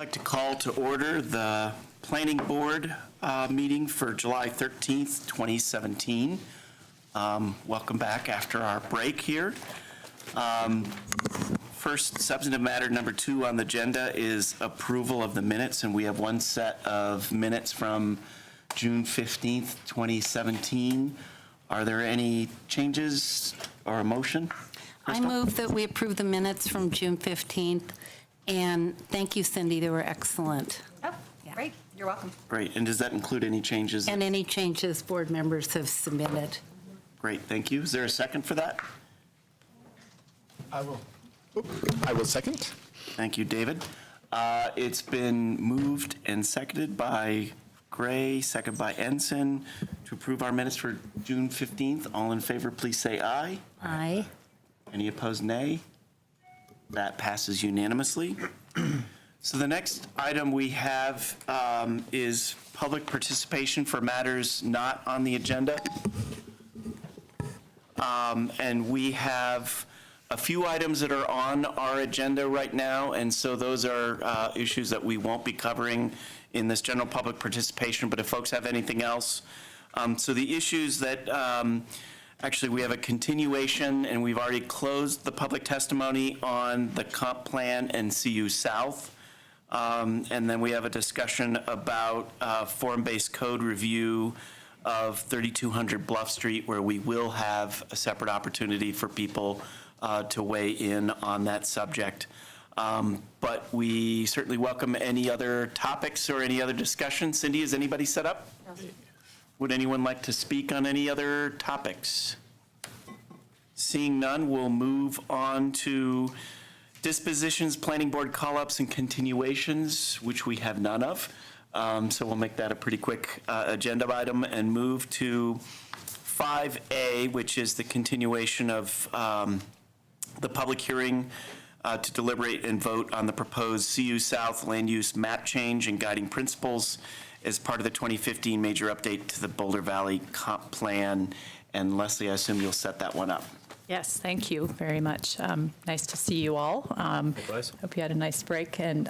I'd like to call to order the Planning Board meeting for July 13th, 2017. Welcome back after our break here. First, substantive matter number 2 on the agenda is approval of the minutes, and we have one set of minutes from June 15th, 2017. Are there any changes or a motion? I move that we approve the minutes from June 15th. And thank you, Cindy, they were excellent. Oh, great. You're welcome. Great. And does that include any changes? And any changes board members have submitted. Great, thank you. Is there a second for that? I will second. Thank you, David. It's been moved and seconded by Gray, second by Ensign, to approve our minutes for June 15th. All in favor, please say aye. Aye. Any opposed, nay? That passes unanimously. So the next item we have is public participation for matters not on the agenda. And we have a few items that are on our agenda right now, and so those are issues that we won't be covering in this general public participation, but if folks have anything else. So the issues that actually, we have a continuation, and we've already closed the public testimony on the comp plan and CU South. And then we have a discussion about form-based code review of 3200 Bluff Street, where we will have a separate opportunity for people to weigh in on that subject. But we certainly welcome any other topics or any other discussion. Cindy, is anybody set up? No. Would anyone like to speak on any other topics? Seeing none, we'll move on to dispositions, planning board call-ups, and continuations, which we have none of. So we'll make that a pretty quick agenda item and move to 5A, which is the continuation of the public hearing to deliberate and vote on the proposed CU South land use map change and guiding principles as part of the 2015 major update to the Boulder Valley comp plan. And Leslie, I assume you'll set that one up. Yes, thank you very much. Nice to see you all. Hope you had a nice break. And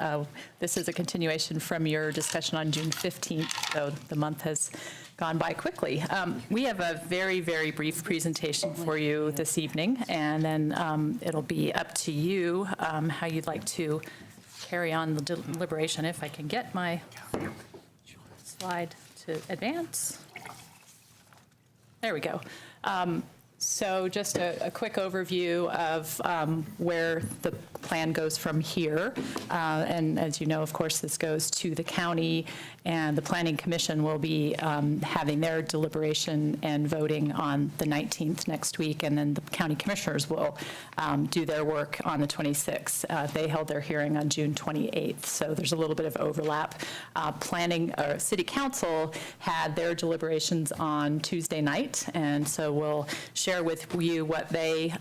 this is a continuation from your discussion on June 15th, so the month has gone by quickly. We have a very, very brief presentation for you this evening, and then it'll be up to you how you'd like to carry on the deliberation. If I can get my slide to advance. There we go. So just a quick overview of where the plan goes from here. And as you know, of course, this goes to the county, and the Planning Commission will be having their deliberation and voting on the 19th next week, and then the county commissioners will do their work on the 26th. They held their hearing on June 28th, so there's a little bit of overlap. City Council had their deliberations on Tuesday night, and so we'll share with you what they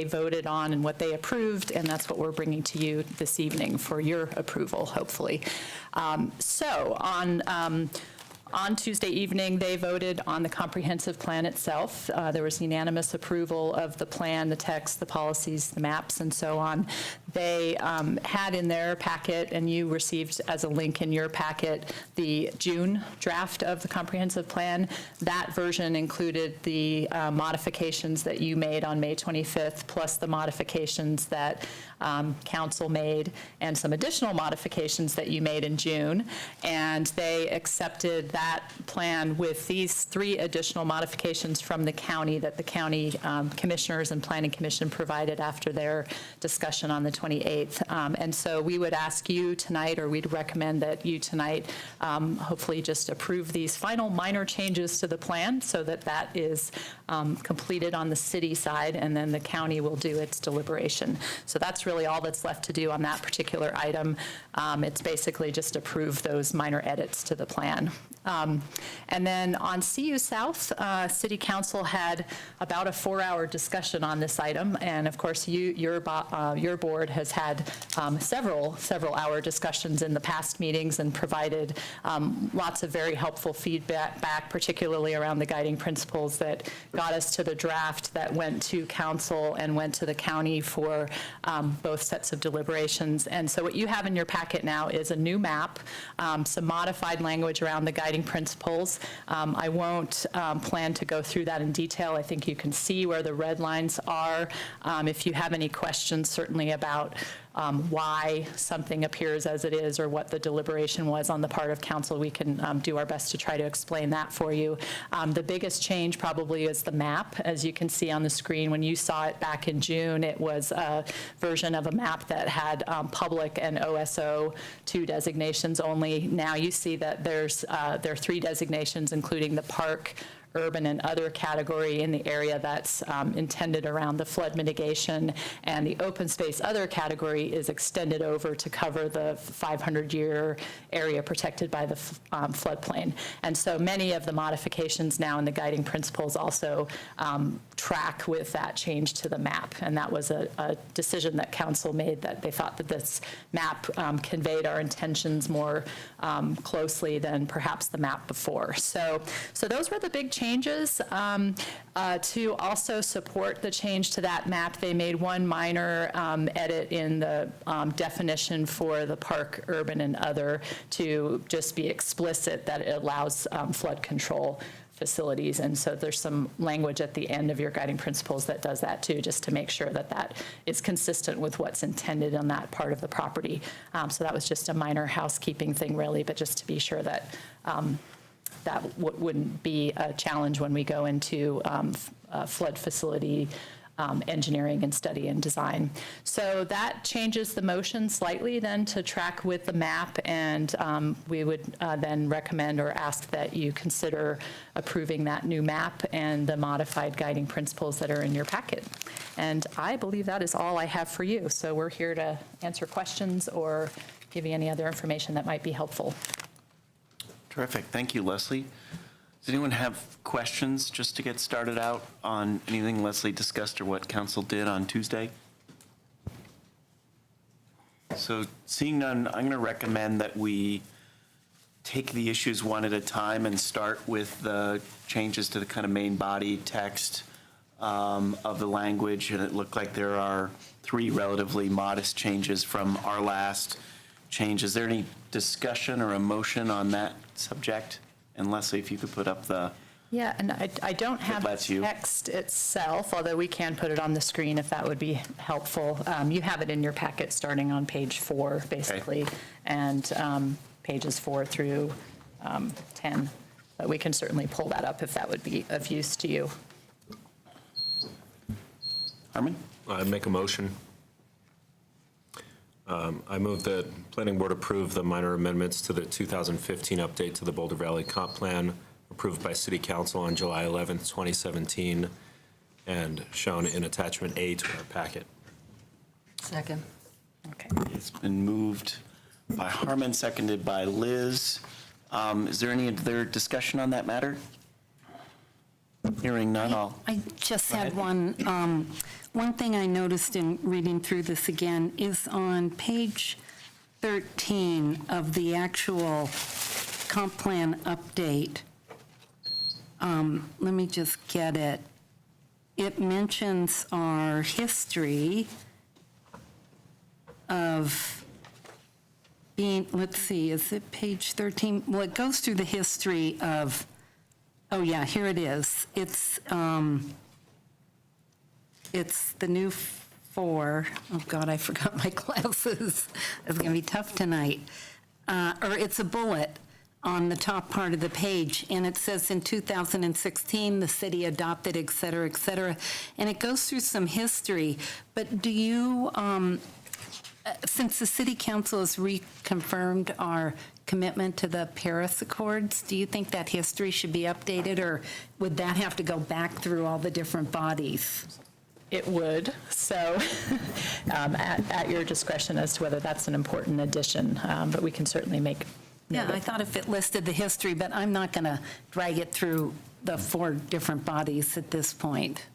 voted on and what they approved, and that's what we're bringing to you this evening for your approval, hopefully. So on on Tuesday evening, they voted on the comprehensive plan itself. There was unanimous approval of the plan, the text, the policies, the maps, and so on. They had in their packet, and you received as a link in your packet, the June draft of the comprehensive plan. That version included the modifications that you made on May 25th, plus the modifications that council made, and some additional modifications that you made in June. And they accepted that plan with these 3 additional modifications from the county that the county commissioners and planning commission provided after their discussion on the 28th. And so we would ask you tonight, or we'd recommend that you tonight hopefully just approve these final minor changes to the plan so that that is completed on the city side, and then the county will do its deliberation. So that's really all that's left to do on that particular item. It's basically just approve those minor edits to the plan. And then on CU South, City Council had about a 4-hour discussion on this item, and of course your board has had several hour discussions in the past meetings and provided lots of very helpful feedback, particularly around the guiding principles that got us to the draft that went to council and went to the county for both sets of deliberations. And so what you have in your packet now is a new map, some modified language around the guiding principles. I won't plan to go through that in detail. I think you can see where the red lines are. If you have any questions, certainly about why something appears as it is or what the deliberation was on the part of council, we can do our best to try to explain that for you. The biggest change probably is the map. As you can see on the screen, when you saw it back in June, it was a version of a map that had public and OSO 2 designations only. Now you see that there are 3 designations, including the park, urban, and other category in the area that's intended around the flood mitigation, and the open space other category is extended over to cover the 500-year area protected by the floodplain. And so many of the modifications now in the guiding principles also track with that change to the map, and that was a decision that council made, that they thought that this map conveyed our intentions more closely than perhaps the map before. So those were the big changes. To also support the change to that map, they made one minor edit in the definition for the park, urban, and other to just be explicit that it allows flood control facilities. And so there's some language at the end of your guiding principles that does that too, just to make sure that that is consistent with what's intended on that part of the property. So that was just a minor housekeeping thing really, but just to be sure that that wouldn't be a challenge when we go into flood facility engineering and study and design. So that changes the motion slightly then to track with the map, and we would then recommend or ask that you consider approving that new map and the modified guiding principles that are in your packet. And I believe that is all I have for you. So we're here to answer questions or give you any other information that might be helpful. Terrific. Thank you, Leslie. Does anyone have questions just to get started out on anything Leslie discussed or what council did on Tuesday? So seeing none, I'm going to recommend that we take the issues one at a time and start with the changes to the kind of main body text of the language. And it looked like there are 3 relatively modest changes from our last change. Is there any discussion or a motion on that subject? And Leslie, if you could put up the... Yeah, and I don't have the text itself, although we can put it on the screen if that would be helpful. You have it in your packet starting on page 4, basically, okay. And pages 4 through 10. But we can certainly pull that up if that would be of use to you. Harmon? I make a motion. I move that Planning Board approve the minor amendments to the 2015 update to the Boulder Valley Comp Plan approved by City Council on July 11th, 2017, and shown in Attachment A to our packet. Second. Okay. It's been moved by Harmon, seconded by Liz. Is there any other discussion on that matter? Hearing none, I just had one thing I noticed in reading through this again is on page 13 of the actual comp plan update, let me just get it. It mentions our history of being, let's see, is it page 13? Well, it goes through the history of, oh yeah, here it is. It's the new 4. Oh God, I forgot my glasses. It's going to be tough tonight. Or it's a bullet on the top part of the page, and it says in 2016, the city adopted, et cetera, and it goes through some history. But do you, since the city council has reconfirmed our commitment to the Paris Accords, do you think that history should be updated, or would that have to go back through all the different bodies? It would, so at your discretion as to whether that's an important addition, but we can certainly make note Yeah, of I thought if it listed the history, but I'm not going to drag it through the 4 different bodies at this point.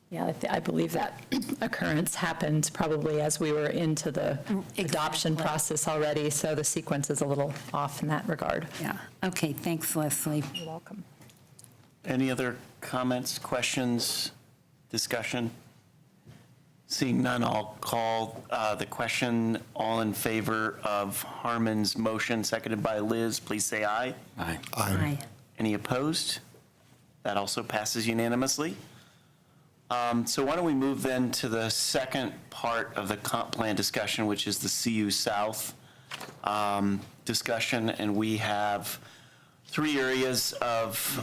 Yeah, I believe that occurrence happened probably as we were into the adoption Exactly. process already, so the sequence is a little off in that regard. Yeah, okay, thanks, Leslie. You're welcome. Any other comments, questions, discussion? Seeing none, I'll call the question. All in favor of Harmon's motion, seconded by Liz, please say aye. Aye. Aye. Any opposed? That also passes unanimously. So why don't we move then to the second part of the comp plan discussion, which is the CU South discussion, and we have 3 areas of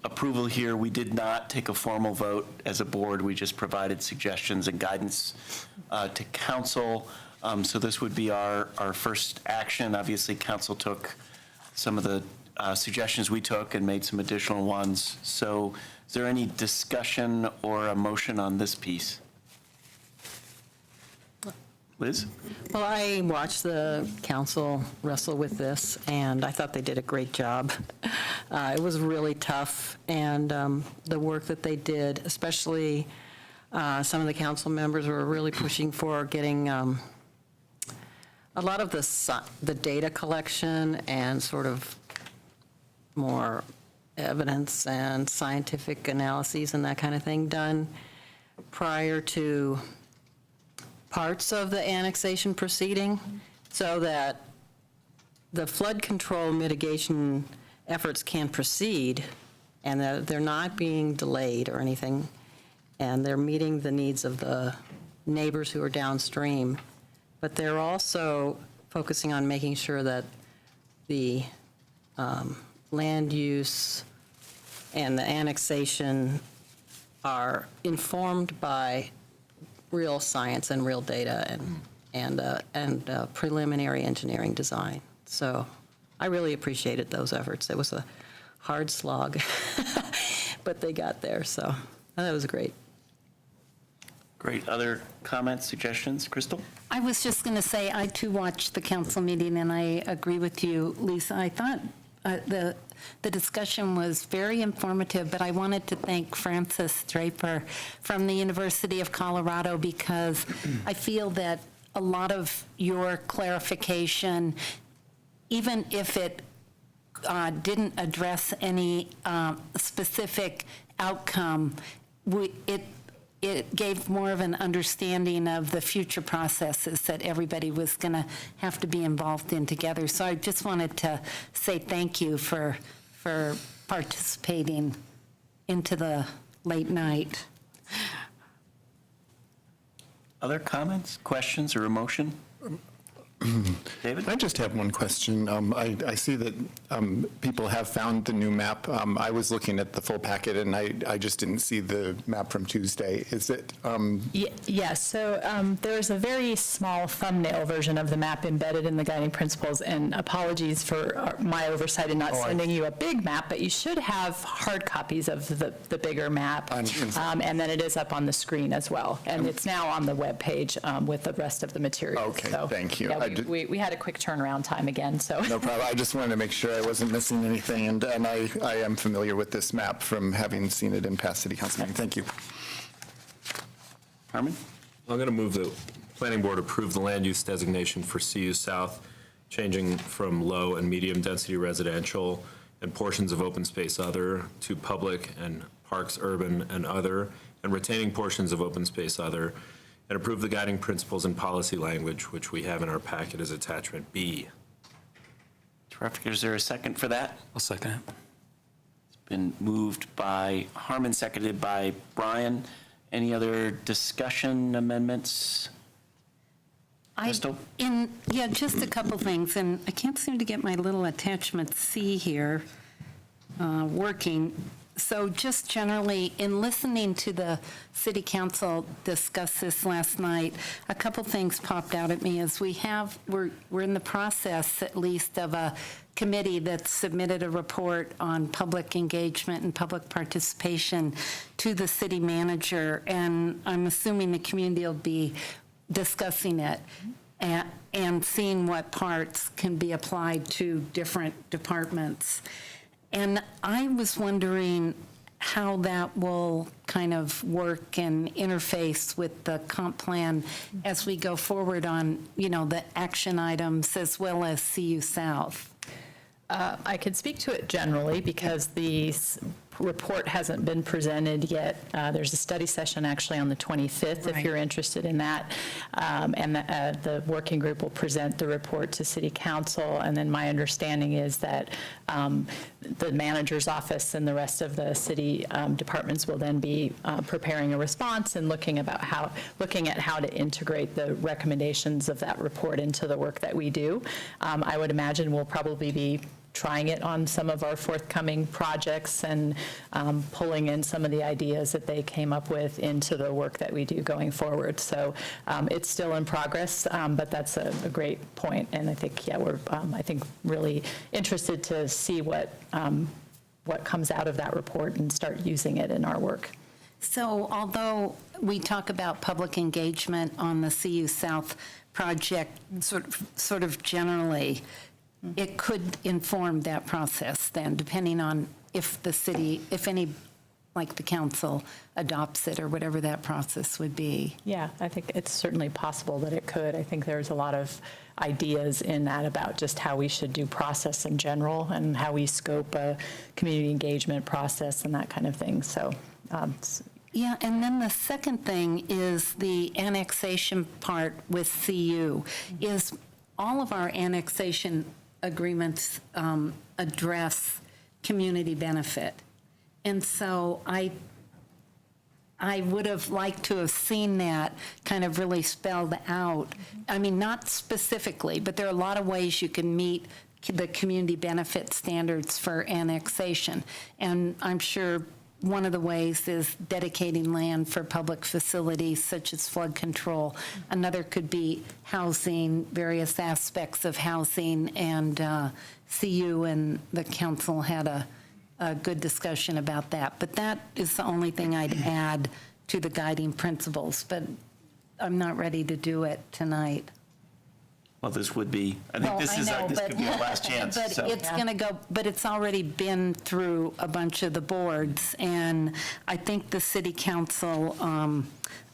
approval here. We did not take a formal vote as a board. We just provided suggestions and guidance to council. So this would be our first action. Obviously, council took some of the suggestions we took and made some additional ones. So is there any discussion or a motion on this piece? Liz? Well, I watched the council wrestle with this, and I thought they did a great job. It was really tough, and the work that they did, especially some of the council members were really pushing for getting a lot of the data collection and sort of more evidence and scientific analyses and that kind of thing done prior to parts of the annexation proceeding, so that the flood control mitigation efforts can proceed and that they're not being delayed or anything, and they're meeting the needs of the neighbors who are downstream. But they're also focusing on making sure that the land use and the annexation are informed by real science and real data and preliminary engineering design. So I really appreciated those efforts. It was a hard slog, but they got there, so that was great. Great. Other comments, suggestions? Crystal? I was just going to say, I too watched the council meeting, and I agree with you, Lisa. I thought the discussion was very informative, but I wanted to thank Francis Draper from the University of Colorado, because I feel that a lot of your clarification, even if it didn't address any specific outcome, it gave more of an understanding of the future processes that everybody was going to have to be involved in together. So I just wanted to say thank you for participating into the late night. Other comments, questions, or a motion? David? I just have one question. I see that people have found the new map. I was looking at the full packet, and I just didn't see the map from Tuesday. Is it? Yes, so there's a very small thumbnail version of the map embedded in the guiding principles, and apologies for my oversight in not sending you a big map, but you should have hard copies of the bigger map, and then it is up on the screen as well, and it's now on the webpage with the rest of the materials. Okay, So, thank you. Yeah, we had a quick turnaround time again, so. No problem. I just wanted to make sure I wasn't missing anything, and I am familiar with this map from having seen it in past city council meetings. Thank you. Harmon? I'm going to move the planning board approve the land use designation for CU South changing from low and medium density residential and portions of open space other to public and parks urban and other, and retaining portions of open space other, and approve the guiding principles and policy language, which we have in our packet as attachment B. Terrific. Is there a second for that? I'll second it. It's been moved by Harmon, seconded by Brian. Any other discussion, amendments? Crystal? Yeah, just a couple things, and I can't seem to get my little attachment C here working. So just generally, in listening to the city council discuss this last night, a couple things popped out at me as we're in the process, at least, of a committee that submitted a report on public engagement and public participation to the city manager, and I'm assuming the community will be discussing it and seeing what parts can be applied to different departments. And I was wondering how that will kind of work and interface with the comp plan as we go forward on, the action items as well as CU South. I could speak to it generally because the report hasn't been presented yet. There's a study session actually on the 25th, if you're interested in that. And the working group will present the report to City Council. And then my understanding is that the manager's office and the rest of the city departments will then be preparing a response and looking at how to integrate the recommendations of that report into the work that we do. I would imagine we'll probably be trying it on some of our forthcoming projects and pulling in some of the ideas that they came up with into the work that we do going forward. So it's still in progress, but that's a great point. And I think, we're really interested to see what comes out of that report and start using it in our work. So although we talk about public engagement on the CU South project sort of generally, it could inform that process then, depending on if the city, if any, like the council adopts it or whatever that process would be. Yeah, I think it's certainly possible that it could. I think there's a lot of ideas in that about just how we should do process in general and how we scope a community engagement process and that kind of thing. So, yeah, and then the second thing is the annexation part with CU. Is all of our annexation agreements address community benefit? And so I would have liked to have seen that kind of really spelled out. I mean, not specifically, but there are a lot of ways you can meet the community benefit standards for annexation. And I'm sure one of the ways is dedicating land for public facilities such as flood control. Another could be housing, various aspects of housing, and CU and the council had a good discussion about that. But that is the only thing I'd add to the guiding principles, but I'm not ready to do it tonight. Well, this would be, I think this could be our last chance. But so. it's going to go, but it's already been through a bunch of the boards, and I think the city council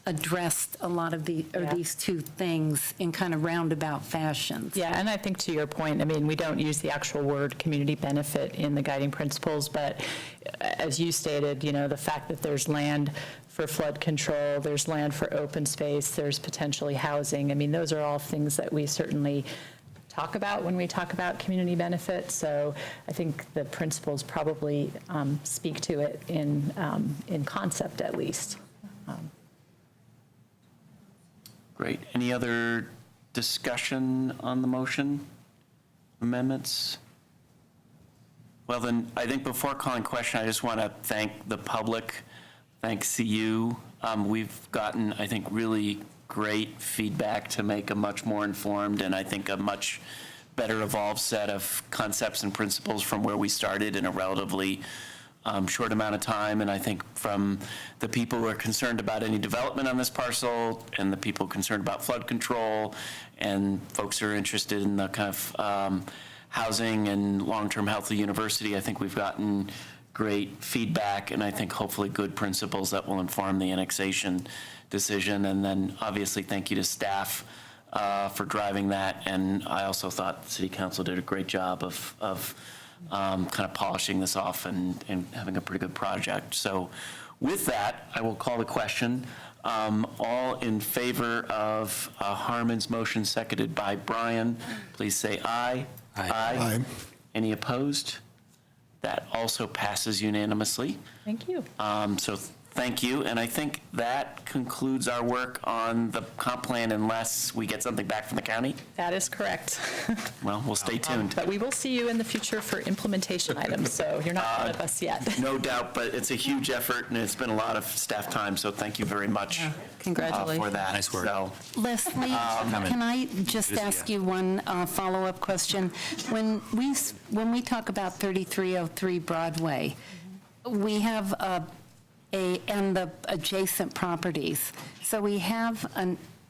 addressed a lot of these two things in kind of roundabout fashions. yeah, and I think to your point, I mean, we don't use the actual word community benefit in the guiding principles, but as you stated, the fact that there's land for flood control, there's land for open space, there's potentially housing. I mean, those are all things that we certainly talk about when we talk about community benefit. So I think the principles probably speak to it in concept at least. Great. Any other discussion on the motion? Amendments? Well, then, I think before calling question, I just want to thank the public. Thanks to you. We've gotten, I think, really great feedback to make a much more informed and I think a much better evolved set of concepts and principles from where we started in a relatively short amount of time. And I think from the people who are concerned about any development on this parcel and the people concerned about flood control and folks who are interested in the kind of housing and long-term health of the university, I think we've gotten great feedback and I think hopefully good principles that will inform the annexation decision. And then obviously thank you to staff for driving that, and I also thought the city council did a great job of kind of polishing this off and having a pretty good project. So with that, I will call the question. All in favor of Harmon's motion, seconded by Brian, please say aye. Aye. Any opposed? That also passes unanimously. Thank you. So thank you, and I think that concludes our work on the comp plan unless we get something back from the county. That is correct. Well, we'll stay tuned. But we will see you in the future for implementation items, so you're not out of us yet. No doubt, but it's a huge effort, and it's been a lot of staff time, so thank you very much Congratulations. for that. Nice work. So, Leslie, can I just ask you one follow-up question? When we talk about 3303 Broadway, we have and the adjacent properties. So we have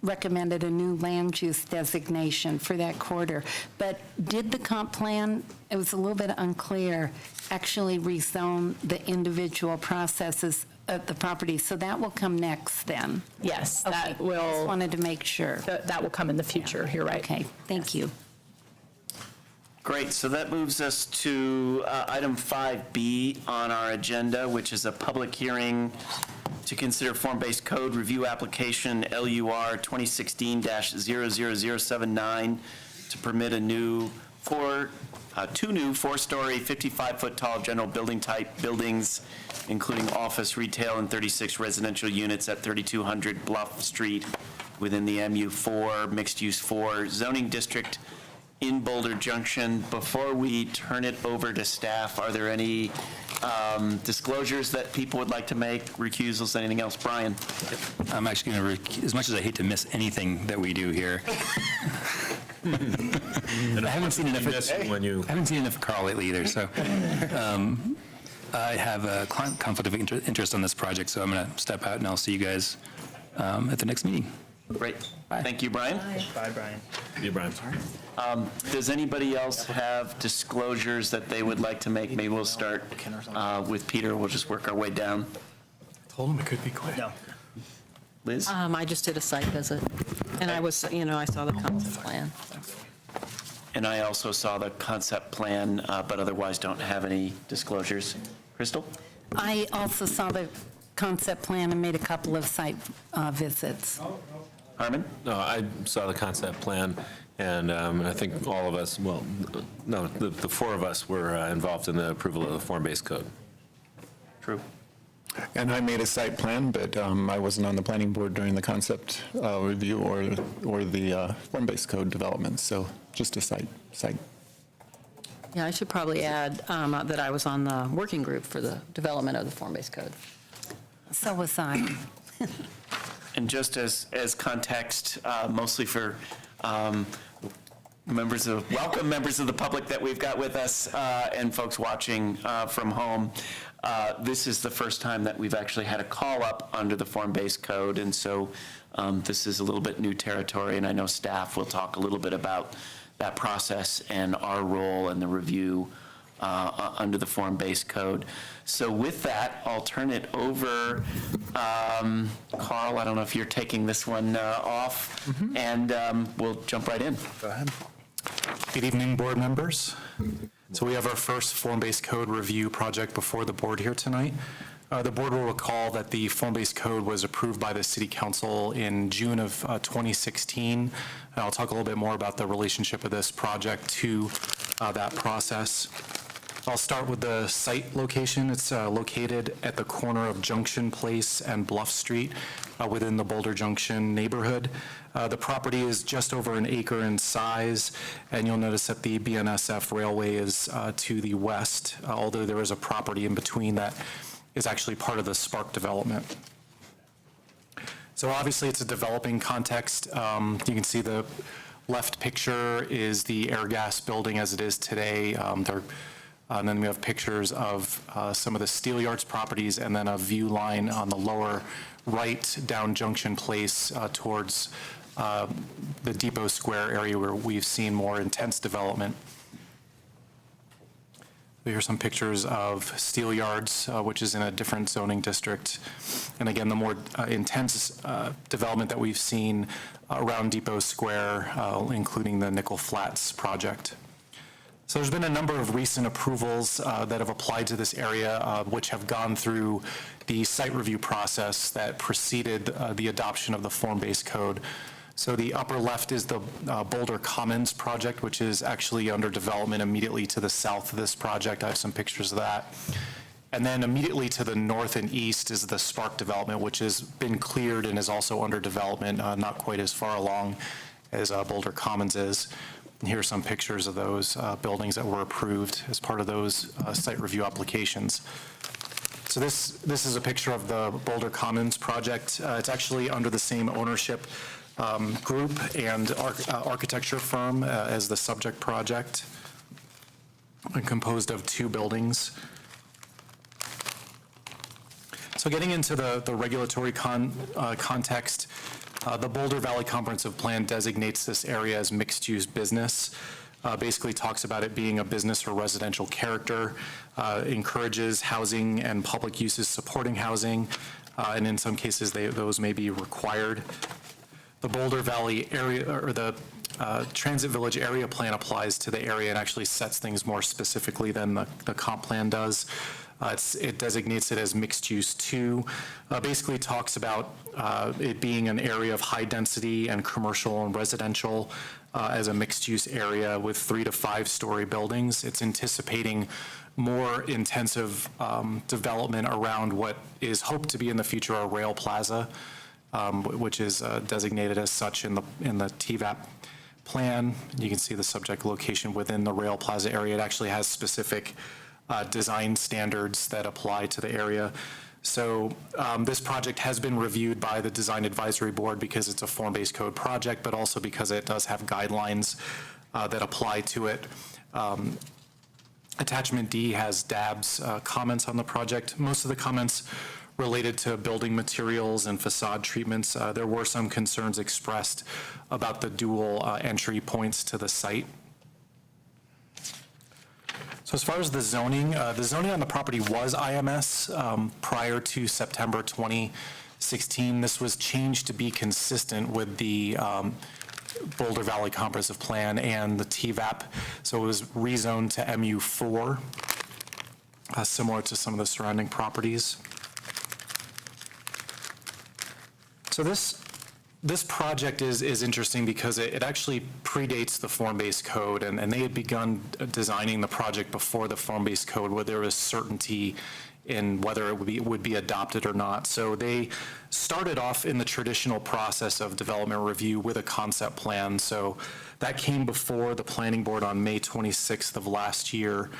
recommended a new land use designation for that quarter. But did the comp plan, it was a little bit unclear, actually rezone the individual processes of the property? So that will come next then? Yes, Okay, that just will, wanted to make sure. that will come in the future, you're right. Okay, thank you. great, so that moves us to item 5B on our agenda, which is a public hearing to consider form-based code review application LUR 2016-00079 to permit two new 4-story, 55-foot tall general building type buildings, including office, retail, and 36 residential units at 3200 Bluff Street within the MU4 Mixed-Use 4 zoning district in Boulder Junction. Before we turn it over to staff, are there any disclosures that people would like to make, recusals, anything else? Brian? I'm actually going to, as much as I hate to miss anything that we do here. I haven't seen enough of Carl lately either, so I have a conflict of interest on this project, so I'm going to step out and I'll see you guys at the next meeting. Great. Thank you, Brian. Bye, Brian. You, Brian. Does anybody else have disclosures that they would like to make? Maybe we'll start with Peter. We'll just work our way down. Told him it could be quick. No. Liz? I just did a site visit, and I was, I saw the concept plan. And I also saw the concept plan, but otherwise don't have any disclosures. Crystal? I also saw the concept plan and made a couple of site visits. Harmon? No, I saw the concept plan, and I think all of us, well, no, the four of us were involved in the approval of the form-based code. True. And I made a site plan, but I wasn't on the planning board during the concept review or the form-based code development, so just a site. Yeah, I should probably add that I was on the working group for the development of the form-based code. So was I. And just as context, mostly for welcome members of the public that we've got with us and folks watching from home, this is the first time that we've actually had a call-up under the form-based code, and so this is a little bit new territory, and I know staff will talk a little bit about that process and our role in the review under the form-based code. So with that, I'll turn it over. Carl, I don't know if you're taking this one off, and we'll jump right in. Go ahead. Good evening, board members. So we have our first form-based code review project before the board here tonight. The board will recall that the form-based code was approved by the City Council in June of 2016. And I'll talk a little bit more about the relationship of this project to that process. I'll start with the site location. It's located at the corner of Junction Place and Bluff Street within the Boulder Junction neighborhood. The property is just over an acre in size, and you'll notice that the BNSF railway is to the west, although there is a property in between that is actually part of the Spark development. So obviously it's a developing context. You can see the left picture is the air gas building as it is today. And then we have pictures of some of the steel yards properties, and then a view line on the lower right down Junction Place towards the Depot Square area where we've seen more intense development. here's some pictures of Steel Yards, which is in a different zoning district. And again, the more intense development that we've seen around Depot Square, including the Nickel Flats project. So there's been a number of recent approvals that have applied to this area, which have gone through the site review process that preceded the adoption of the form-based code. So the upper left is the Boulder Commons project, which is actually under development immediately to the south of this project. I have some pictures of that. And then immediately to the north and east is the Spark development, which has been cleared and is also under development, not quite as far along as Boulder Commons is. And here are some pictures of those buildings that were approved as part of those site review applications. So this is a picture of the Boulder Commons project. It's actually under the same ownership group and architecture firm as the subject project, and composed of 2 buildings. So getting into the regulatory context, the Boulder Valley Comprehensive Plan designates this area as mixed-use business, basically talks about it being a business or residential character, encourages housing and public uses supporting housing, and in some cases those may be required. The Boulder Valley area, or the Transit Village Area Plan applies to the area and actually sets things more specifically than the comp plan does. It designates it as mixed use 2, basically talks about it being an area of high density and commercial and residential as a mixed use area with 3 to 5 story buildings. It's anticipating more intensive development around what is hoped to be in the future a rail plaza, which is designated as such in the TVAP plan. You can see the subject location within the rail plaza area. It actually has specific design standards that apply to the area. So this project has been reviewed by the Design Advisory Board because it's a form-based code project, but also because it does have guidelines that apply to it. Attachment D has DAB's comments on the project. Most of the comments related to building materials and facade treatments. There were some concerns expressed about the dual entry points to the site. So as far as the zoning on the property was IMS prior to September 2016. This was changed to be consistent with the Boulder Valley Comprehensive Plan and the TVAP. So it was rezoned to MU4, similar to some of the surrounding properties. So this project is interesting because it actually predates the form-based code, and they had begun designing the project before the form-based code where there was certainty in whether it would be adopted or not. So they started off in the traditional process of development review with a concept plan. So that came before the planning board on May 26th of last year.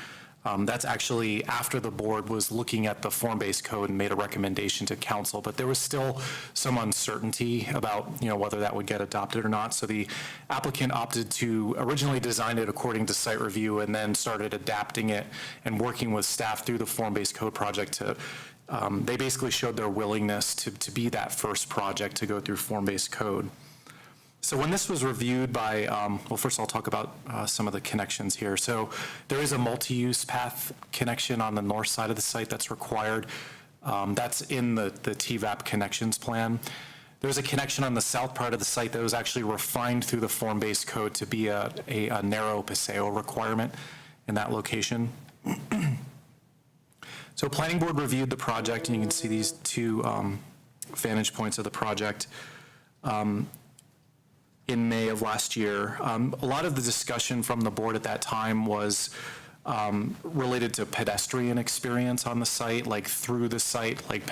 That's actually after the board was looking at the form-based code and made a recommendation to council, but there was still some uncertainty about, whether that would get adopted or not. So the applicant opted to originally design it according to site review and then started adapting it and working with staff through the form-based code project to, they basically showed their willingness to be that first project to go through form-based code. So when this was reviewed by, well, first I'll talk about some of the connections here. So there is a multi-use path connection on the north side of the site that's required. That's in the TVAP connections plan. There's a connection on the south part of the site that was actually refined through the form-based code to be a narrow paseo requirement in that location. So planning board reviewed the project, and you can see these 2 vantage points of the project. In May of last year. A lot of the discussion from the board at that time was related to pedestrian experience on the site, like through the site, like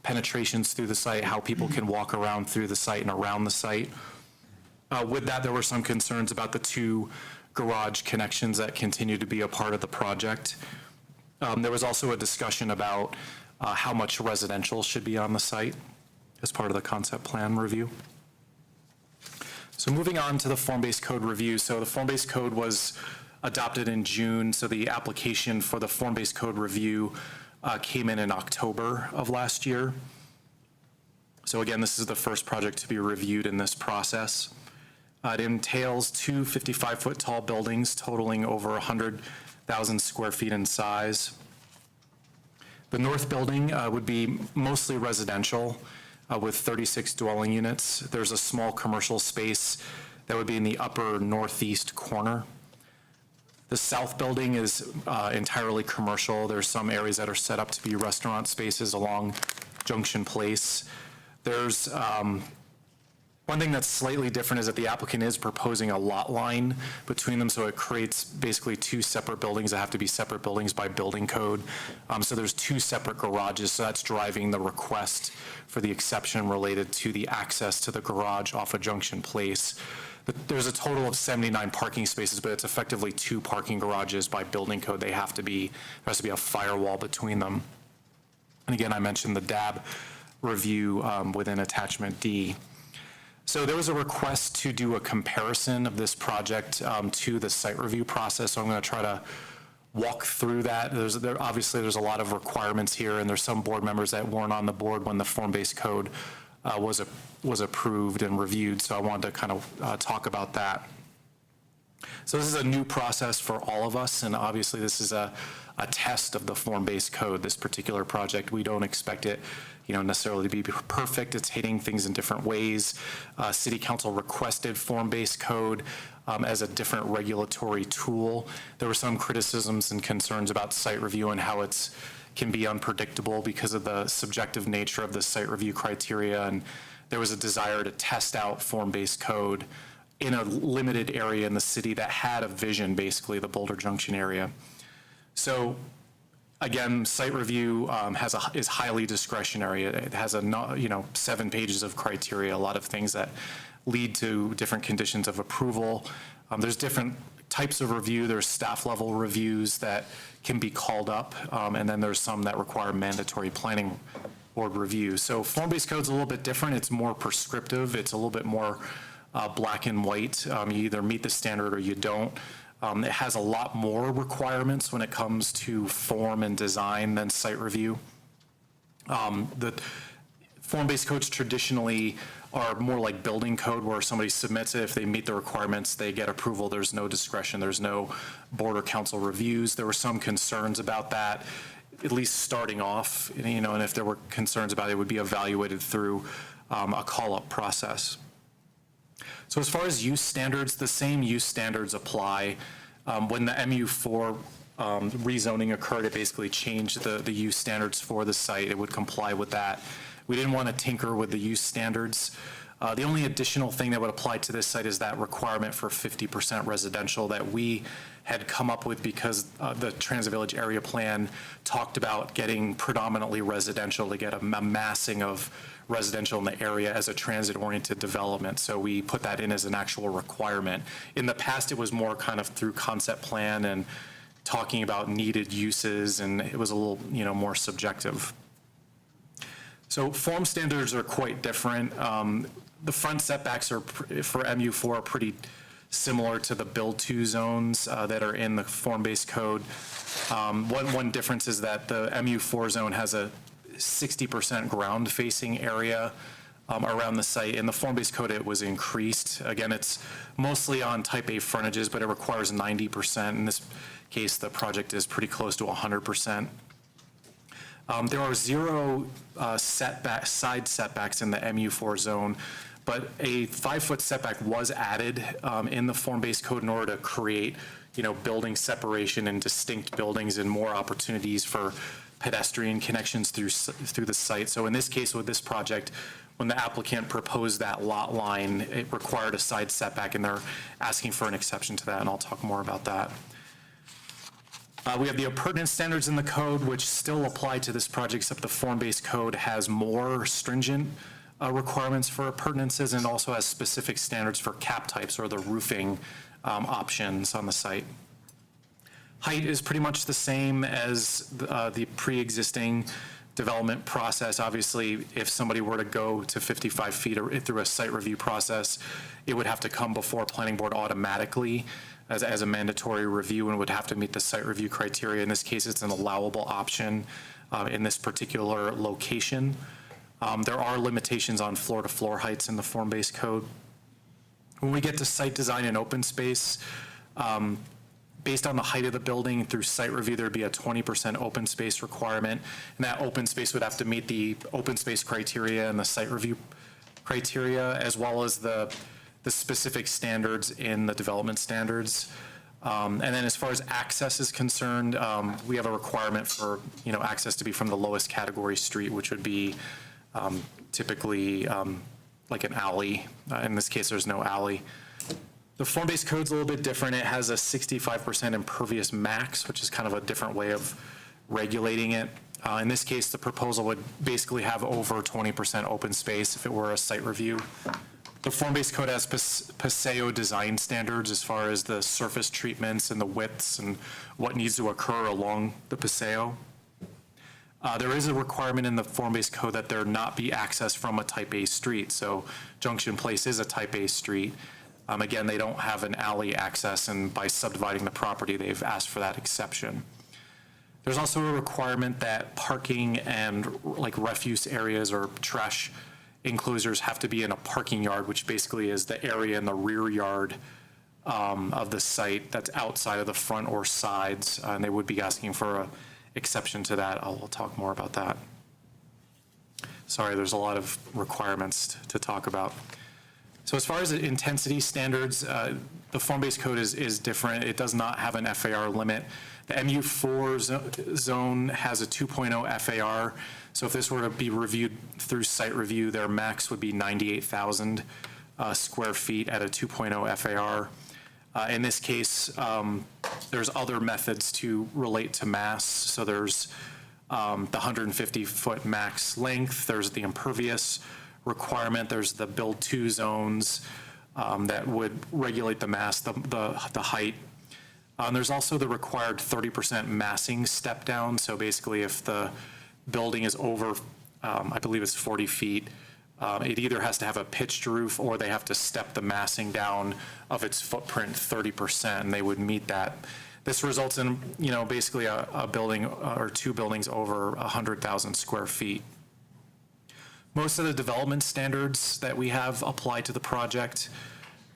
penetrations through the site, how people can walk around through the site and around the site. With that, there were some concerns about the 2 garage connections that continue to be a part of the project. There was also a discussion about how much residential should be on the site as part of the concept plan review. So moving on to the form-based code review. So the form-based code was adopted in June. So the application for the form-based code review came in October of last year. So again, this is the first project to be reviewed in this process. It entails 2 55-foot tall buildings totaling over 100 1,000 square feet in size. The north building would be mostly residential with 36 dwelling units. There's a small commercial space that would be in the upper northeast corner. The south building is entirely commercial. There's some areas that are set up to be restaurant spaces along Junction Place. There's one thing that's slightly different is that the applicant is proposing a lot line between them, so it creates basically two separate buildings that have to be separate buildings by building code. So there's two separate garages, so that's driving the request for the exception related to the access to the garage off of Junction Place. There's a total of 79 parking spaces, but it's effectively two parking garages by building code. There has to be a firewall between them. And again, I mentioned the DAB review within attachment D. So there was a request to do a comparison of this project to the site review process. So I'm going to try to walk through that. Obviously, there's a lot of requirements here, and there's some board members that weren't on the board when the form-based code was approved and reviewed. So I wanted to kind of talk about that. So this is a new process for all of us, and obviously this is a test of the form-based code, this particular project. We don't expect it necessarily to be perfect. It's hitting things in different ways. City Council requested form-based code as a different regulatory tool. There were some criticisms and concerns about site review and how it can be unpredictable because of the subjective nature of the site review criteria, and there was a desire to test out form-based code in a limited area in the city that had a vision, basically the Boulder Junction area. So again, site review is highly discretionary. It has 7 pages of criteria, a lot of things that lead to different conditions of approval. There's different types of review. There's staff level reviews that can be called up, and then there's some that require mandatory planning board review. So form-based code's a little bit different. It's more prescriptive. It's a little bit more black and white. You either meet the standard or you don't. It has a lot more requirements when it comes to form and design than site review. The form-based codes traditionally are more like building code, where somebody submits it. If they meet the requirements, they get approval. There's no discretion. There's no board or council reviews. There were some concerns about that, at least starting off, and if there were concerns about it, it would be evaluated through a call-up process. So as far as use standards, the same use standards apply. When the MU4 rezoning occurred, it basically changed the use standards for the site. It would comply with that. We didn't want to tinker with the use standards. The only additional thing that would apply to this site is that requirement for 50% residential that we had come up with because the Transit Village Area Plan talked about getting predominantly residential to get a massing of residential in the area as a transit-oriented development. So we put that in as an actual requirement. In the past, it was more kind of through concept plan and talking about needed uses, and it was a little, more subjective. So form standards are quite different. The front setbacks for MU4 are pretty similar to the build-to zones that are in the form-based code. One difference is that the MU4 zone has a 60% ground-facing area around the site. In the form-based code, it was increased. Again, it's mostly on type A frontages, but it requires 90%. In this case, the project is pretty close to 100%. There are 0 side setbacks in the MU4 zone, but a 5-foot setback was added in the form-based code in order to create, building separation and distinct buildings and more opportunities for pedestrian connections through the site. So in this case, with this project, when the applicant proposed that lot line, it required a side setback, and they're asking for an exception to that, and I'll talk more about that. We have the appurtenance standards in the code, which still apply to this project, except the form-based code has more stringent requirements for appurtenances and also has specific standards for cap types or the roofing options on the site. Height is pretty much the same as the pre-existing development process. Obviously, if somebody were to go to 55 feet or through a site review process, it would have to come before planning board automatically as a mandatory review and would have to meet the site review criteria. In this case, it's an allowable option in this particular location. There are limitations on floor-to-floor heights in the form-based code. When we get to site design and open space, based on the height of the building through site review, there'd be a 20% open space requirement, and that open space would have to meet the open space criteria and the site review criteria, as well as the specific standards in the development standards. And then as far as access is concerned, we have a requirement for, access to be from the lowest category street, which would be typically like an alley. In this case, there's no alley. The form-based code's a little bit different. It has a 65% impervious max, which is kind of a different way of regulating it. In this case, the proposal would basically have over 20% open space if it were a site review. The form-based code has Paseo design standards as far as the surface treatments and the widths and what needs to occur along the Paseo. There is a requirement in the form-based code that there not be access from a type A street. So Junction Place is a type A street. Again, they don't have an alley access, and by subdividing the property, they've asked for that exception. There's also a requirement that parking and like refuse areas or trash enclosures have to be in a parking yard, which basically is the area in the rear yard of the site that's outside of the front or sides, and they would be asking for an exception to that. I'll talk more about that. Sorry, there's a lot of requirements to talk about. So as far as the intensity standards, the form-based code is different. It does not have an FAR limit. The MU4 zone has a 2.0 FAR. So if this were to be reviewed through site review, their max would be 98,000 square feet at a 2.0 FAR. In this case, there's other methods to relate to mass. So there's the 150-foot max length. There's the impervious requirement. There's the build 2 zones that would regulate the mass, the height. There's also the required 30% massing step down. So basically, if the building is over, I believe it's 40 feet, it either has to have a pitched roof or they have to step the massing down of its footprint 30%, and they would meet that. This results in, basically a building or two buildings over 100,000 square feet. Most of the development standards that we have apply to the project.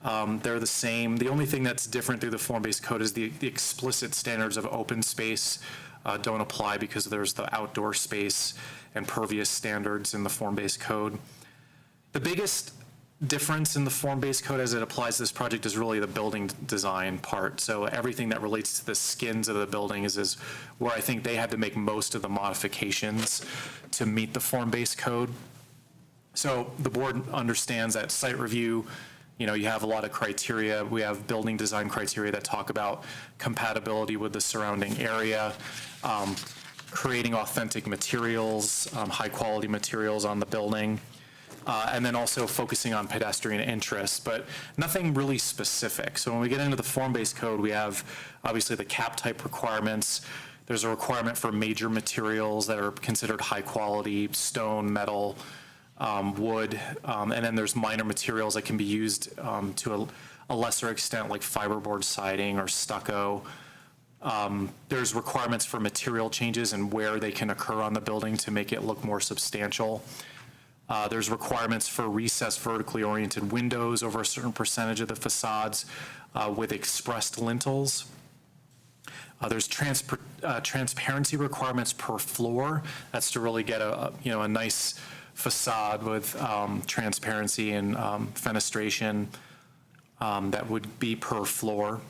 They're the same. The only thing that's different through the form-based code is the explicit standards of open space don't apply because there's the outdoor space and pervious standards in the form-based code. The biggest difference in the form-based code as it applies to this project is really the building design part. So everything that relates to the skins of the building is where I think they had to make most of the modifications to meet the form-based code. So the board understands that site review, you have a lot of criteria. We have building design criteria that talk about compatibility with the surrounding area, creating authentic materials, high quality materials on the building, and then also focusing on pedestrian interests, but nothing really specific. So when we get into the form-based code, we have obviously the cap type requirements. There's a requirement for major materials that are considered high quality, stone, metal, wood, and then there's minor materials that can be used to a lesser extent, like fiberboard siding or stucco. There's requirements for material changes and where they can occur on the building to make it look more substantial. There's requirements for recessed vertically oriented windows over a certain percentage of the facades with expressed lintels. There's transparency requirements per floor. That's to really get a nice facade with transparency and fenestration that would be per floor.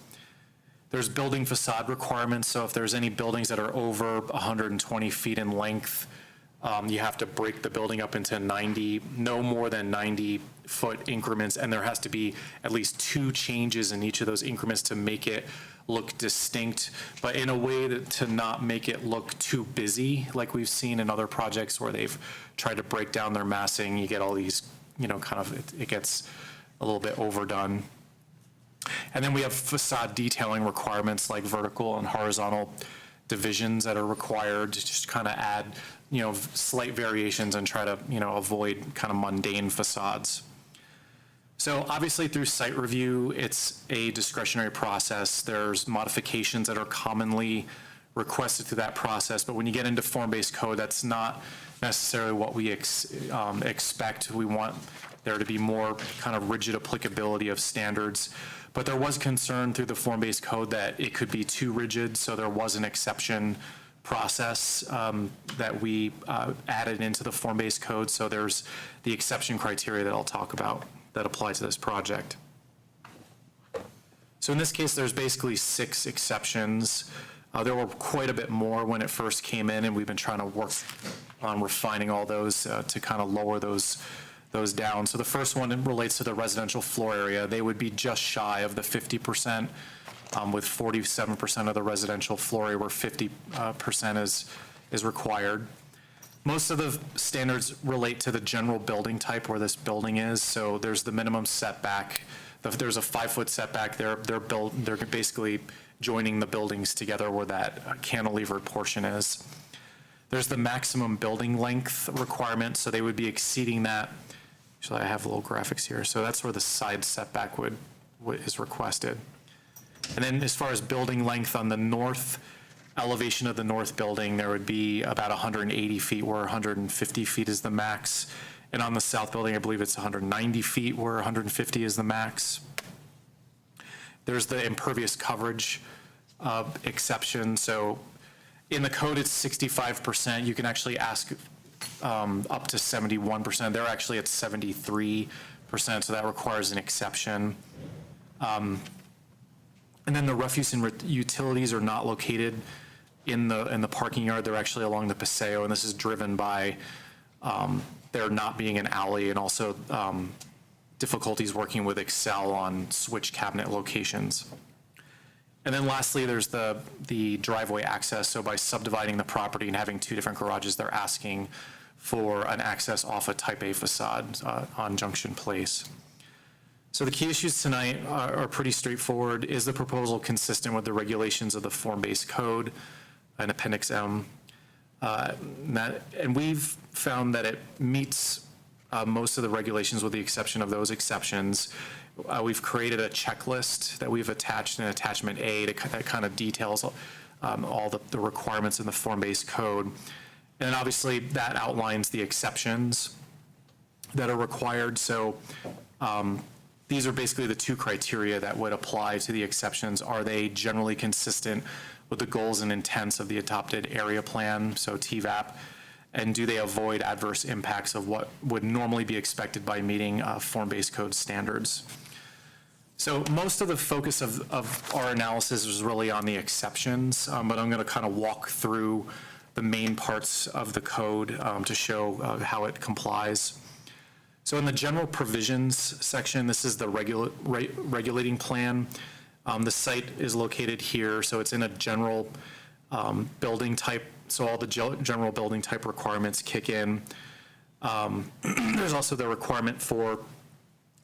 There's building facade requirements, so if there's any buildings that are over 120 feet in length, you have to break the building up into no more than 90-foot increments, and there has to be at least 2 changes in each of those increments to make it look distinct, but in a way to not make it look too busy, like we've seen in other projects where they've tried to break down their massing. You get all these, it gets a little bit overdone. And then we have facade detailing requirements like vertical and horizontal divisions that are required to just kind of add, slight variations and try to, avoid kind of mundane facades. So obviously through site review, it's a discretionary process. There's modifications that are commonly requested through that process, but when you get into form-based code, that's not necessarily what we expect. We want there to be more kind of rigid applicability of standards. But there was concern through the form-based code that it could be too rigid, so there was an exception process that we added into the form-based code. So there's the exception criteria that I'll talk about that apply to this project. So in this case, there's basically 6 exceptions. There were quite a bit more when it first came in, and we've been trying to work on refining all those to kind of lower those down. So the first one relates to the residential floor area. They would be just shy of the 50%, with 47% of the residential floor area where 50% is required. Most of the standards relate to the general building type where this building is. So there's the minimum setback. There's a 5-foot setback. They're basically joining the buildings together where that cantilevered portion is. There's the maximum building length requirement, so they would be exceeding that. Actually, I have little graphics here. So that's where the side setback is requested. And then as far as building length on the north elevation of the north building, there would be about 180 feet where 150 feet is the max. And on the south building, I believe it's 190 feet where 150 is the max. There's the impervious coverage exception. So in the code, it's 65%. You can actually ask up to 71%. They're actually at 73%, so that requires an exception. And then the refuse and utilities are not located in the parking yard. They're actually along the Paseo, and this is driven by there not being an alley and also difficulties working with Excel on switch cabinet locations. And then lastly, there's the driveway access. So by subdividing the property and having 2 different garages, they're asking for an access off a type A facade on Junction Place. So the key issues tonight are pretty straightforward. Is the proposal consistent with the regulations of the form-based code and Appendix M? And we've found that it meets most of the regulations with the exception of those exceptions. We've created a checklist that we've attached in Attachment A that kind of details all the requirements in the form-based code. And obviously that outlines the exceptions that are required. So these are basically the 2 criteria that would apply to the exceptions. Are they generally consistent with the goals and intents of the adopted area plan, so TVAP? And do they avoid adverse impacts of what would normally be expected by meeting form-based code standards? So most of the focus of our analysis is really on the exceptions, but I'm going to kind of walk through the main parts of the code to show how it complies. So in the general provisions section, this is the regulating plan. The site is located here, so it's in a general building type, so all the general building type requirements kick in. There's also the requirement for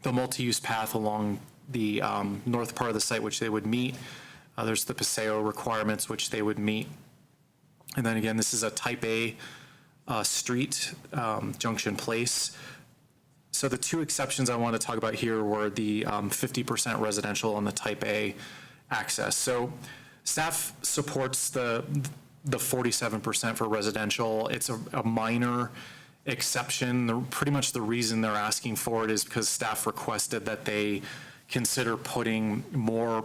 the multi-use path along the north part of the site, which they would meet. There's the Paseo requirements, which they would meet. And then again, this is a type A street, Junction Place. So the 2 exceptions I want to talk about here were the 50% residential and the type A access. So staff supports the 47% for residential. It's a minor exception. Pretty much the reason they're asking for it is because staff requested that they consider putting more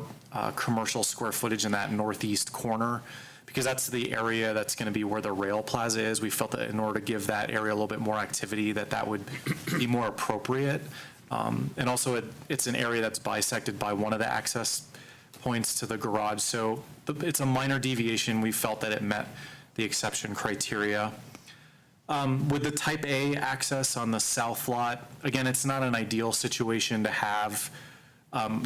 commercial square footage in that northeast corner, because that's the area that's going to be where the rail plaza is. We felt that in order to give that area a little bit more activity, that would be more appropriate. And also it's an area that's bisected by one of the access points to the garage. So it's a minor deviation. We felt that it met the exception criteria. With the type A access on the south lot, again, it's not an ideal situation to have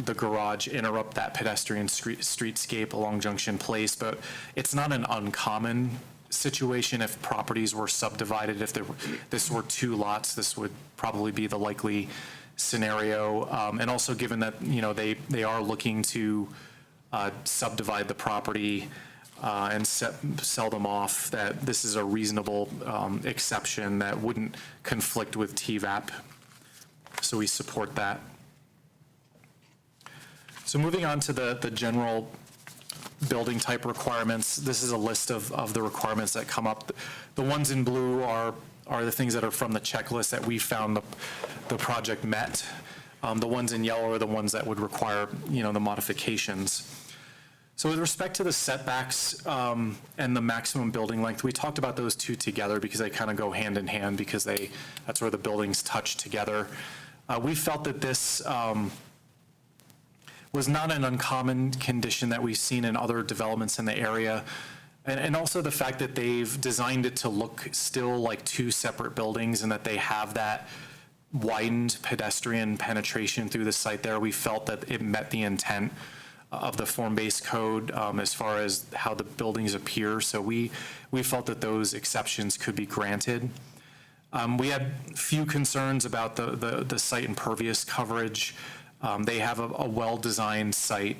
the garage interrupt that pedestrian streetscape along Junction Place, but it's not an uncommon situation if properties were subdivided. If this were 2 lots, this would probably be the likely scenario. And also given that, they are looking to subdivide the property and sell them off, that this is a reasonable exception that wouldn't conflict with TVAP. So we support that. So moving on to the general building type requirements, this is a list of the requirements that come up. The ones in blue are the things that are from the checklist that we found the project met. The ones in yellow are the ones that would require, the modifications. So with respect to the setbacks and the maximum building length, we talked about those two together because they kind of go hand in hand because that's where the buildings touch together. We felt that this was not an uncommon condition that we've seen in other developments in the area. And also the fact that they've designed it to look still like two separate buildings and that they have that widened pedestrian penetration through the site there. We felt that it met the intent of the form-based code as far as how the buildings appear. So we felt that those exceptions could be granted. We had few concerns about the site impervious coverage. They have a well-designed site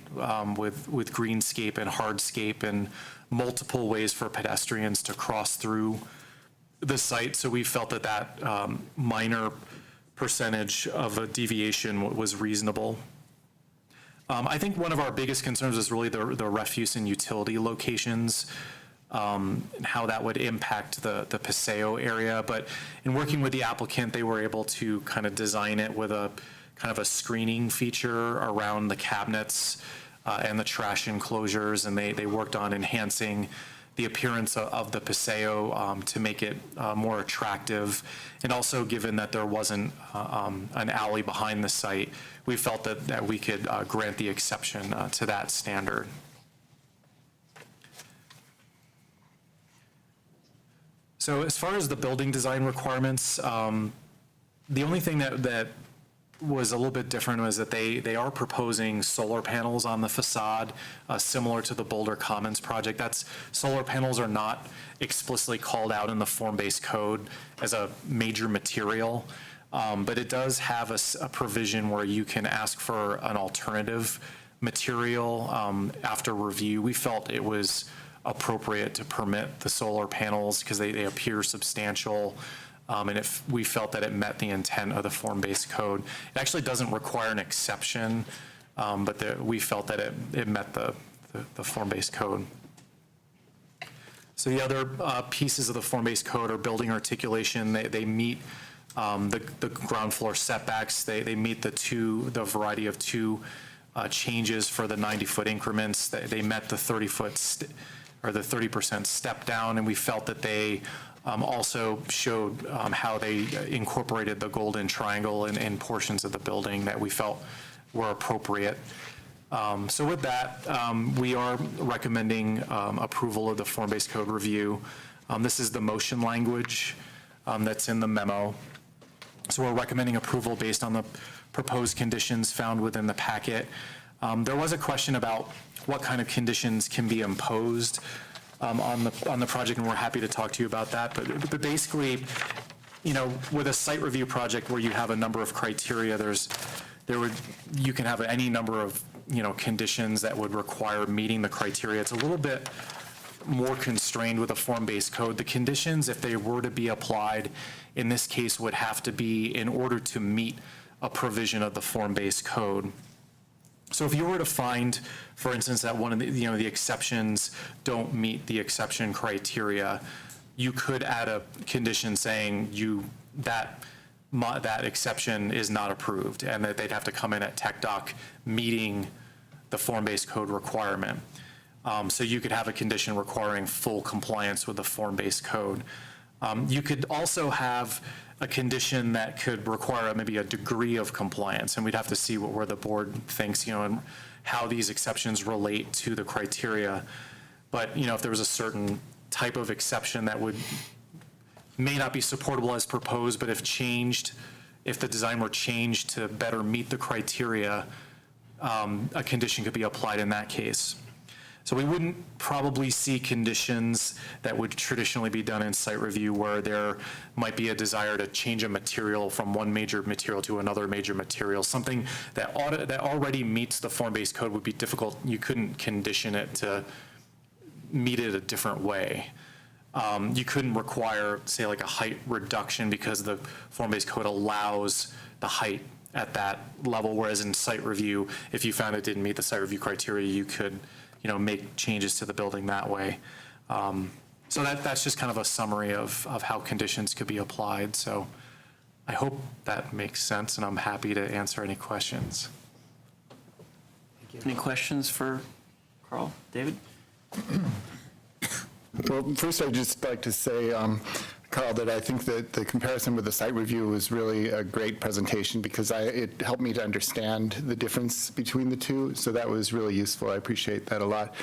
with greenscape and hardscape and multiple ways for pedestrians to cross through the site. So we felt that minor percentage of a deviation was reasonable. I think one of our biggest concerns is really the refuse and utility locations, and how that would impact the Paseo area. But in working with the applicant, they were able to kind of design it with a kind of a screening feature around the cabinets and the trash enclosures, and they worked on enhancing the appearance of the Paseo to make it more attractive. And also, given that there wasn't an alley behind the site, we felt that we could grant the exception to that standard. So as far as the building design requirements, the only thing that was a little bit different was that they are proposing solar panels on the facade, similar to the Boulder Commons project. Solar panels are not explicitly called out in the form-based code as a major material, but it does have a provision where you can ask for an alternative material after review. We felt it was appropriate to permit the solar panels because they appear substantial. And if we felt that it met the intent of the form-based code. It actually doesn't require an exception, but we felt that it met the form-based code. So the other pieces of the form-based code are building articulation. They meet the ground floor setbacks. They meet the variety of two changes for the 90-foot increments. They met the 30-foot or the 30% step down, and we felt that they also showed how they incorporated the golden triangle in portions of the building that we felt were appropriate. So with that, we are recommending approval of the form-based code review. This is the motion language that's in the memo. So we're recommending approval based on the proposed conditions found within the packet. There was a question about what kind of conditions can be imposed on the project, and we're happy to talk to you about that. But basically, with a site review project where you have a number of criteria, you can have any number of conditions that would require meeting the criteria. It's a little bit more constrained with a form-based code. The conditions, if they were to be applied, in this case, would have to be in order to meet a provision of the form-based code. So if you were to find, for instance, that one of the exceptions don't meet the exception criteria, you could add a condition saying that exception is not approved, and that they'd have to come in at TechDoc meeting the form-based code requirement. So you could have a condition requiring full compliance with the form-based code. You could also have a condition that could require maybe a degree of compliance, and we'd have to see where the board thinks, and how these exceptions relate to the criteria. But, if there was a certain type of exception that may not be supportable as proposed, but if the design were changed to better meet the criteria, a condition could be applied in that case. So we wouldn't probably see conditions that would traditionally be done in site review where there might be a desire to change a material from one major material to another major material. Something that already meets the form-based code would be difficult. You couldn't condition it to meet it a different way. You couldn't require, say, like a height reduction because the form-based code allows the height at that level, whereas in site review, if you found it didn't meet the site review criteria, you could make changes to the building that way. So that's just kind of a summary of how conditions could be applied. So I hope that makes sense, and I'm happy to answer any questions. Any questions for Carl? David? Well, first, I'd just like to say, Carl, that I think that the comparison with the site review was really a great presentation because it helped me to understand the difference between the two, so that was really useful. I appreciate that a lot.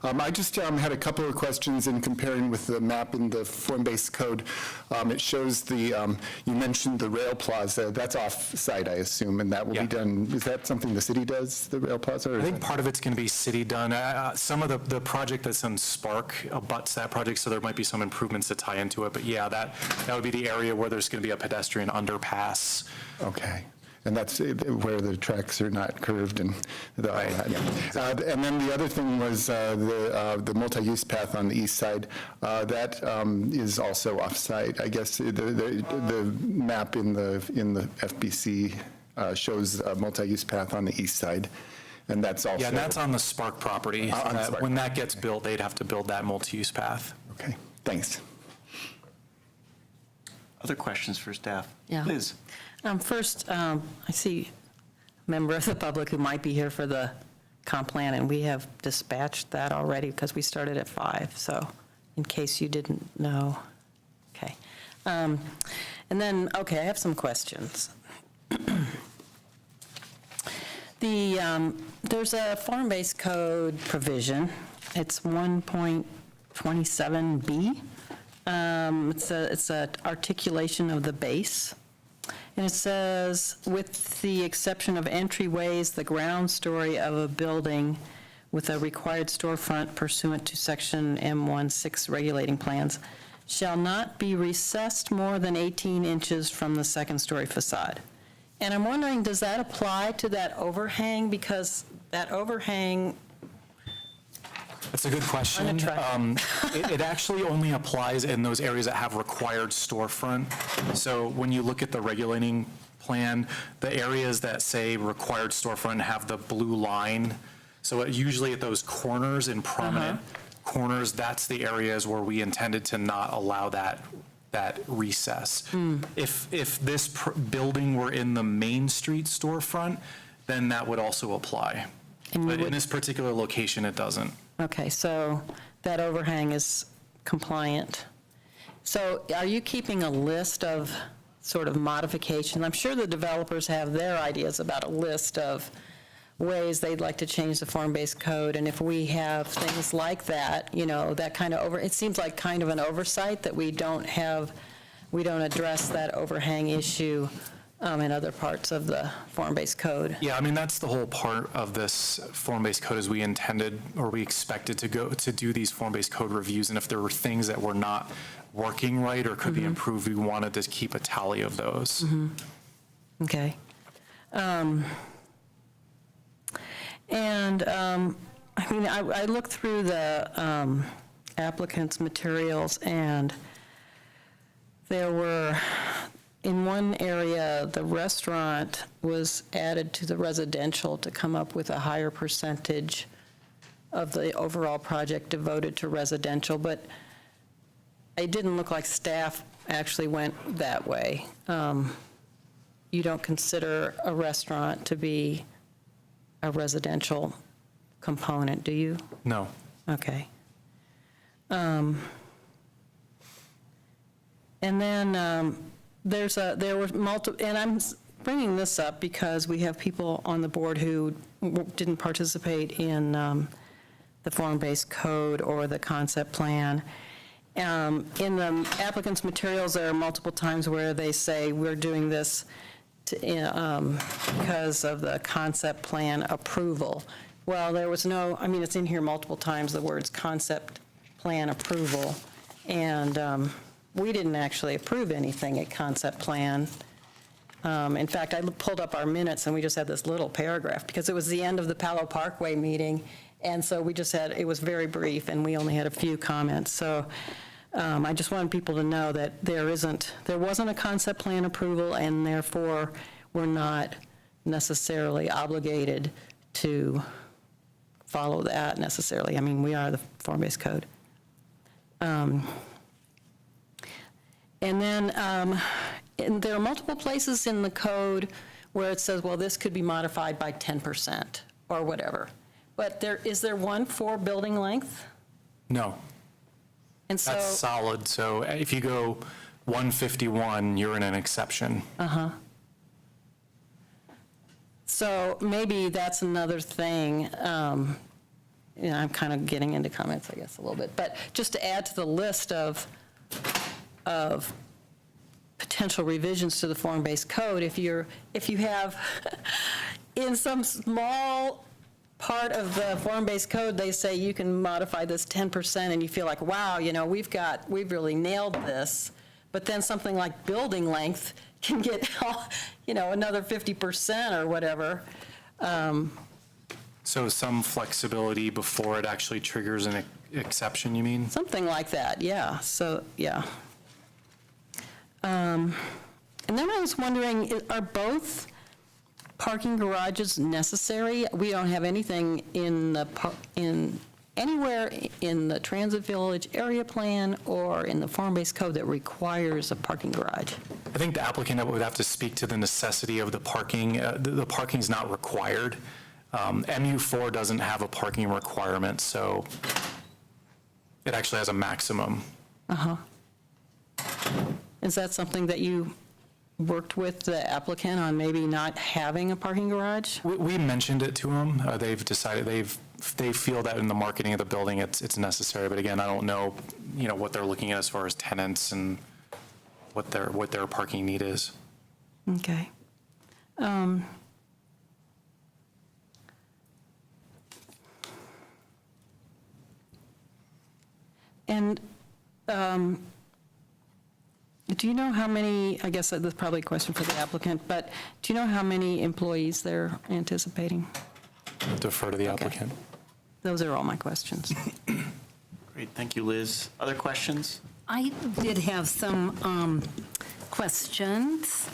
I just had a couple of questions in comparing with the map in the form-based code. It shows the, you mentioned the rail plaza, that's off-site, I assume, and that will Yeah. be done, is that something the city does, the rail plaza? Or I think part of it's going to be city done. Some of the project that's in Spark abuts that project, so there might be some improvements to tie into it. But yeah, that would be the area where there's going to be a pedestrian underpass. Okay. And that's where the tracks are not curved and all that. And then the other thing was the multi-use path on the east side. That is also off-site. I guess the map in the FBC shows a multi-use path on the east side. And that's also. Yeah, and that's on the Spark property. On Spark. When that gets built, they'd have to build that multi-use path. Okay, thanks. Other questions for staff? Yeah. Liz? First, I see a member of the public who might be here for the comp plan, and we have dispatched that already because we started at 5, so in case you didn't know. Okay. And then, okay, I have some questions. There's a form-based code provision. It's 1.27B. It's a articulation of the base. And it says, with the exception of entryways, the ground story of a building with a required storefront pursuant to section M16 regulating plans shall not be recessed more than 18 inches from the second story facade. And I'm wondering, does that apply to that overhang? Because that overhang. That's a good question. It actually only applies in those areas that have required storefront. So when you look at the regulating plan, the areas that say required storefront have the blue line. So usually at those corners in prominent corners, that's the areas where we intended to not allow that recess. If this building were in the Main Street storefront, then that would also apply. But in this particular location, it doesn't. Okay, so that overhang is compliant. So are you keeping a list of sort of modifications? I'm sure the developers have their ideas about a list of ways they'd like to change the form-based code, and if we have things like that, you know, that kind of it seems like kind of an oversight that we don't address that overhang issue in other parts of the form-based code. Yeah, I mean, that's the whole part of this form-based code is we intended or we expected to do these form-based code reviews, and if there were things that were not working right or could be improved, we wanted to keep a tally of those. Okay. I mean, I looked through the applicant's materials, and there were, in one area, the restaurant was added to the residential to come up with a higher percentage of the overall project devoted to residential, but it didn't look like staff actually went that way. You don't consider a restaurant to be a residential component, do you? No. Okay. And then there were multiple, and I'm bringing this up because we have people on the board who didn't participate in the form-based code or the concept plan. In the applicant's materials, there are multiple times where they say we're doing this because of the concept plan approval. Well, there was no, I mean, it's in here multiple times, the words concept plan approval, and we didn't actually approve anything at concept plan. In fact, I pulled up our minutes and we just had this little paragraph because it was the end of the Palo Parkway meeting, and so we just had, it was very brief and we only had a few comments. So I just wanted people to know that there wasn't a concept plan approval, and therefore we're not necessarily obligated to follow that necessarily. I mean, we are the form-based code. And then and there are multiple places in the code where it says, well, this could be modified by 10% or whatever. But is there one for building length? No, And so. that's solid. So if you go 151, you're in an exception. So maybe that's another thing. I'm kind of getting into comments, I guess, a little bit. But just to add to the list of potential revisions to the form-based code, if you have in some small part of the form-based code, they say you can modify this 10%, and you feel like, wow, we've really nailed this. But then something like building length can get, another 50% or whatever. So some flexibility before it actually triggers an exception, you mean? Something like that, yeah. So, yeah. And then I was wondering, are both parking garages necessary? We don't have anything anywhere in the Transit Village area plan or in the form-based code that requires a parking garage. I think the applicant would have to speak to the necessity of the parking. The parking's not required. MU4 doesn't have a parking requirement, so it actually has a maximum. Is that something that you worked with the applicant on, maybe not having a parking garage? We mentioned it to them. They've decided they feel that in the marketing of the building it's necessary. But again, I don't know, what they're looking at as far as tenants and what their parking need is. Okay. And do you know how many, I guess that's probably a question for the applicant, but do you know how many employees they're anticipating? Defer to the applicant. Those are all my questions. Great, thank you, Liz. Other questions? I did have some questions,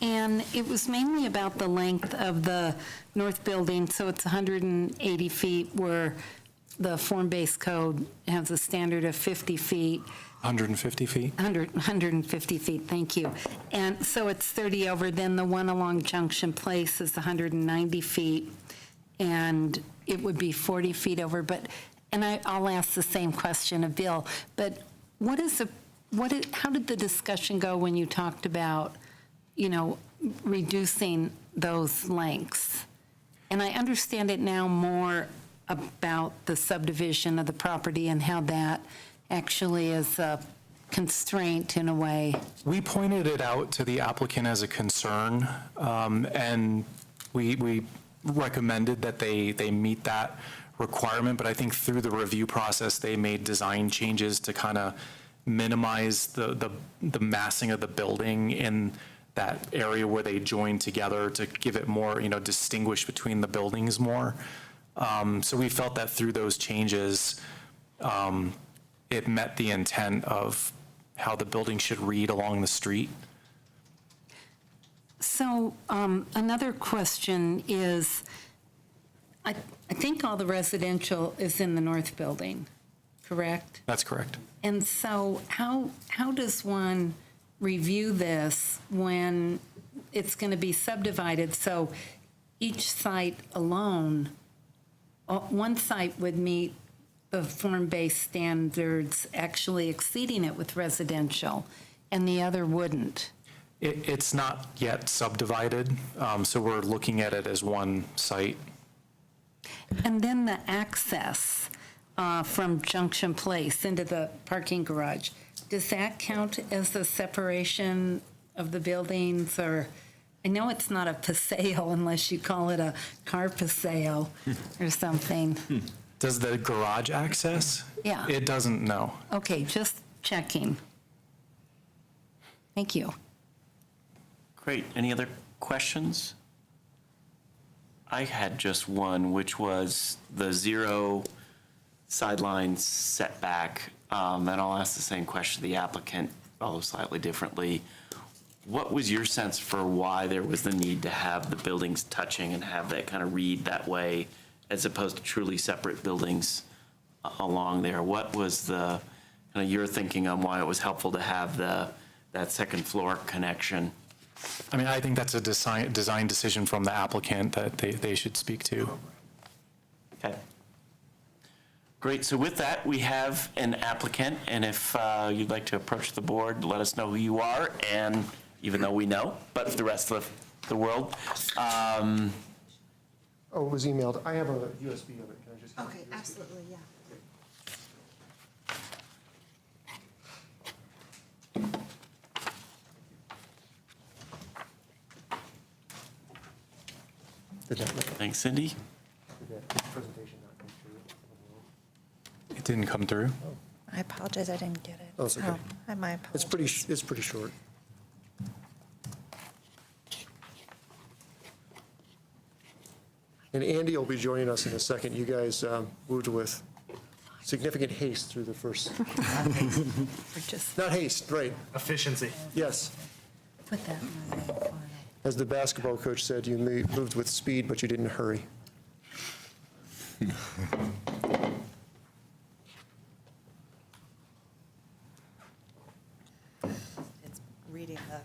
and it was mainly about the length of the north building. So it's 180 feet, where the form-based code has a standard of 50 feet. 150 feet? 150 feet, thank you. And so it's 30 over, then the one along Junction Place is 190 feet, and it would be 40 feet over. And I'll ask the same question of Bill, but how did the discussion go when you talked about, reducing those lengths? And I understand it now more about the subdivision of the property and how that actually is a constraint in a way. We pointed it out to the applicant as a concern, and we recommended that they meet that requirement, but I think through the review process, they made design changes to kind of minimize the massing of the building in that area where they join together to give it more, distinguish between the buildings more. So we felt that through those changes, it met the intent of how the building should read along the street. So another question is, I think all the residential is in the north building, correct? That's correct. And so how does one review this when it's going to be subdivided? So each site alone, one site would meet the form-based standards, actually exceeding it with residential, and the other wouldn't. It's not yet subdivided, so we're looking at it as one site. And then the access from Junction Place into the parking garage, does that count as a separation of the buildings? Or, I know it's not a paseo unless you call it a car paseo or something. Does the garage access? Yeah. It doesn't, no. Okay, just checking. Thank you. Great, any other questions? I had just one, which was the zero sideline setback, and I'll ask the same question to the applicant, although slightly differently. What was your sense for why there was the need to have the buildings touching and have that kind of read that way, as opposed to truly separate buildings along there? What was the kind of your thinking on why it was helpful to have the that second floor connection. I mean, I think that's a design decision from the applicant that they should speak to. Okay. Great, so with that, we have an applicant, and if you'd like to approach the board, let us know who you are, and even though we know, but for the rest of the world. Oh, it was emailed. I have a USB of it. Can I just? Okay, absolutely, yeah. Did that Thanks, Cindy. presentation not come through? It didn't come through. I apologize, I didn't get it. Oh, it's okay. My apologies. It's pretty short. And Andy will be joining us in a second. You guys moved with significant haste through the first, not haste, right, Efficiency. yes. Put that in my file. As the basketball coach said, you moved with speed, but you didn't hurry. It's reading the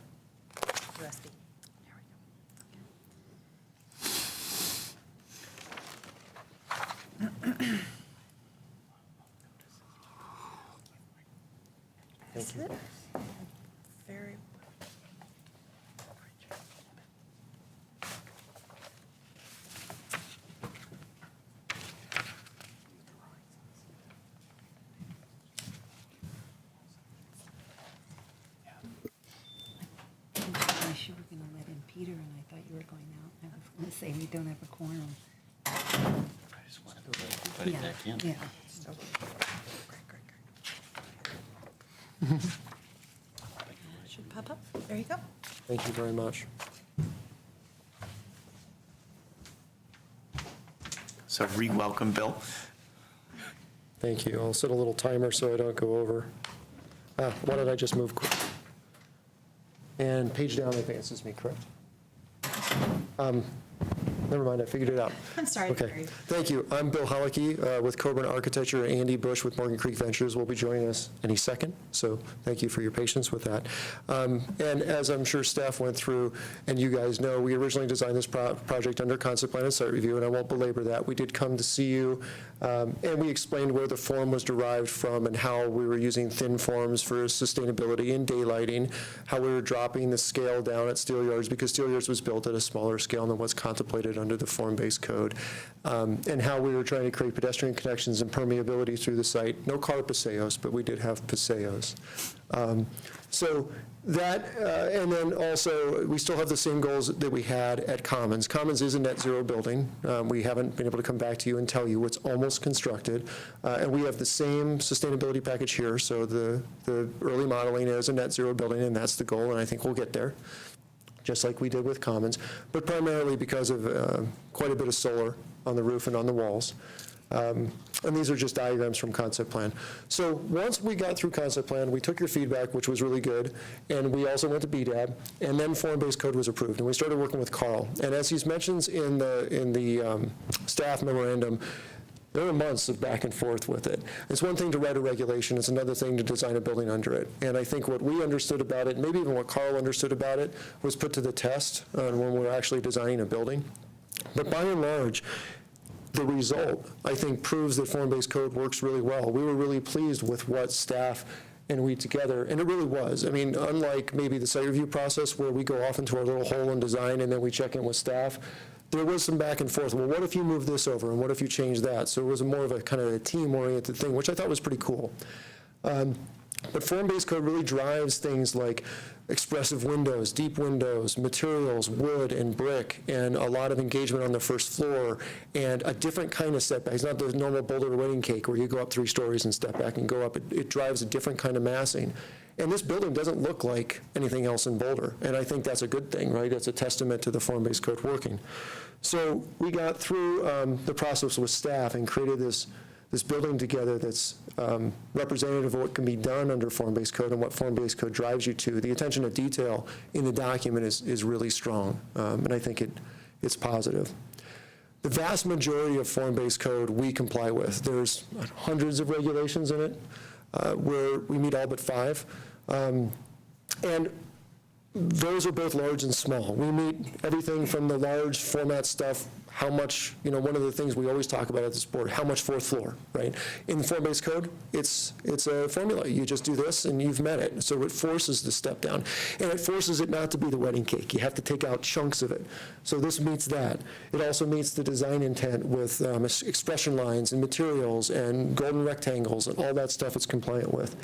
USB. There we go. Is it very? I wish you were going to let in Peter, and I thought you were going out. I was going to say we don't have a quorum. I just wanted to let everybody back in. Yeah. Should pop up. There you go. Thank you very much. So re-welcome, Bill. Thank you. I'll set a little timer so I don't go over. Why don't I just move quick? And page down advances me, correct? Never mind, I figured it out. I'm sorry to Okay, hear you. thank you. I'm Bill Holicke with Coburn Architecture, and Andy Bush with Morgan Creek Ventures will be joining us any second, so thank you for your patience with that. And as I'm sure staff went through, and you guys know, we originally designed this project under concept plan and site review, and I won't belabor that. We did come to see you, and we explained where the form was derived from and how we were using thin forms for sustainability and daylighting, how we were dropping the scale down at Steel Yards, because Steel Yards was built at a smaller scale than what's contemplated under the form-based code, and how we were trying to create pedestrian connections and permeability through the site. No car paseos, but we did have paseos. So that, and then also, we still have the same goals that we had at Commons. Commons is a net zero building. We haven't been able to come back to you and tell you it's almost constructed. And we have the same sustainability package here. So the early modeling is a net zero building, and that's the goal, and I think we'll get there, just like we did with Commons, but primarily because of quite a bit of solar on the roof and on the walls. And these are just diagrams from concept plan. So once we got through concept plan, we took your feedback, which was really good, and we also went to BDAB, and then form-based code was approved, and we started working with Carl. And as he mentions in the staff memorandum, there were months of back and forth with it. It's one thing to write a regulation, it's another thing to design a building under it. And I think what we understood about it, maybe even what Carl understood about it, was put to the test when we were actually designing a building. But by and large, the result, I think, proves that form-based code works really well. We were really pleased with what staff and we together, and it really was. I mean, unlike maybe the site review process where we go off into our little hole in design and then we check in with staff, there was some back and forth. Well, what if you move this over, and what if you change that? So it was more of a kind of a team-oriented thing, which I thought was pretty cool. But form-based code really drives things like expressive windows, deep windows, materials, wood and brick, and a lot of engagement on the first floor, and a different kind of setback. It's not the normal Boulder wedding cake where you go up 3 stories and step back and go up. It drives a different kind of massing. And this building doesn't look like anything else in Boulder, and I think that's a good thing, right? It's a testament to the form-based code working. So we got through the process with staff and created this building together that's representative of what can be done under form-based code and what form-based code drives you to. The attention to detail in the document is really strong, and I think it's positive. The vast majority of form-based code we comply with. There's hundreds of regulations in it, where we meet all but 5. And those are both large and small. We meet everything from the large format stuff, how much, one of the things we always talk about at this board, how much fourth floor, right? In the form-based code, it's a formula. You just do this and you've met it. So it forces the step down. And it forces it not to be the wedding cake. You have to take out chunks of it. So this meets that. It also meets the design intent with expression lines and materials and golden rectangles and all that stuff it's compliant with.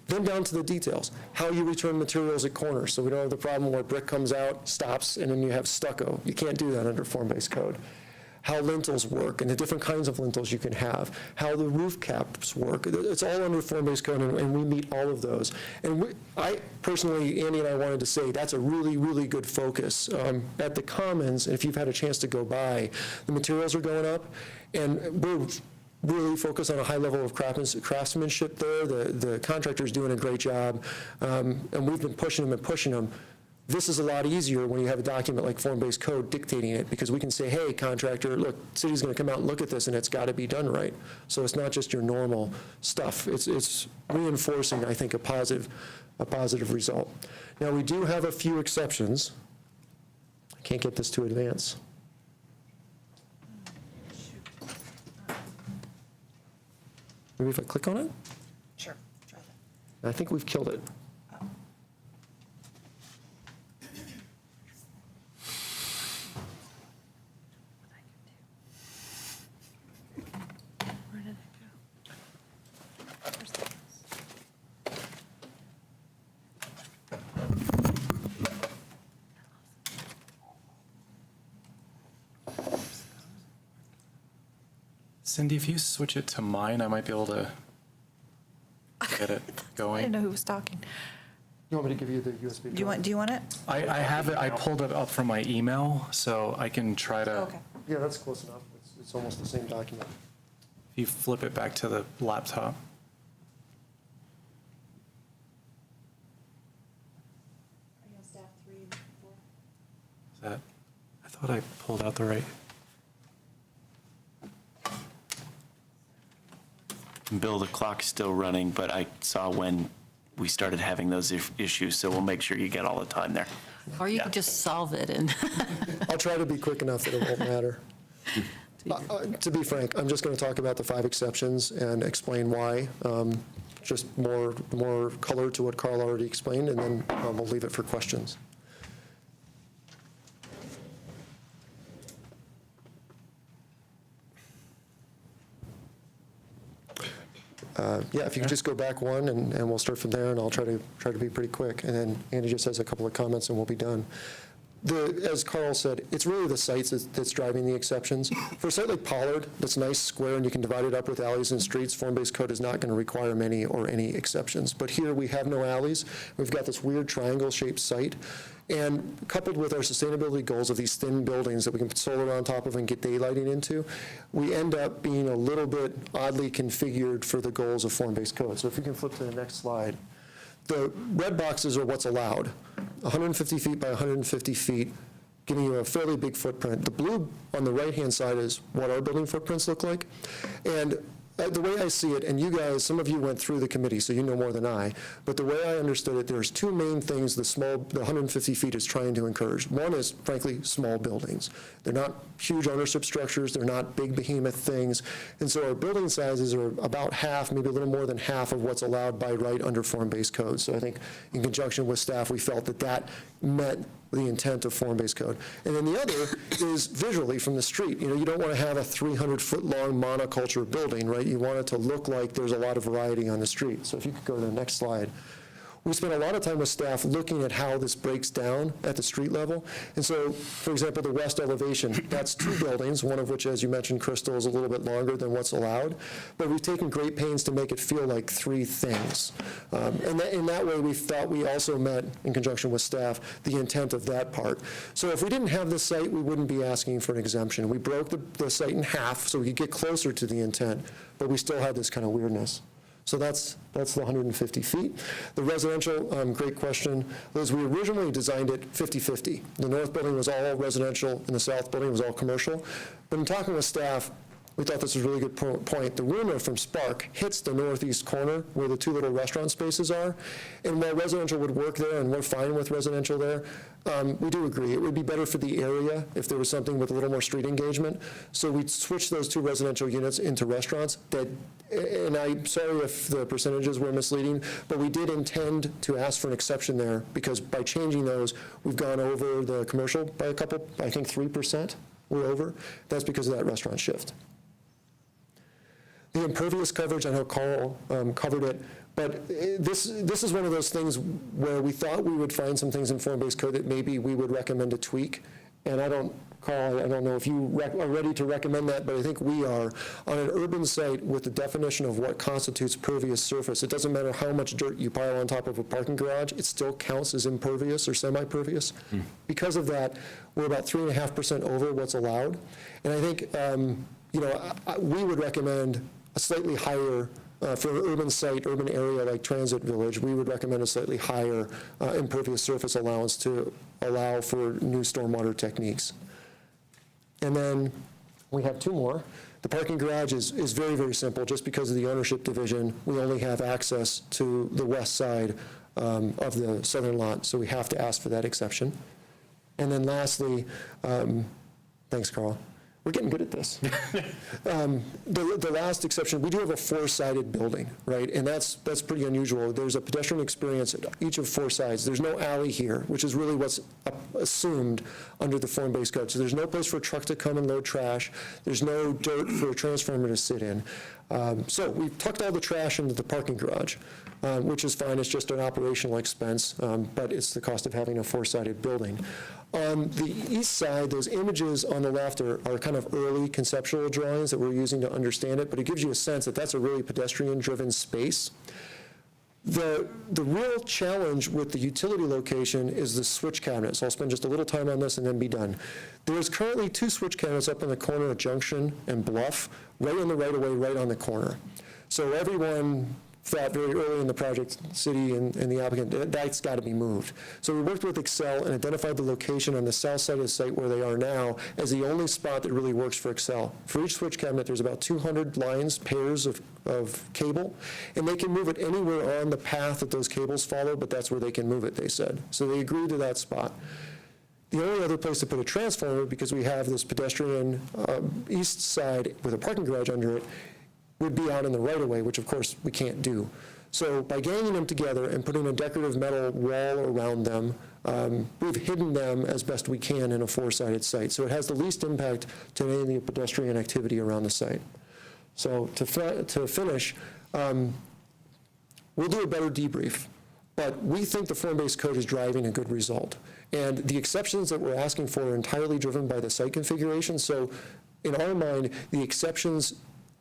Then down to the details, how you return materials at corners. So we don't have the problem where brick comes out, stops, and then you have stucco. You can't do that under form-based code. How lintels work and the different kinds of lintels you can have, how the roof caps work. It's all under form-based code, and we meet all of those. And I personally, Andy and I wanted to say that's a really, really good focus. At the Commons, if you've had a chance to go by, the materials are going up, and we're really focused on a high level of craftsmanship there. The contractor's doing a great job, and we've been pushing them and pushing them. This is a lot easier when you have a document like form-based code dictating it, because we can say, hey, contractor, look, city's going to come out and look at this, and it's got to be done right. So it's not just your normal stuff. It's reinforcing, I think, a positive result. Now, we do have a few exceptions. I can't get this to advance. Maybe if I click on it? Sure, try that. I think we've killed it. Where did it go? Where's the mouse? Cindy, if you switch it to mine, I might be able to get it I going. didn't know who was talking. You want me to give you the USB? Do you want it? I have it, I pulled it up from my email, so I can try to, Okay. Yeah, that's close enough. It's almost the same document. if you flip it back to the laptop. Is that, I thought I pulled out the right. Bill, the clock's still running, but I saw when we started having those issues, so we'll make sure you get all the time there. Or you could just solve it and. I'll try to be quick enough that it won't matter. To be frank, I'm just going to talk about the 5 exceptions and explain why. Just more color to what Carl already explained, and then we'll leave it for questions. Yeah, if you could just go back one, and we'll start from there, and I'll try to be pretty quick. And then Andy just has a couple of comments, and we'll be done. As Carl said, it's really the sites that's driving the exceptions. For a site like Pollard, that's nice, square, and you can divide it up with alleys and streets, form-based code is not going to require many or any exceptions. But here we have no alleys. We've got this weird triangle-shaped site. And coupled with our sustainability goals of these thin buildings that we can put solar on top of and get daylighting into, we end up being a little bit oddly configured for the goals of form-based code. So if you can flip to the next slide. The red boxes are what's allowed, 150 feet by 150 feet, giving you a fairly big footprint. The blue on the right-hand side is what our building footprints look like. And the way I see it, and you guys, some of you went through the committee, so you know more than I, but the way I understood it, there's 2 main things the 150 feet is trying to encourage. One is, frankly, small buildings. They're not huge ownership structures, they're not big behemoth things, and so our building sizes are about half, maybe a little more than half of what's allowed by right under form-based code. So I think in conjunction with staff, we felt that met the intent of form-based code. And then the other is visually from the street. You don't want to have a 300-foot-long monoculture building, right? You want it to look like there's a lot of variety on the street. So if you could go to the next slide. We spent a lot of time with staff looking at how this breaks down at the street level. And so, for example, the west elevation, that's 2 buildings, one of which, as you mentioned, Crystal, is a little bit longer than what's allowed. But we've taken great pains to make it feel like 3 things. And in that way, we thought we also met, in conjunction with staff, the intent of that part. So if we didn't have this site, we wouldn't be asking for an exemption. We broke the site in half so we could get closer to the intent, but we still had this kind of weirdness. So that's the 150 feet. The residential, great question. Liz, we originally designed it 50-50. The north building was all residential and the south building was all commercial. But in talking with staff, we thought this was a really good point. The rumor from Spark hits the northeast corner where the two little restaurant spaces are. And while residential would work there, and we're fine with residential there, we do agree. It would be better for the area if there was something with a little more street engagement. So we switched those two residential units into restaurants that, and I'm sorry if the percentages were misleading, but we did intend to ask for an exception there because by changing those, we've gone over the commercial by a couple, I think 3% we're over. That's because of that restaurant shift. The impervious coverage, I know Carl covered it, but this is one of those things where we thought we would find some things in form-based code that maybe we would recommend a tweak. And Carl, I don't know if you are ready to recommend that, but I think we are. On an urban site with the definition of what constitutes pervious surface, it doesn't matter how much dirt you pile on top of a parking garage, it still counts as impervious or semi-pervious. Because of that, we're about 3.5% over what's allowed. And I think, we would recommend a slightly higher, for an urban site, urban area like Transit Village, we would recommend a slightly higher impervious surface allowance to allow for new stormwater techniques. And then we have two more. The parking garage is very, very simple. Just because of the ownership division, we only have access to the west side of the southern lot, so we have to ask for that exception. And then lastly, thanks, Carl. We're getting good at this. The last exception, we do have a four-sided building, right? And that's pretty unusual. There's a pedestrian experience at each of four sides. There's no alley here, which is really what's assumed under the form-based code. So there's no place for a truck to come and load trash. There's no dirt for a transformer to sit in. So we've tucked all the trash into the parking garage, which is fine. It's just an operational expense, but it's the cost of having a four-sided building. On the east side, those images on the left are kind of early conceptual drawings that we're using to understand it, but it gives you a sense that that's a really pedestrian-driven space. The real challenge with the utility location is the switch cabinet. So I'll spend just a little time on this and then be done. There's currently two switch cabinets up in the corner of Junction and Bluff, right in the right-of-way, right on the corner. So everyone thought very early in the project, city and the applicant, that's got to be moved. So we worked with Excel and identified the location on the south side of the site where they are now as the only spot that really works for Excel. For each switch cabinet, there's about 200 lines, pairs of cable, and they can move it anywhere on the path that those cables follow, but that's where they can move it, they said. So they agreed to that spot. The only other place to put a transformer, because we have this pedestrian east side with a parking garage under it, would be out in the right-of-way, which of course we can't do. So by ganging them together and putting a decorative metal wall around them, we've hidden them as best we can in a four-sided site. So it has the least impact to any of the pedestrian activity around the site. So to finish, we'll do a better debrief, but we think the form-based code is driving a good result. And the exceptions that we're asking for are entirely driven by the site configuration. So in our mind, the exceptions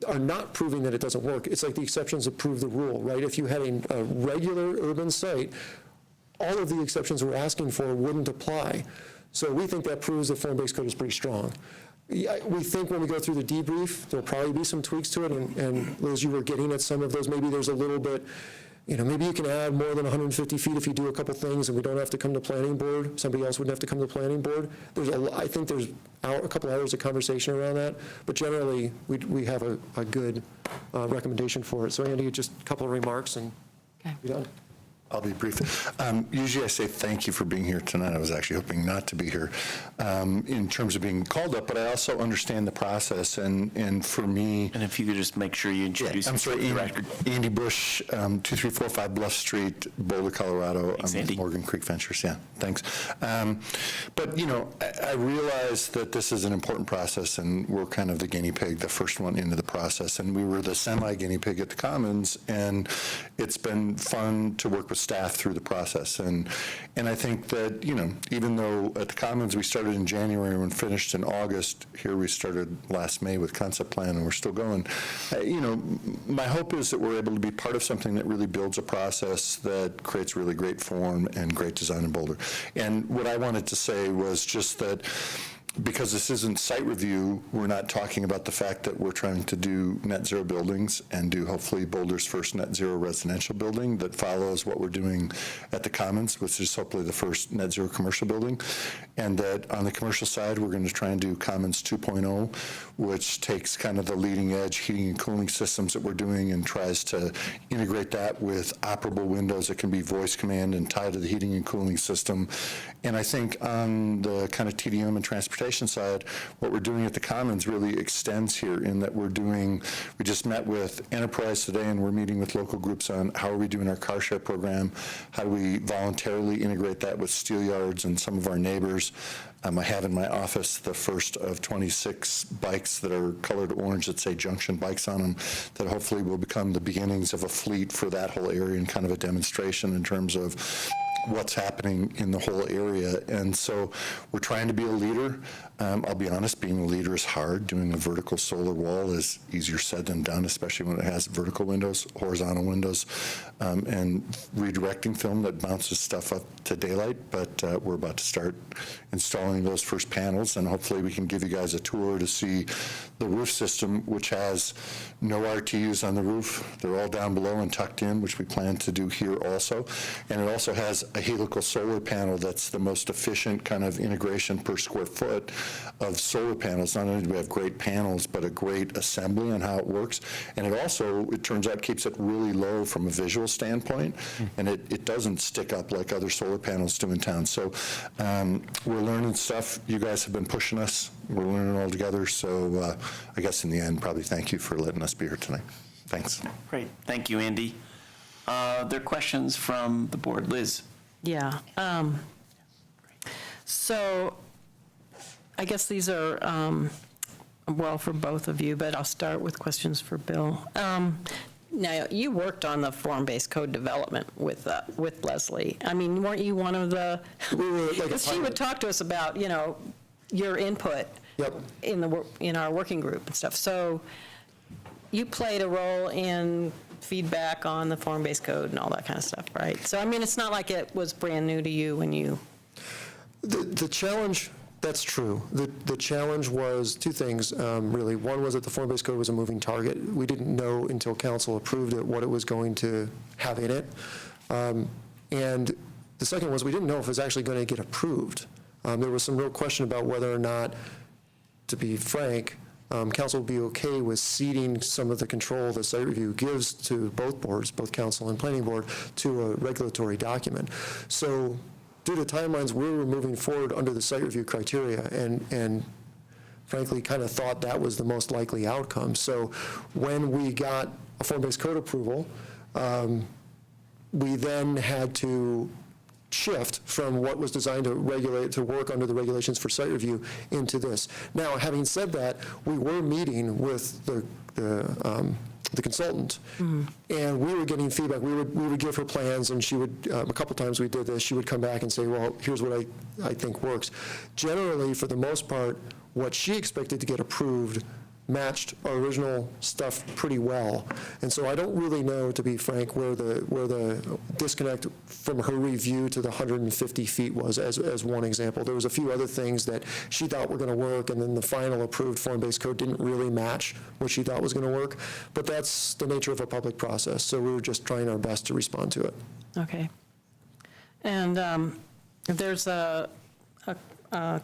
are not proving that it doesn't work. It's like the exceptions that prove the rule, right? If you had a regular urban site, all of the exceptions we're asking for wouldn't apply. So we think that proves the form-based code is pretty strong. We think when we go through the debrief, there'll probably be some tweaks to it, and Liz, you were getting at some of those. Maybe there's a little bit, maybe you can add more than 150 feet if you do a couple things and we don't have to come to planning board. Somebody else wouldn't have to come to planning board. I think there's a couple hours of conversation around that, but generally we have a good recommendation for it. So Andy, just a couple of remarks and be done. I'll be brief. Usually I say thank you for being here tonight. I was actually hoping not to be here in terms of being called up, but I also understand the process, and for me... And if you could just make sure you introduce yourself for the record. Andy Bush, 2345 Bluff Street, Boulder, Colorado. Thanks, Andy. Morgan Creek Ventures, yeah, thanks. But, I realize that this is an important process, and we're kind of the guinea pig, the first one into the process, and we were the semi-guinea pig at the Commons, and it's been fun to work with staff through the process. And I think that, even though at the Commons we started in January and finished in August, here we started last May with concept plan and we're still going. My hope is that we're able to be part of something that really builds a process that creates really great form and great design in Boulder. And what I wanted to say was just that because this isn't site review, we're not talking about the fact that we're trying to do net zero buildings and do hopefully Boulder's first net zero residential building that follows what we're doing at the Commons, which is hopefully the first net zero commercial building. And that on the commercial side, we're going to try and do Commons 2.0, which takes kind of the leading edge heating and cooling systems that we're doing and tries to integrate that with operable windows that can be voice command and tied to the heating and cooling system. And I think on the kind of TDM and transportation side, what we're doing at the Commons really extends here in that we just met with Enterprise today, and we're meeting with local groups on how are we doing our car share program, how do we voluntarily integrate that with steel yards and some of our neighbors. I have in my office the first of 26 bikes that are colored orange that say Junction Bikes on them that hopefully will become the beginnings of a fleet for that whole area and kind of a demonstration in terms of what's happening in the whole area. And so we're trying to be a leader. I'll be honest, being a leader is hard. Doing a vertical solar wall is easier said than done, especially when it has vertical windows, horizontal windows, and redirecting film that bounces stuff up to daylight. But we're about to start installing those first panels, and hopefully we can give you guys a tour to see the roof system, which has no RTUs on the roof. They're all down below and tucked in, which we plan to do here also. And it also has a helical solar panel that's the most efficient kind of integration per square foot of solar panels. Not only do we have great panels, but a great assembly on how it works. And it also, it turns out, keeps it really low from a visual standpoint, and it doesn't stick up like other solar panels do in town. So we're learning stuff. You guys have been pushing us. We're learning all together. So I guess in the end, probably thank you for letting us be here tonight. Thanks. Great. Thank you, Andy. There are questions from the board. Liz? Yeah. So I guess these are, well, for both of you, but I'll start with questions for Bill. Now, you worked on the form-based code development with Leslie. I mean, weren't you one of the, because she would talk to us about, your input in our working group and stuff. So you played a role in feedback on the form-based code and all that kind of stuff, right? So, I mean, it's not like it was brand new to you when you... The challenge, that's true. The challenge was two things, really. One was that the form-based code was a moving target. We didn't know until council approved it what it was going to have in it. And the second was we didn't know if it was actually going to get approved. There was some real question about whether or not, to be frank, council would be okay with ceding some of the control that site review gives to both boards, both council and planning board, to a regulatory document. So due to timelines, we were moving forward under the site review criteria and frankly kind of thought that was the most likely outcome. So when we got a form-based code approval, we then had to shift from what was designed to regulate, to work under the regulations for site review into this. Now, having said that, we were meeting with the consultant, and we were getting feedback. We would give her plans, and she would, a couple times we did this, she would come back and say, well, here's what I think works. Generally, for the most part, what she expected to get approved matched our original stuff pretty well. And so I don't really know, to be frank, where the disconnect from her review to the 150 feet was, as one example. There was a few other things that she thought were going to work, and then the final approved form-based code didn't really match what she thought was going to work. But that's the nature of a public process, so we were just trying our best to respond to it. Okay. And there's a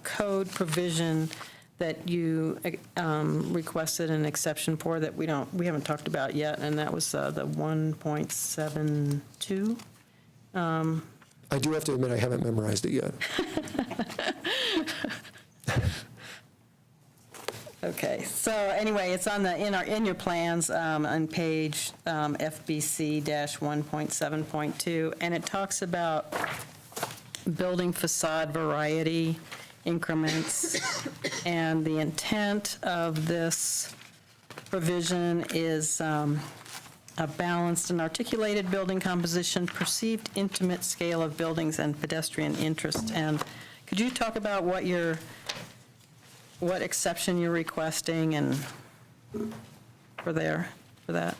code provision that you requested an exception for that we haven't talked about yet, and that was the 1.72. I do have to admit I haven't memorized it yet. Okay, so anyway, it's on in your plans on page FBC-1.7.2, and it talks about building facade variety increments, and the intent of this provision is a balanced and articulated building composition, perceived intimate scale of buildings, and pedestrian interest. And could you talk about what exception you're requesting and for that?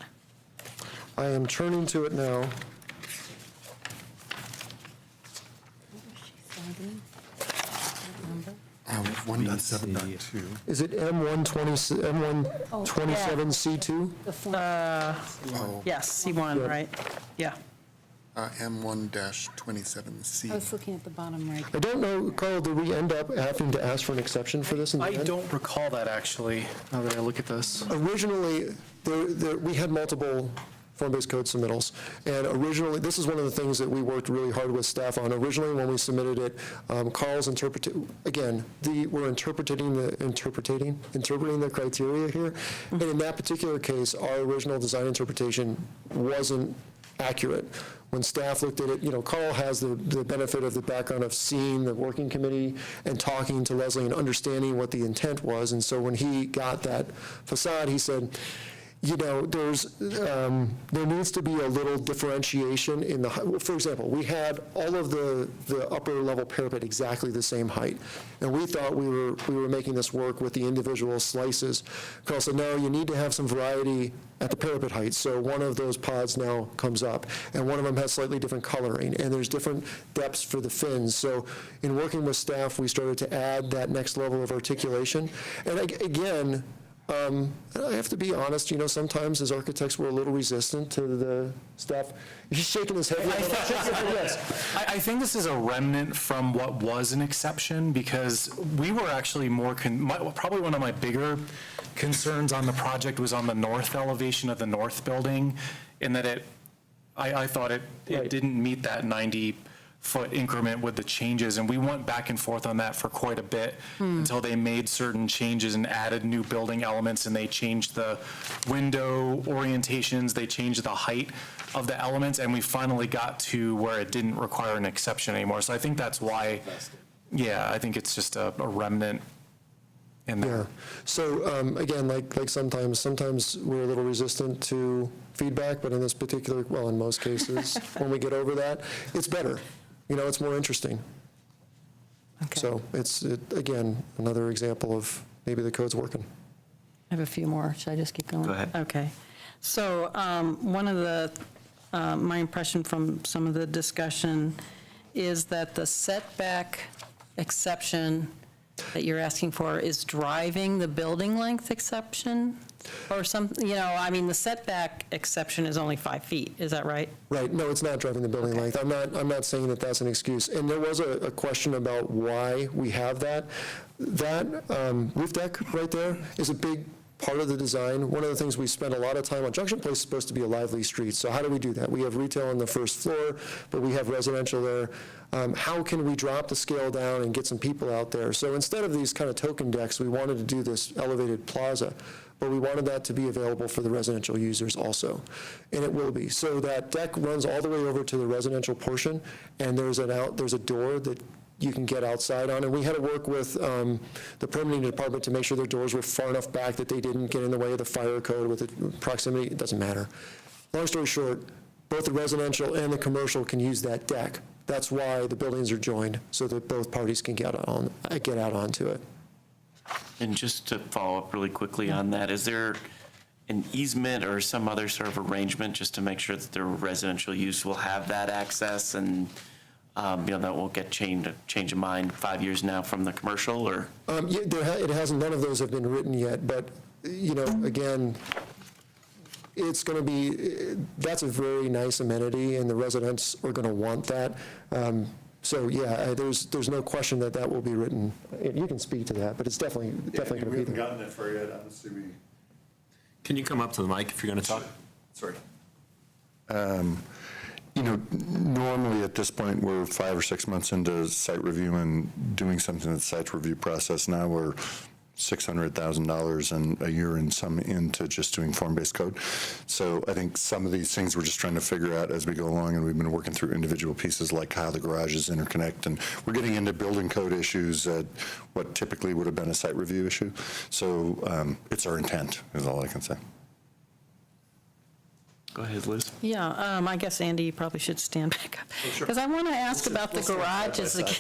I am turning to it now. 1.7.2. Is it M127C2? Yes, C1, right? Yeah. M1-27C. I was looking at the bottom right. I don't know, Carl, did we end up having to ask for an exception for this in the I end? don't recall that, actually, now that I look at this. Originally, we had multiple form-based code submittals, and originally, this is one of the things that we worked really hard with staff on. Originally, when we submitted it, Carl's we're interpreting the criteria here, and in that particular case, our original design interpretation wasn't accurate. When staff looked at it, Carl has the benefit of the background of seeing the working committee and talking to Leslie and understanding what the intent was, and so when he got that facade, he said, there needs to be a little differentiation in the, for example, we had all of the upper level parapet exactly the same height, and we thought we were making this work with the individual slices. Carl said, no, you need to have some variety at the parapet height, so one of those pods now comes up, and one of them has slightly different coloring, and there's different depths for the fins. So in working with staff, we started to add that next level of articulation, and again, I have to be honest, sometimes as architects, we're a little resistant to the stuff. He's shaking his head. Yes. I think this is a remnant from what was an exception, because we were actually probably one of my bigger concerns on the project was on the north elevation of the north building, in that I thought it didn't meet that 90-foot increment with the changes, and we went back and forth on that for quite a bit until they made certain changes and added new building elements, and they changed the window orientations, they changed the height of the elements, and we finally got to where it didn't require an exception anymore. So I think that's why, I think it's just a remnant in there. Yeah. So again, like sometimes we're a little resistant to feedback, but in this particular, well, in most cases, when we get over that, it's better. It's more interesting. Okay. So again, another example of maybe the code's working. I have a few more. Should I just keep going? Go ahead. Okay. So one of my impression from some of the discussion is that the setback exception that you're asking for is driving the building length exception? Or the setback exception is only 5 feet, is that right? Right. No, it's not driving the building length. I'm not saying that that's an excuse. And there was a question about why we have that. That roof deck right there is a big part of the design. One of the things we spend a lot of time on, Junction Place is supposed to be a lively street, so how do we do that? We have retail on the first floor, but we have residential there. How can we drop the scale down and get some people out there? So instead of these kind of token decks, we wanted to do this elevated plaza, but we wanted that to be available for the residential users also, and it will be. So that deck runs all the way over to the residential portion, and there's a door that you can get outside on, and we had to work with the permitting department to make sure their doors were far enough back that they didn't get in the way of the fire code with the proximity. It doesn't matter. Long story short, both the residential and the commercial can use that deck. That's why the buildings are joined, so that both parties can get out onto it. And just to follow up really quickly on that, is there an easement or some other sort of arrangement just to make sure that the residential use will have that access and that won't get change of mind 5 years now from the commercial, or? It hasn't, none of those have been written yet, but, again, it's going to be, that's a very nice amenity, and the residents are going to want that. So, there's no question that will be written. You can speak to that, but it's definitely going to be there. We haven't gotten that far yet, honestly. Can you come up to the mic if you're going to talk? Sorry. Normally at this point, we're 5 or 6 months into site review and doing something in the site review process. Now we're $600,000 and a year and some into just doing form-based code. So I think some of these things we're just trying to figure out as we go along, and we've been working through individual pieces like how the garages interconnect, and we're getting into building code issues at what typically would have been a site review issue. So it's our intent, is all I can say. Go ahead, Liz. Yeah, I guess, Andy, you probably should stand back up. Because I want to ask about the garages again.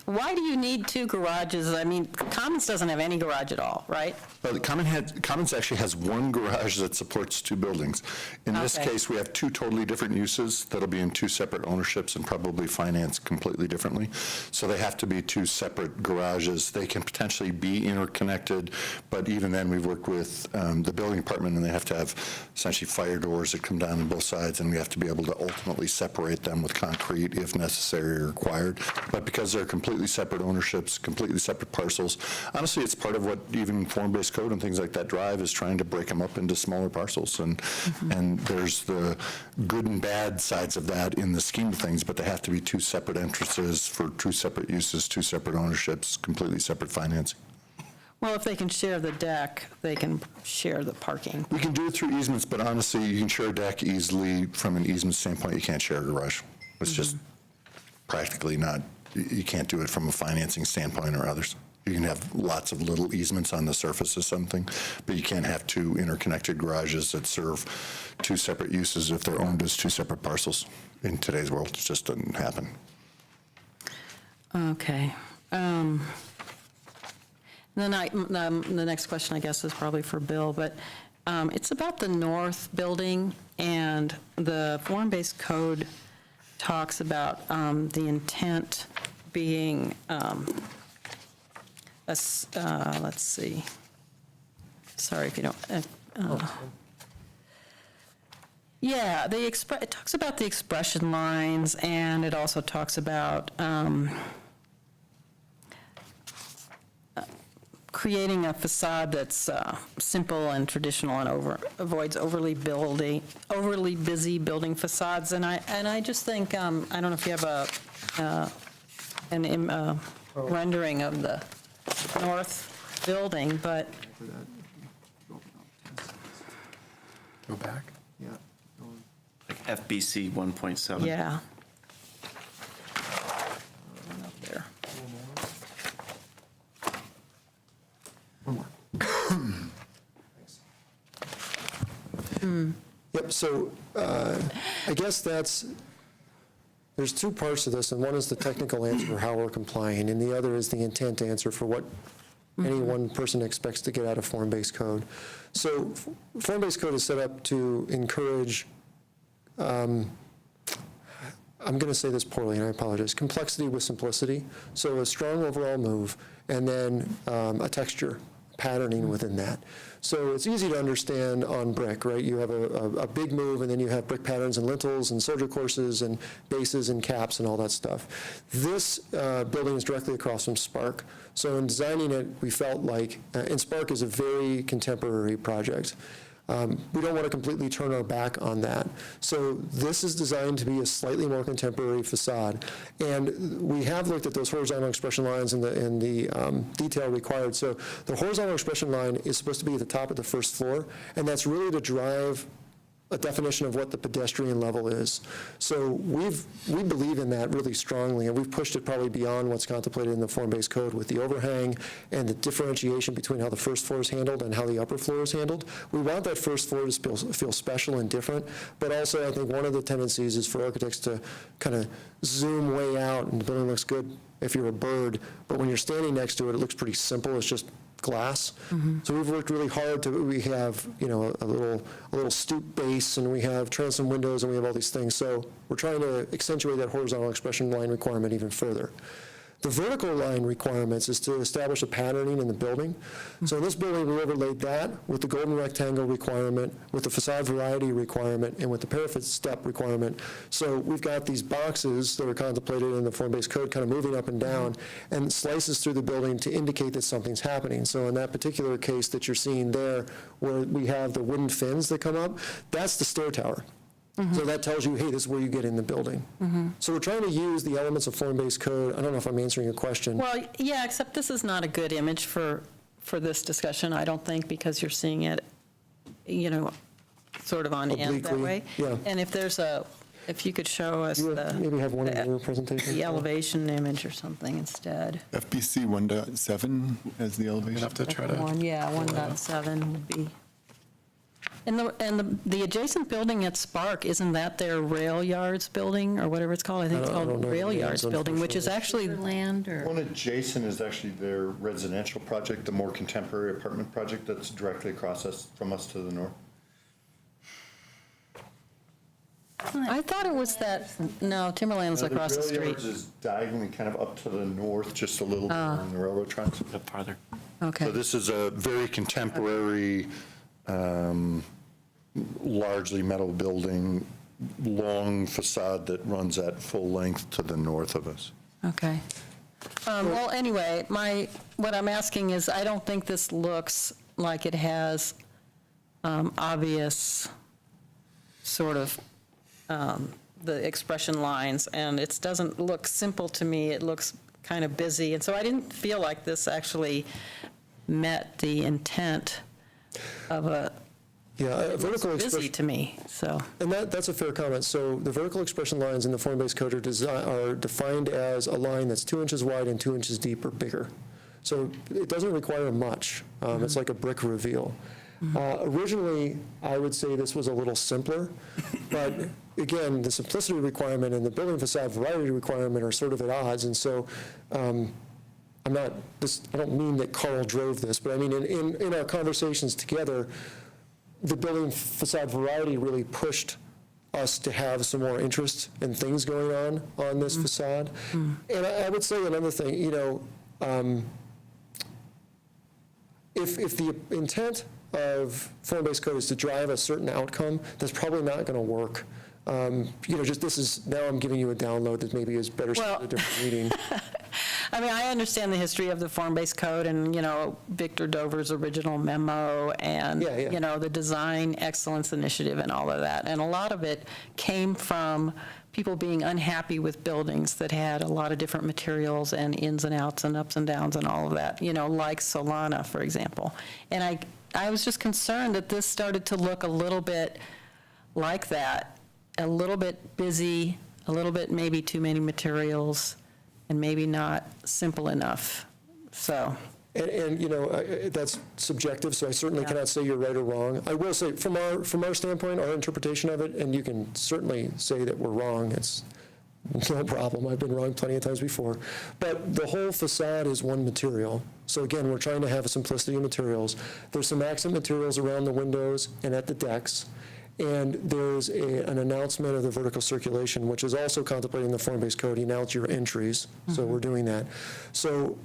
Why do you need two garages? I mean, Commons doesn't have any garage at all, right? Well, the Commons actually has one garage that supports two buildings. In this Okay. case, we have two totally different uses that'll be in two separate ownerships and probably financed completely differently. So they have to be two separate garages. They can potentially be interconnected, but even then, we've worked with the building department, and they have to have essentially fire doors that come down on both sides, and we have to be able to ultimately separate them with concrete if necessary or required. But because they're completely separate ownerships, completely separate parcels, honestly, it's part of what even form-based code and things like that drive is trying to break them up into smaller parcels. And there's the good and bad sides of that in the scheme of things, but they have to be two separate entrances for two separate uses, two separate ownerships, completely separate financing. Well, if they can share the deck, they can share the parking. We can do it through easements, but honestly, you can share a deck easily. From an easement standpoint, you can't share a garage. It's just practically not, you can't do it from a financing standpoint or others. You can have lots of little easements on the surface of something, but you can't have two interconnected garages that serve two separate uses if they're owned as two separate parcels. In today's world, it just doesn't happen. Okay. The next question, I guess, is probably for Bill, but it's about the north building, and the form-based code talks about the intent being, let's see. Sorry if you don't. Yeah, it talks about the expression lines, and it also talks about creating a facade that's simple and traditional and avoids overly busy building facades. And I just think, I don't know if you have a rendering of the north building, but Go back. Like FBC 1.7. yeah. Up there. Yep, so I guess there's two parts to this, and one is the technical answer for how we're complying, and the other is the intent answer for what any one person expects to get out of form-based code. So form-based code is set up to encourage, I'm going to say this poorly, and I apologize, complexity with simplicity. So a strong overall move, and then a texture, patterning within that. So it's easy to understand on brick, right? You have a big move, and then you have brick patterns and lintels and soldier courses and bases and caps and all that stuff. This building is directly across from Spark. So in designing it, we felt like, and Spark is a very contemporary project. We don't want to completely turn our back on that. So this is designed to be a slightly more contemporary facade. And we have looked at those horizontal expression lines and the detail required. So the horizontal expression line is supposed to be at the top of the first floor, and that's really to drive a definition of what the pedestrian level is. So we believe in that really strongly, and we've pushed it probably beyond what's contemplated in the form-based code with the overhang and the differentiation between how the first floor is handled and how the upper floor is handled. We want that first floor to feel special and different, but also I think one of the tendencies is for architects to kind of zoom way out, and the building looks good if you're a bird, but when you're standing next to it, it looks pretty simple. It's just glass. So we've worked really hard we have, a little stoop base, and we have transom windows, and we have all these things. So we're trying to accentuate that horizontal expression line requirement even further. The vertical line requirements is to establish a patterning in the building. So in this building, we overlaid that with the golden rectangle requirement, with the facade variety requirement, and with the parapet step requirement. So we've got these boxes that are contemplated in the form-based code kind of moving up and down, and slices through the building to indicate that something's happening. So in that particular case that you're seeing there, where we have the wooden fins that come up, that's the stair tower. So that tells you, hey, this is where you get in the building. So we're trying to use the elements of form-based code. I don't know if I'm answering your question. Well, yeah, except this is not a good image for this discussion, I don't think, because you're seeing it, sort of on end that Obliquely, way. yeah. And if you could show us Maybe have one in your presentation. the elevation image or something instead. FBC 1.7 as the elevation. Have to try to. 1.7 would be. And the adjacent building at Spark, isn't that their rail yards building, or whatever it's called? I think it's I don't called know the rail names, yards building, which is actually, Land or? One adjacent is actually their residential project, the more contemporary apartment project that's directly across us, from us to the north. I thought it was that, no, Timberland's across the Rail street. Yards is diagonally kind of up to the north, just a little bit along the railroad tracks. Up farther. Okay. So this is a very contemporary, largely metal building, long facade that runs at full length to the north of us. Okay. Well, anyway, what I'm asking is, I don't think this looks like it has obvious sort of the expression lines, and it doesn't look simple to me. It looks kind of busy, and so I didn't feel like this actually met the intent of a, Yeah, vertical busy expression, to me, so. and that's a fair comment. So the vertical expression lines in the form-based code are defined as a line that's 2 inches wide and 2 inches deep or bigger. So it doesn't require much. It's like a brick reveal. Originally, I would say this was a little simpler, but again, the simplicity requirement and the building facade variety requirement are sort of at odds, and so I don't mean that Carl drove this, but I mean in our conversations together, the building facade variety really pushed us to have some more interest in things going on this facade. And I would say another thing, if the intent of form-based code is to drive a certain outcome, that's probably not going to work. Now I'm giving you a download that maybe is better suited to a different meeting. I mean, I understand the history of the form-based code and, Victor Dover's original memo and, Yeah. The Design Excellence Initiative and all of that. And a lot of it came from people being unhappy with buildings that had a lot of different materials and ins and outs and ups and downs and all of that, like Solana, for example. And I was just concerned that this started to look a little bit like that, a little bit busy, a little bit maybe too many materials, and maybe not simple enough, so. And that's subjective, so I certainly cannot say you're right or wrong. I will say, from our standpoint, our interpretation of it, and you can certainly say that we're wrong, it's no problem, I've been wrong plenty of times before. But the whole facade is one material. So again, we're trying to have a simplicity of materials. There's some accent materials around the windows and at the decks. And there's an announcement of the vertical circulation, which is also contemplating the form-based code. You announce your entries, so we're doing that. So,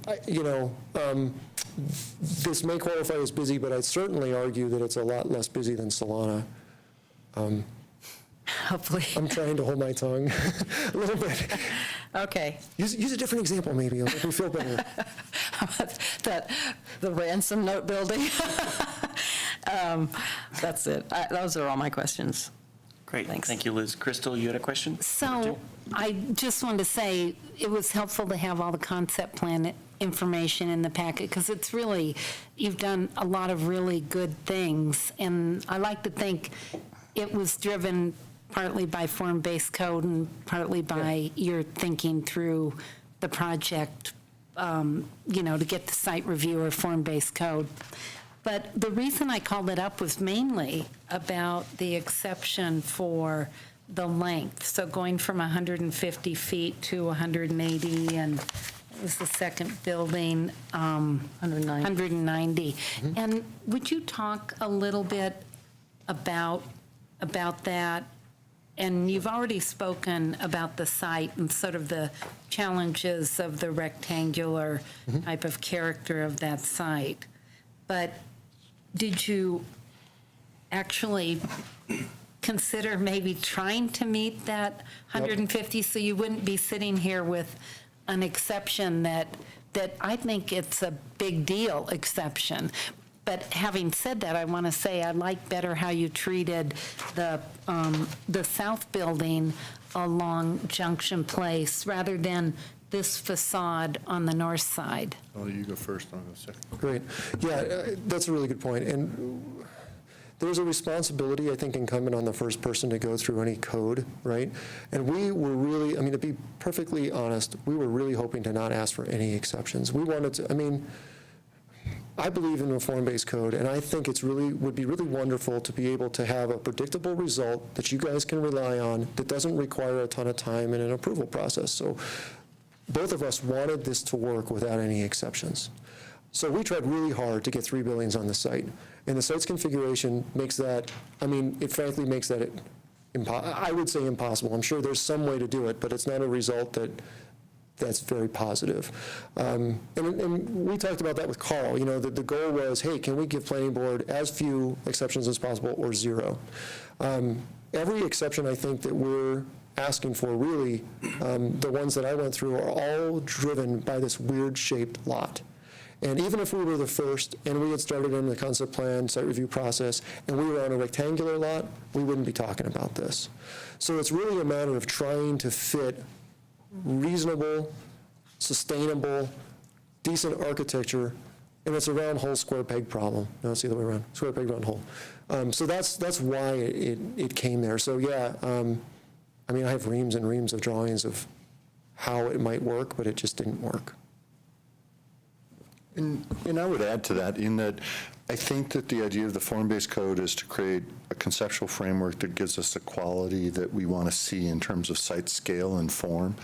this may qualify as busy, but I'd certainly argue that it's a lot less busy than Solana. Hopefully. I'm trying to hold my tongue a little bit. Okay. Use a different example, maybe. It'll make me feel better. The ransom note building. That's it. Those are all my questions. Great. Thanks. Thank you, Liz. Crystal, you had a question? So I just wanted to say, it was helpful to have all the concept plan information in the packet, because it's really, you've done a lot of really good things. And I like to think it was driven partly by form-based code and partly by your thinking through the project, to get the site review or form-based code. But the reason I called it up was mainly about the exception for the length. So going from 150 feet to 180, and it was the second building, 190. And would you talk a little bit about that? And you've already spoken about the site and sort of the challenges of the rectangular type of character of that site. But did you actually consider maybe trying to meet that 150 so you wouldn't be sitting here with an exception that I think it's a big deal exception? But having said that, I want to say I like better how you treated the south building along Junction Place rather than this facade on the north side. Oh, you go first, I'll go second. Great. Yeah, that's a really good point. And there's a responsibility, I think, incumbent on the first person to go through any code, right? And we were really, to be perfectly honest, we were really hoping to not ask for any exceptions. We wanted to, I believe in a form-based code, and I think would be really wonderful to be able to have a predictable result that you guys can rely on that doesn't require a ton of time in an approval process. So both of us wanted this to work without any exceptions. So we tried really hard to get 3 buildings on the site. And the site's configuration makes that, it frankly makes that, I would say impossible. I'm sure there's some way to do it, but it's not a result that's very positive. And we talked about that with Carl. The goal was, hey, can we give planning board as few exceptions as possible or 0? Every exception I think that we're asking for, really, the ones that I went through are all driven by this weird shaped lot. And even if we were the first and we had started in the concept plan, site review process, and we were on a rectangular lot, we wouldn't be talking about this. So it's really a matter of trying to fit reasonable, sustainable, decent architecture, and it's a round hole, square peg problem. No, it's the other way around, square peg, round hole. So that's why it came there. So yeah, I have reams and reams of drawings of how it might work, but it just didn't work. And I would add to that in that I think that the idea of the form-based code is to create a conceptual framework that gives us the quality that we want to see in terms of site scale and form.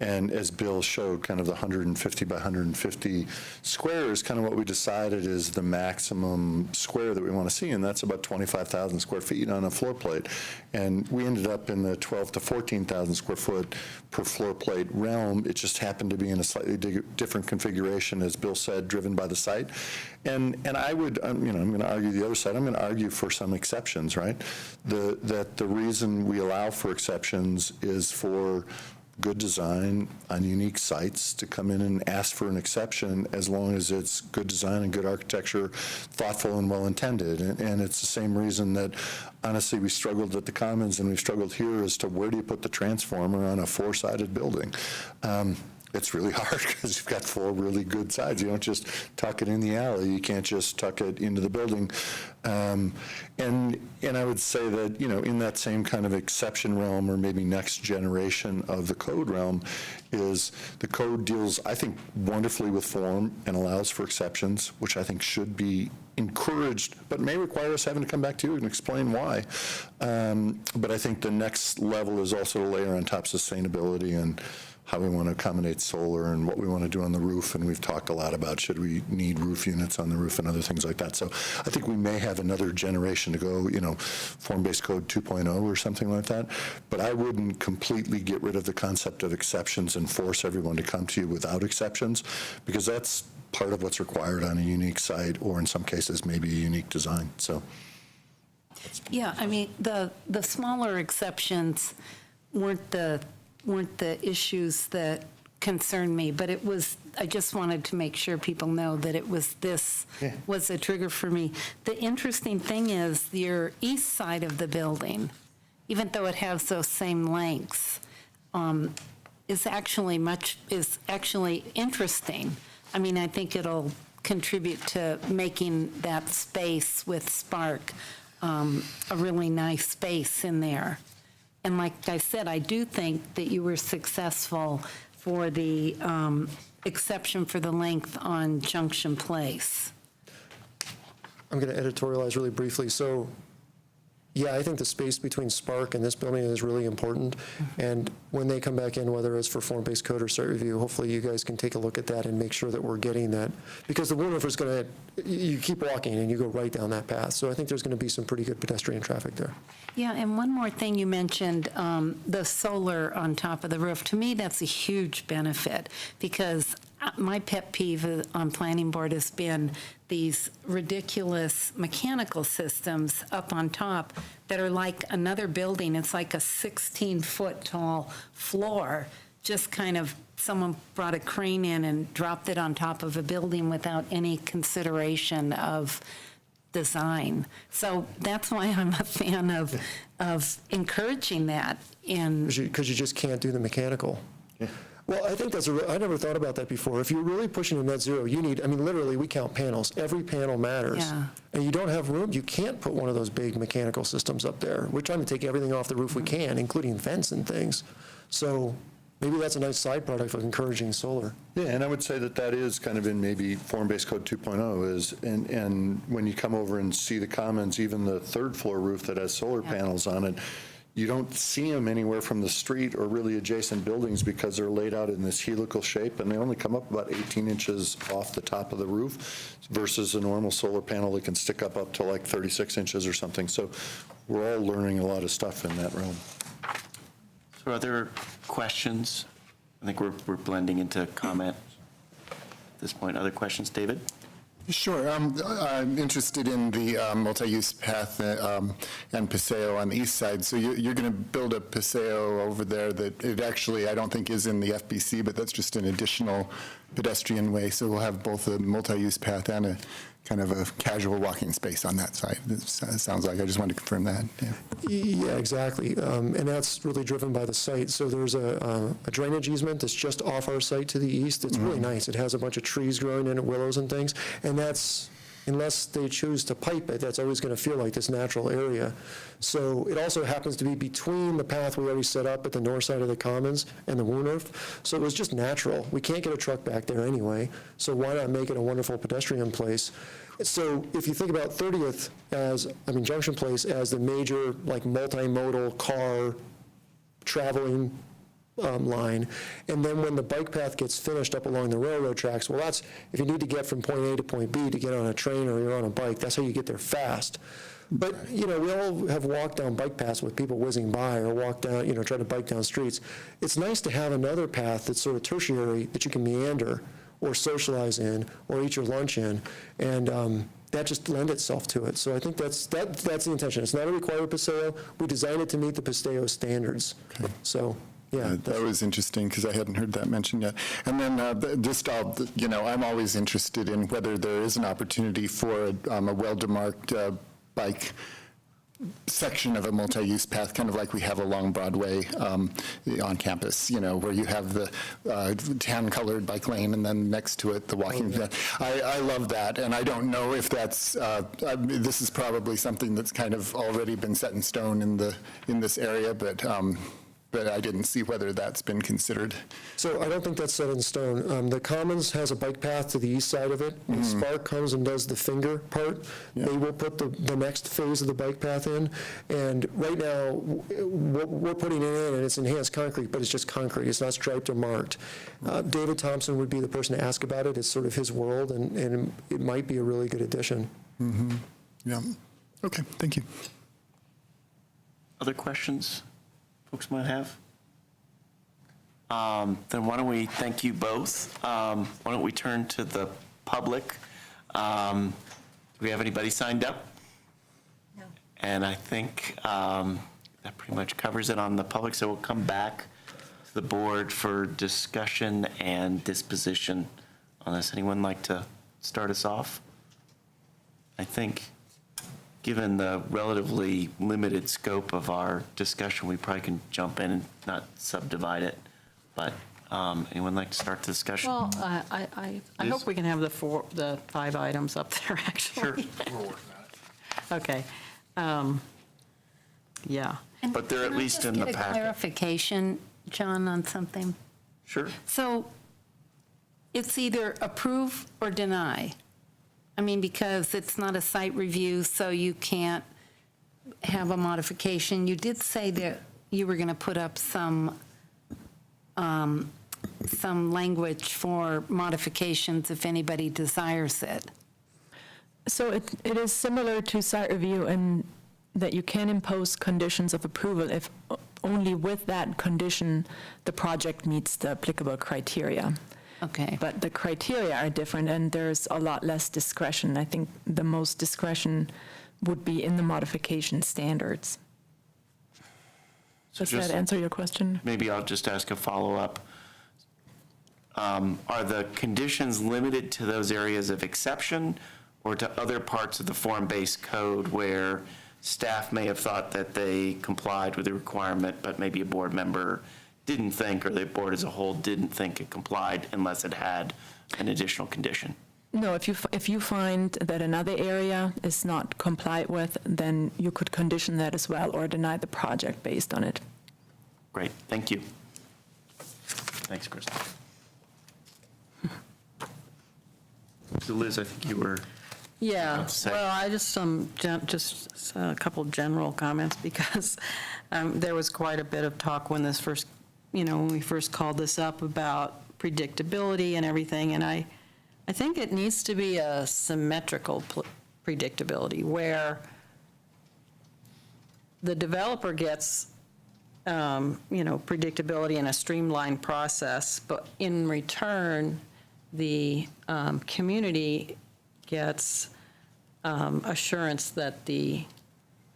And as Bill showed, kind of the 150 by 150 square is kind of what we decided is the maximum square that we want to see, and that's about 25,000 square feet on a floor plate. And we ended up in the 12 to 14,000 square foot per floor plate realm. It just happened to be in a slightly different configuration, as Bill said, driven by the site. And I would, I'm going to argue the other side. I'm going to argue for some exceptions, right? That the reason we allow for exceptions is for good design on unique sites to come in and ask for an exception as long as it's good design and good architecture, thoughtful and well-intended. And it's the same reason that, honestly, we struggled at the Commons and we've struggled here as to where do you put the transformer on a 4-sided building. It's really hard because you've got 4 really good sides. You don't just tuck it in the alley. You can't just tuck it into the building. And I would say that, in that same kind of exception realm or maybe next generation of the code realm is the code deals, I think, wonderfully with form and allows for exceptions, which I think should be encouraged, but may require us having to come back to you and explain why. But I think the next level is also to layer on top sustainability and how we want to accommodate solar and what we want to do on the roof. And we've talked a lot about should we need roof units on the roof and other things like that. So I think we may have another generation to go, form-based code 2.0 or something like that. But I wouldn't completely get rid of the concept of exceptions and force everyone to come to you without exceptions, because that's part of what's required on a unique site, or in some cases, maybe a unique design. So. Yeah, the smaller exceptions weren't the issues that concerned me, but I just wanted to make sure people know that was a trigger for me. The interesting thing is your east side of the building, even though it has those same lengths, is actually interesting. I think it'll contribute to making that space with Spark a really nice space in there. And like I said, I do think that you were successful for the exception for the length on Junction Place. I'm going to editorialize really briefly. So, yeah, I think the space between Spark and this building is really important. And when they come back in, whether it's for form-based code or site review, hopefully you guys can take a look at that and make sure that we're getting that. Because the Wood River is going to, you keep walking and you go right down that path. So I think there's going to be some pretty good pedestrian traffic there. Yeah, and one more thing you mentioned, the solar on top of the roof. To me, that's a huge benefit, because my pet peeve on planning board has been these ridiculous mechanical systems up on top that are like another building. It's like a 16-foot tall floor, just kind of someone brought a crane in and dropped it on top of a building without any consideration of design. So that's why I'm a fan of encouraging that. Because you just can't do the mechanical. Yeah. Well, I think I never thought about that before. If you're really pushing to net zero, you need, literally we count panels. Every panel matters. Yeah. And you don't have room, you can't put one of those big mechanical systems up there. We're trying to take everything off the roof we can, including vents and things. So maybe that's a nice side product of encouraging solar. Yeah, and I would say that that is kind of in maybe Form-Based Code 2.0 is, and when you come over and see the commons, even the third floor roof that has solar panels on it, you don't see them anywhere from the street or really adjacent buildings because they're laid out in this helical shape, and they only come up about 18 inches off the top of the roof versus a normal solar panel that can stick up to like 36 inches or something. So we're all learning a lot of stuff in that realm. So other questions? I think we're blending into comment at this point. Other questions, David? Sure. I'm interested in the multi-use path and Paseo on the east side. So you're going to build a Paseo over there that it actually, I don't think is in the FBC, but that's just an additional pedestrian way. So we'll have both a multi-use path and a kind of a casual walking space on that side. It sounds like. I just wanted to confirm that. Yeah, exactly. And that's really driven by the site. So there's a drainage easement that's just off our site to the east. It's really nice. It has a bunch of trees growing in it, willows and things. And that's, unless they choose to pipe it, that's always going to feel like this natural area. So it also happens to be between the path we already set up at the north side of the Commons and the Woonurf. So it was just natural. We can't get a truck back there anyway, so why not make it a wonderful pedestrian place? So if you think about 30th Junction Place as the major, like, multimodal car traveling line, and then when the bike path gets finished up along the railroad tracks, well, that's, if you need to get from point A to point B to get on a train or you're on a bike, that's how you get there fast. But, we all have walked down bike paths with people whizzing by or walked down, try to bike down streets. It's nice to have another path that's sort of tertiary that you can meander or socialize in or eat your lunch in, and that just lends itself to it. So I think that's the intention. It's not a required Paseo. We designed it to meet the Paseo standards. Okay. So, yeah. That was interesting because I hadn't heard that mentioned yet. And then I'm always interested in whether there is an opportunity for a well-demarked bike section of a multi-use path, kind of like we have along Broadway on campus, where you have the tan-colored bike lane and then next to it the walking path. I love that, and I don't know if that's, this is probably something that's kind of already been set in stone in this area, but I didn't see whether that's been considered. So I don't think that's set in stone. The Commons has a bike path to the east side of it. When Spark comes and does the finger part, they will put the next phase of the bike path in. And right now, we're putting it in, and it's enhanced concrete, but it's just concrete. It's not striped or marked. David Thompson would be the person to ask about it. It's sort of his world, and it might be a really good addition. Mm-hmm. Yeah. Okay, thank you. Other questions folks might have? Then why don't we thank you both. Why don't we turn to the public? Do we have anybody signed up? No. And I think that pretty much covers it on the public, so we'll come back to the board for discussion and disposition on this. Anyone like to start us off? I think, given the relatively limited scope of our discussion, we probably can jump in and not subdivide it. But anyone like to start the discussion? Well, I hope we can have the 5 items up there, actually. Sure. Okay. Yeah. But they're at least in the Can I just get a packet. clarification, John, on something? Sure. So it's either approve or deny. I mean, because it's not a site review, so you can't have a modification. You did say that you were going to put up some language for modifications if anybody desires it. So it is similar to site review in that you can impose conditions of approval if only with that condition the project meets the applicable criteria. Okay. But the criteria are different, and there's a lot less discretion. I think the most discretion would be in the modification standards. So Does just- that answer your question? Maybe I'll just ask a follow-up. Are the conditions limited to those areas of exception or to other parts of the form-based code where staff may have thought that they complied with the requirement, but maybe a board member didn't think, or the board as a whole didn't think it complied unless it had an additional condition? No, if you find that another area is not complied with, then you could condition that as well or deny the project based on it. Great, thank you. Thanks, Kristen. So Liz, I think you were, Yeah, Let's say- well, I just a couple general comments, because there was quite a bit of talk when this first, when we first called this up about predictability and everything, and I think it needs to be a symmetrical predictability, where the developer gets, predictability in a streamlined process, but in return, the community gets assurance that the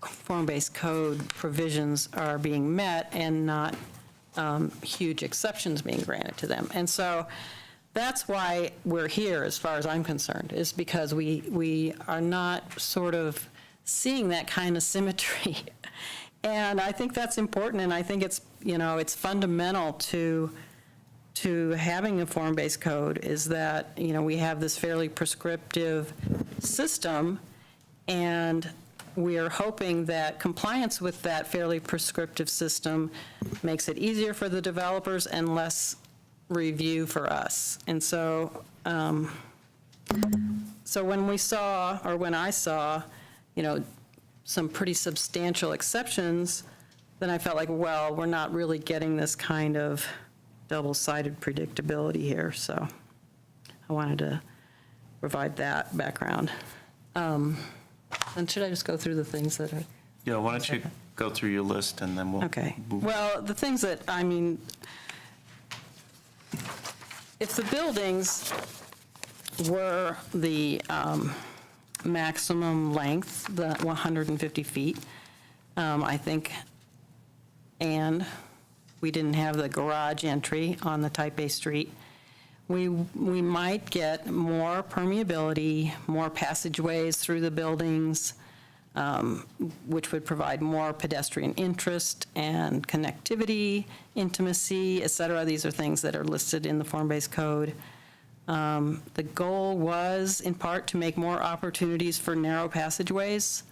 form-based code provisions are being met and not huge exceptions being granted to them. And so that's why we're here, as far as I'm concerned, is because we are not sort of seeing that kind of symmetry. And I think that's important, and I think it's, it's fundamental to having a form-based code, is that, we have this fairly prescriptive system, and we are hoping that compliance with that fairly prescriptive system makes it easier for the developers and less review for us. And so, when I saw, some pretty substantial exceptions, then I felt like, well, we're not really getting this kind of double-sided predictability here, so I wanted to provide that background. And should I just go through the things that are? yeah, why don't you go through your list and then we'll. Okay. move. Well, the things that, if the buildings were the maximum length, the 150 feet, I think, and we didn't have the garage entry on the Type A street, we might get more permeability, more passageways through the buildings, which would provide more pedestrian interest and connectivity, intimacy, et cetera. These are things that are listed in the form-based code. The goal was, in part, to make more opportunities for narrow passageways.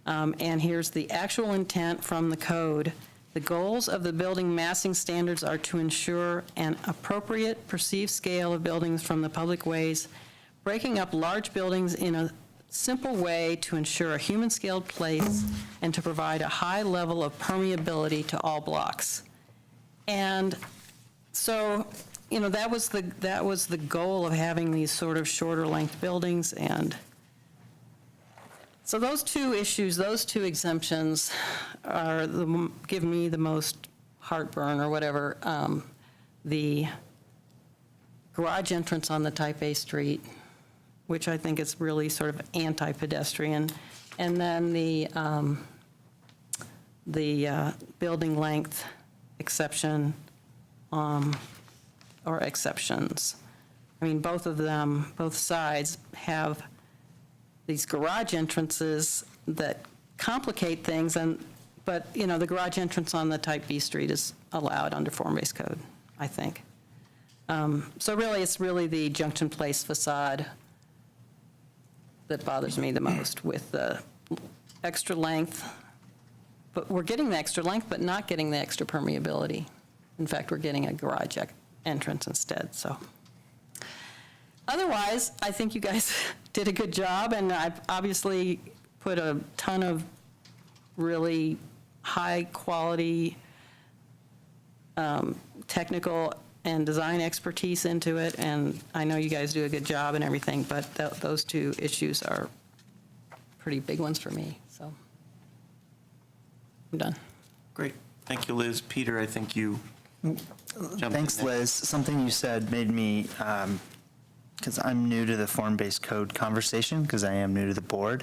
And here's the actual intent from the code. The goals of the building massing standards are to ensure an appropriate perceived scale of buildings from the public ways, breaking up large buildings in a simple way to ensure a human-scaled place and to provide a high level of permeability to all blocks. And so, that was the goal of having these sort of shorter length buildings. And so those two issues, those two exemptions give me the most heartburn or whatever. The garage entrance on the Type A street, which I think is really sort of anti-pedestrian, and then the building length exception, or exceptions. Both of them, both sides have these garage entrances that complicate things, but the garage entrance on the Type B street is allowed under form-based code, I think. So really, it's really the Junction Place facade that bothers me the most, with the extra length. But we're getting the extra length, but not getting the extra permeability. In fact, we're getting a garage entrance instead, so. Otherwise, I think you guys did a good job, and I've obviously put a ton of really high-quality technical and design expertise into it, and I know you guys do a good job and everything, but those two issues are pretty big ones for me, so I'm done. Great. Thank you, Liz. Peter, I think you jumped in Thanks, there. Liz. Something you said made me, because I'm new to the form-based code conversation, because I am new to the board,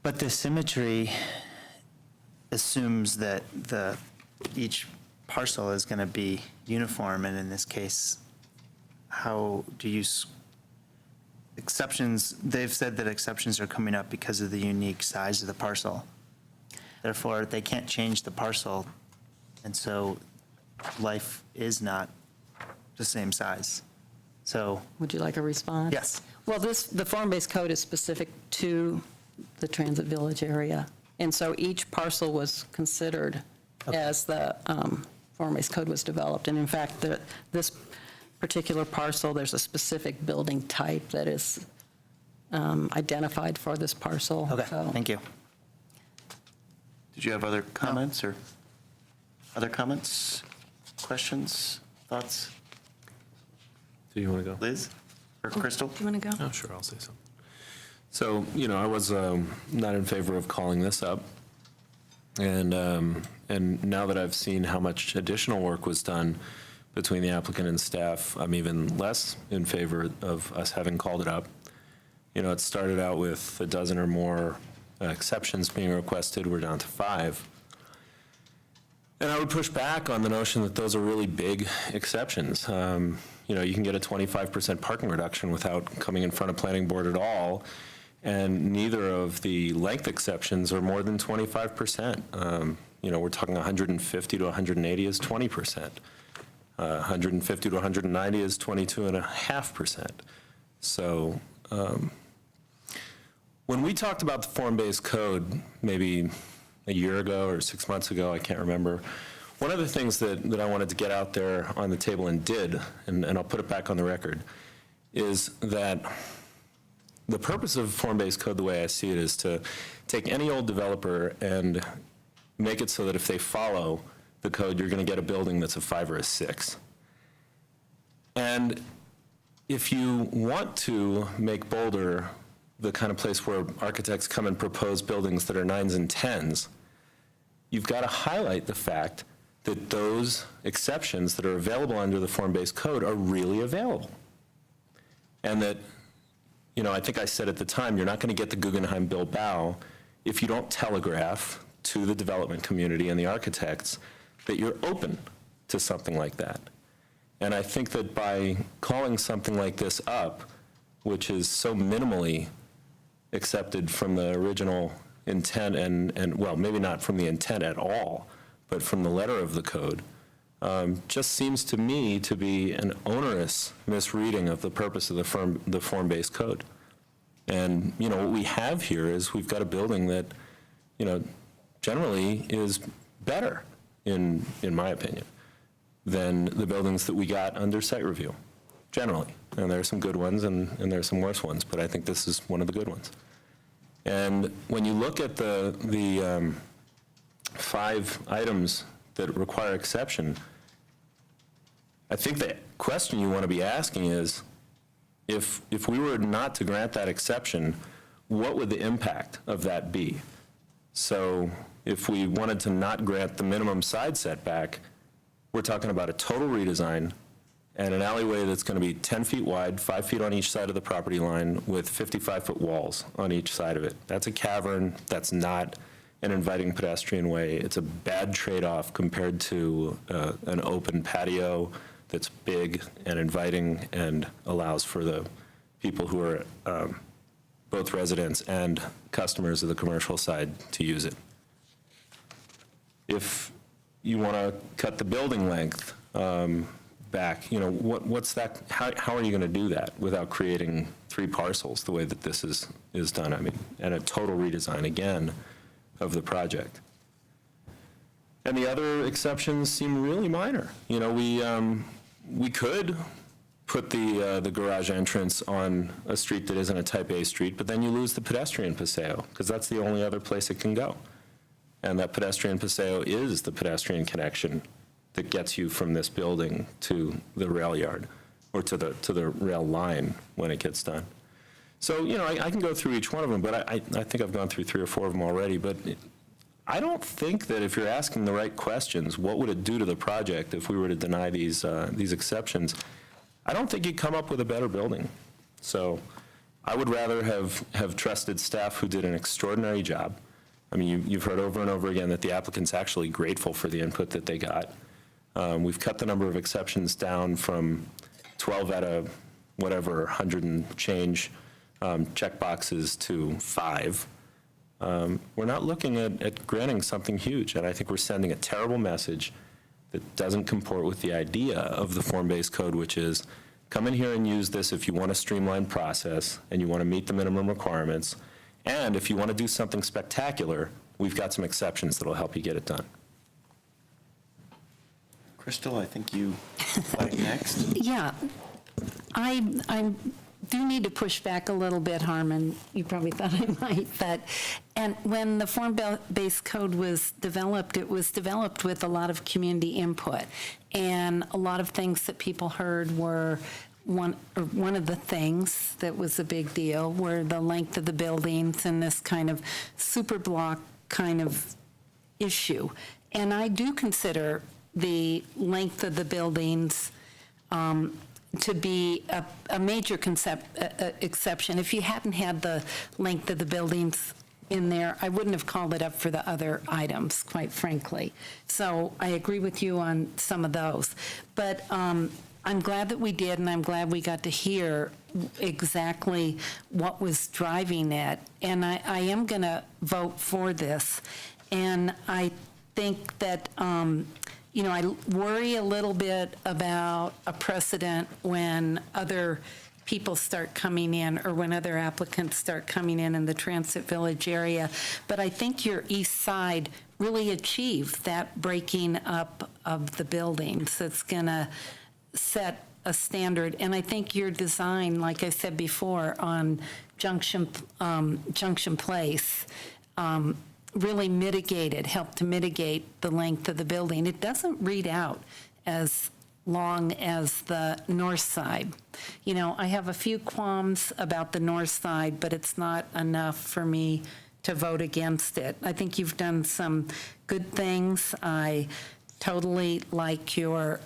but the symmetry assumes that each parcel is going to be uniform, and in this case, how do you, exceptions, they've said that exceptions are coming up because of the unique size of the parcel. Therefore, they can't change the parcel, and so life is not the same size. So, Would you like a response? yes. Well, the form-based code is specific to the Transit Village area, and so each parcel was considered as the form-based code was developed. And in fact, this particular parcel, there's a specific building type that is identified for this parcel. Okay, So- thank you. Did you have other comments or other comments, questions, thoughts? Do you want to go? Liz or Crystal? Do you want to go? Oh, sure, I'll say something. So, I was not in favor of calling this up. And now that I've seen how much additional work was done between the applicant and staff, I'm even less in favor of us having called it up. It started out with a dozen or more exceptions being requested. We're down to 5. And I would push back on the notion that those are really big exceptions. You can get a 25% parking reduction without coming in front of planning board at all, and neither of the length exceptions are more than 25%. We're talking 150 to 180 is 20%. 150 to 190 is 22.5%. So when we talked about the form-based code maybe a year ago or 6 months ago, I can't remember, one of the things that I wanted to get out there on the table and did, and I'll put it back on the record, is that the purpose of form-based code, the way I see it, is to take any old developer and make it so that if they follow the code, you're going to get a building that's a 5 or a 6. And if you want to make Boulder the kind of place where architects come and propose buildings that are 9s and 10s, you've got to highlight the fact that those exceptions that are available under the form-based code are really available. And that, I think I said at the time, you're not going to get the Guggenheim Bilbao if you don't telegraph to the development community and the architects that you're open to something like that. And I think that by calling something like this up, which is so minimally accepted from the original intent and well, maybe not from the intent at all, but from the letter of the code, just seems to me to be an onerous misreading of the purpose of the form-based code. And, what we have here is we've got a building that, generally is better, in my opinion, than the buildings that we got under site review, generally. And there are some good ones and there are some worse ones, but I think this is one of the good ones. And when you look at the 5 items that require exception, I think the question you want to be asking is, if we were not to grant that exception, what would the impact of that be? So if we wanted to not grant the minimum side setback, we're talking about a total redesign and an alleyway that's going to be 10 feet wide, 5 feet on each side of the property line with 55-foot walls on each side of it. That's a cavern. That's not an inviting pedestrian way. It's a bad trade-off compared to an open patio that's big and inviting and allows for the people who are both residents and customers of the commercial side to use it. If you want to cut the building length back, what's that? How are you going to do that without creating 3 parcels the way that this is done? I mean, and a total redesign again of the project. And the other exceptions seem really minor. We could put the garage entrance on a street that isn't a type A street, but then you lose the pedestrian paseo because that's the only other place it can go. And that pedestrian paseo is the pedestrian connection that gets you from this building to the rail yard or to the rail line when it gets done. So, I can go through each one of them, but I think I've gone through 3 or 4 of them already. But I don't think that if you're asking the right questions, what would it do to the project if we were to deny these exceptions, I don't think you'd come up with a better building. So I would rather have trusted staff who did an extraordinary job. I mean, you've heard over and over again that the applicant's actually grateful for the input that they got. We've cut the number of exceptions down from 12 out of whatever, 100 and change checkboxes to 5. We're not looking at granting something huge, and I think we're sending a terrible message that doesn't comport with the idea of the form-based code, which is come in here and use this if you want a streamlined process and you want to meet the minimum requirements, and if you want to do something spectacular, we've got some exceptions that will help you get it done. Crystal, I think you like next. Yeah, I do need to push back a little bit, Harmon. You probably thought I might, but, and when the form-based code was developed, it was developed with a lot of community input. And a lot of things that people heard were, one of the things that was a big deal were the length of the buildings and this kind of super block kind of issue. And I do consider the length of the buildings to be a major exception. If you hadn't had the length of the buildings in there, I wouldn't have called it up for the other items, quite frankly. So I agree with you on some of those. But I'm glad that we did, and I'm glad we got to hear exactly what was driving it. And I am going to vote for this. And I think that I worry a little bit about a precedent when other people start coming in or when other applicants start coming in the Transit Village area. But I think your east side really achieved that breaking up of the buildings. That's going to set a standard. And I think your design, like I said before, on Junction Place, really helped to mitigate the length of the building. It doesn't read out as long as the north side. I have a few qualms about the north side, but it's not enough for me to vote against it. I think you've done some good things. I totally like your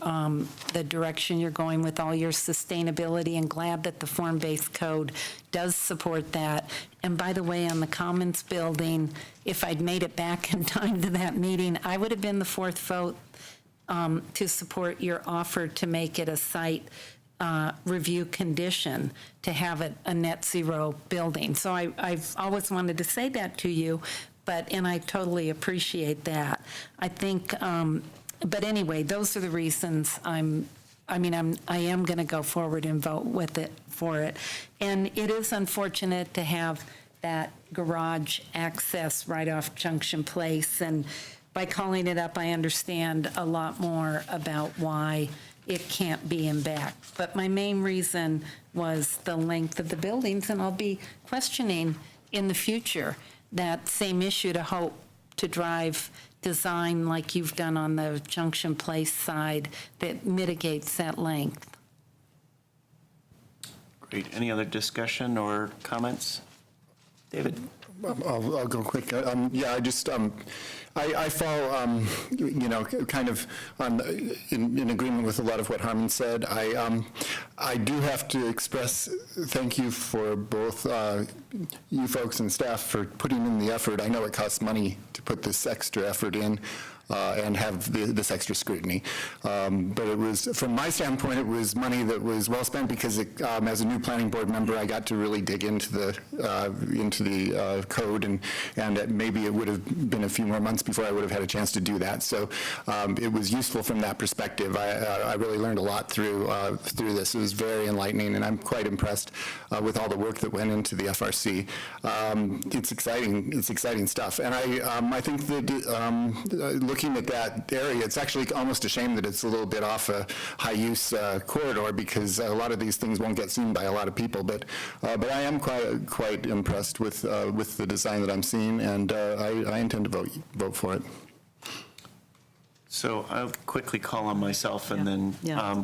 the direction you're going with all your sustainability, and glad that the form-based code does support that. And by the way, on the Commons building, if I'd made it back in time to that meeting, I would have been the fourth vote to support your offer to make it a site review condition to have it a net zero building. So I've always wanted to say that to you, and I totally appreciate that. I think, but anyway, those are the reasons I am going to go forward and vote for it. And it is unfortunate to have that garage access right off Junction Place. And by calling it up, I understand a lot more about why it can't be in back. But my main reason was the length of the buildings, and I'll be questioning in the future that same issue to hope to drive design like you've done on the Junction Place side that mitigates that length. Great. Any other discussion or comments? David? I'll go quick. I fall, kind of in agreement with a lot of what Harmon said. I do have to express thank you for both you folks and staff for putting in the effort. I know it costs money to put this extra effort in and have this extra scrutiny. But it was, from my standpoint, it was money that was well spent because as a new planning board member, I got to really dig into the code, and maybe it would have been a few more months before I would have had a chance to do that. So it was useful from that perspective. I really learned a lot through this. It was very enlightening, and I'm quite impressed with all the work that went into the FRC. It's exciting. It's exciting stuff, and I think that looking at that area, it's actually almost a shame that it's a little bit off a high-use corridor, because a lot of these things won't get seen by a lot of people. But I am quite impressed with the design that I'm seeing, and I intend to vote for it. So I'll quickly call on myself and then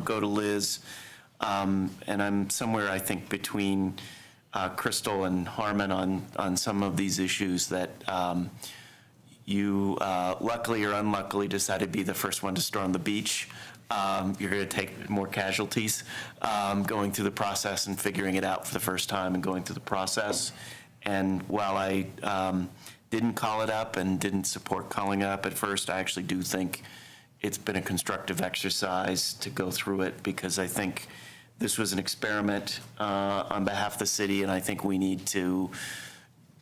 go to Liz. And I'm somewhere, I think, between Crystal and Harmon on some of these issues that you luckily or unluckily decided to be the first one to storm the beach. You're going to take more casualties going through the process and figuring it out for the first time and going through the process. And while I didn't call it up and didn't support calling it up at first, I actually do think it's been a constructive exercise to go through it, because I think this was an experiment on behalf of the city, and I think we need to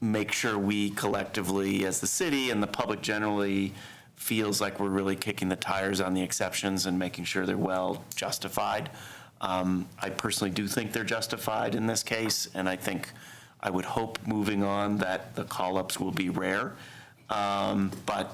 make sure we collectively, as the city and the public generally, feels like we're really kicking the tires on the exceptions and making sure they're well justified. I personally do think they're justified in this case, and I think I would hope moving on that the call-ups will be rare. But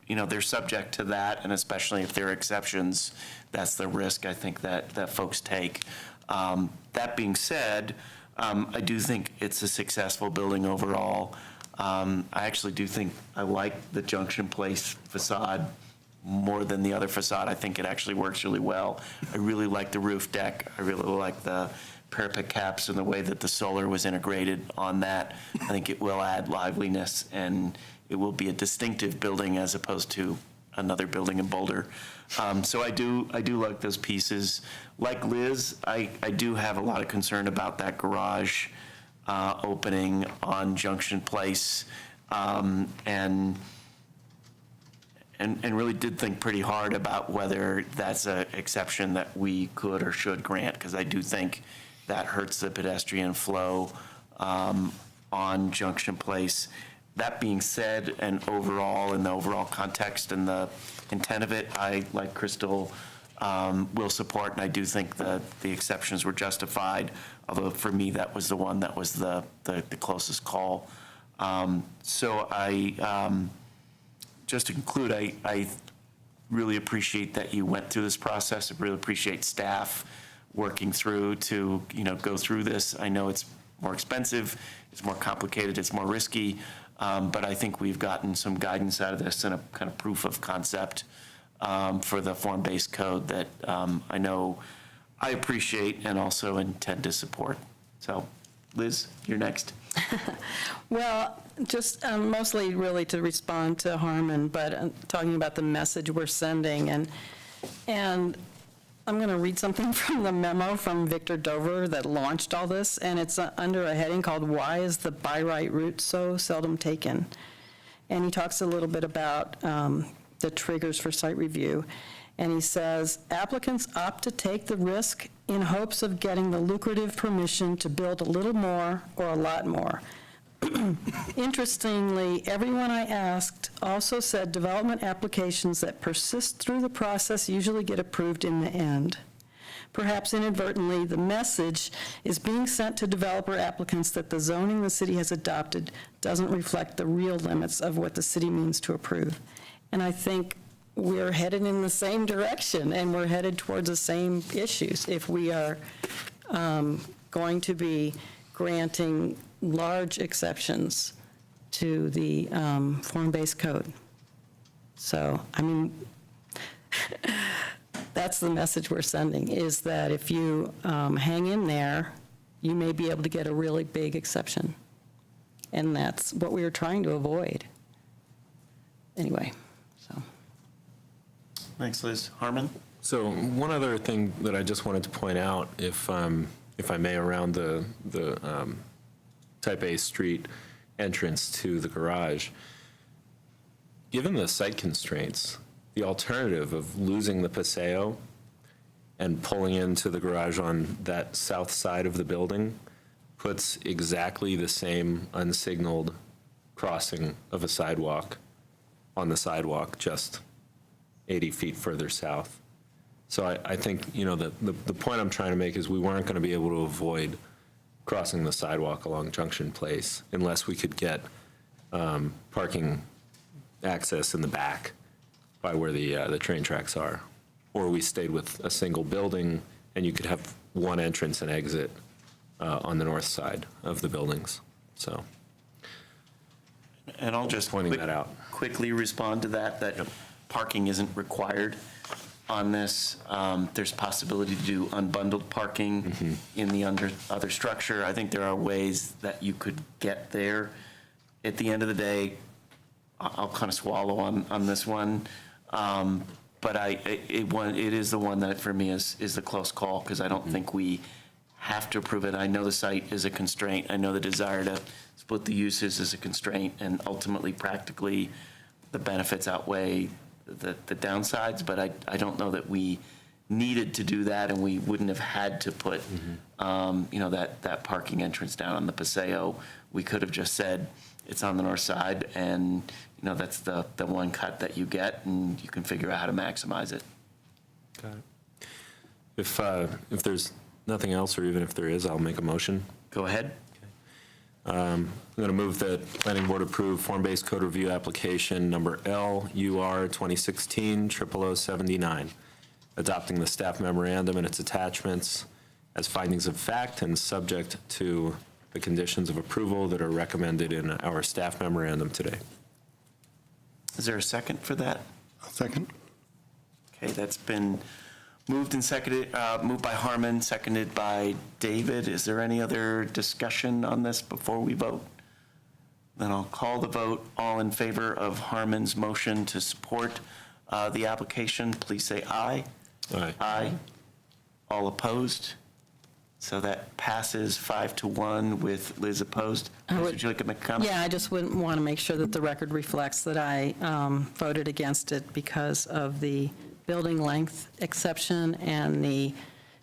they're subject to that, and especially if there are exceptions, that's the risk I think that folks take. That being said, I do think it's a successful building overall. I actually do think I like the Junction Place facade more than the other facade. I think it actually works really well. I really like the roof deck. I really like the parapet caps and the way that the solar was integrated on that. I think it will add liveliness, and it will be a distinctive building as opposed to another building in Boulder. So I do like those pieces. Like Liz, I do have a lot of concern about that garage opening on Junction Place, and really did think pretty hard about whether that's an exception that we could or should grant, because I do think that hurts the pedestrian flow on Junction Place. That being said, and overall, in the overall context and the intent of it, I, like Crystal, will support, and I do think that the exceptions were justified, although for me, that was the one that was the closest call. So just to conclude, I really appreciate that you went through this process. I really appreciate staff working through to, go through this. I know it's more expensive, it's more complicated, it's more risky, but I think we've gotten some guidance out of this and a kind of proof of concept for the form-based code that I know I appreciate and also intend to support. So, Liz, you're next. Well, just mostly really to respond to Harmon, but talking about the message we're sending, and I'm going to read something from the memo from Victor Dover that launched all this, and it's under a heading called "Why is the by right route so seldom taken?" And he talks a little bit about the triggers for site review, and he says, applicants opt to take the risk in hopes of getting the lucrative permission to build a little more or a lot more. Interestingly, everyone I asked also said development applications that persist through the process usually get approved in the end. Perhaps inadvertently, the message is being sent to developer applicants that the zoning the city has adopted doesn't reflect the real limits of what the city means to approve. And I think we're headed in the same direction, and we're headed towards the same issues if we are going to be granting large exceptions to the form-based code. So, I mean, that's the message we're sending, is that if you hang in there, you may be able to get a really big exception. And that's what we were trying to avoid. Anyway, so. Thanks, Liz. Harmon? So one other thing that I just wanted to point out, if I may, around the Type A street entrance to the garage, given the site constraints, the alternative of losing the Paseo and pulling into the garage on that south side of the building puts exactly the same unsignaled crossing of a sidewalk on the sidewalk just 80 feet further south. So I think, the point I'm trying to make is we weren't going to be able to avoid crossing the sidewalk along Junction Place unless we could get parking access in the back by where the train tracks are. Or we stayed with a single building and you could have one entrance and exit on the north side of the buildings. So, And I'll just pointing that out. quickly respond to that parking isn't required on this. There's possibility to do unbundled parking in the other structure. I think there are ways that you could get there. At the end of the day, I'll kind of swallow on this one. But it is the one that for me is the close call, because I don't think we have to approve it. I know the site is a constraint. I know the desire to split the uses is a constraint, and ultimately, practically, the benefits outweigh the downsides, but I don't know that we needed to do that, and we wouldn't have had to put, that parking entrance down on the Paseo. We could have just said it's on the north side, and, that's the one cut that you get, and you can figure out how to maximize it. Got it. If there's nothing else, or even if there is, I'll make a motion. Go ahead. I'm going to move that Planning Board approve form-based code review application number LUR 2016-00079, adopting the staff memorandum and its attachments as findings of fact and subject to the conditions of approval that are recommended in our staff memorandum today. Is there a second for that? I'll second. Okay, that's been moved and seconded, moved by Harmon, seconded by David. Is there any other discussion on this before we vote? Then I'll call the vote. All in favor of Harmon's motion to support the application, please say aye. Aye. Aye. All opposed? So that passes 5-1 with Liz opposed. Would you like to make a comment? Yeah, I just wouldn't want to make sure that the record reflects that I voted against it because of the building length exception and the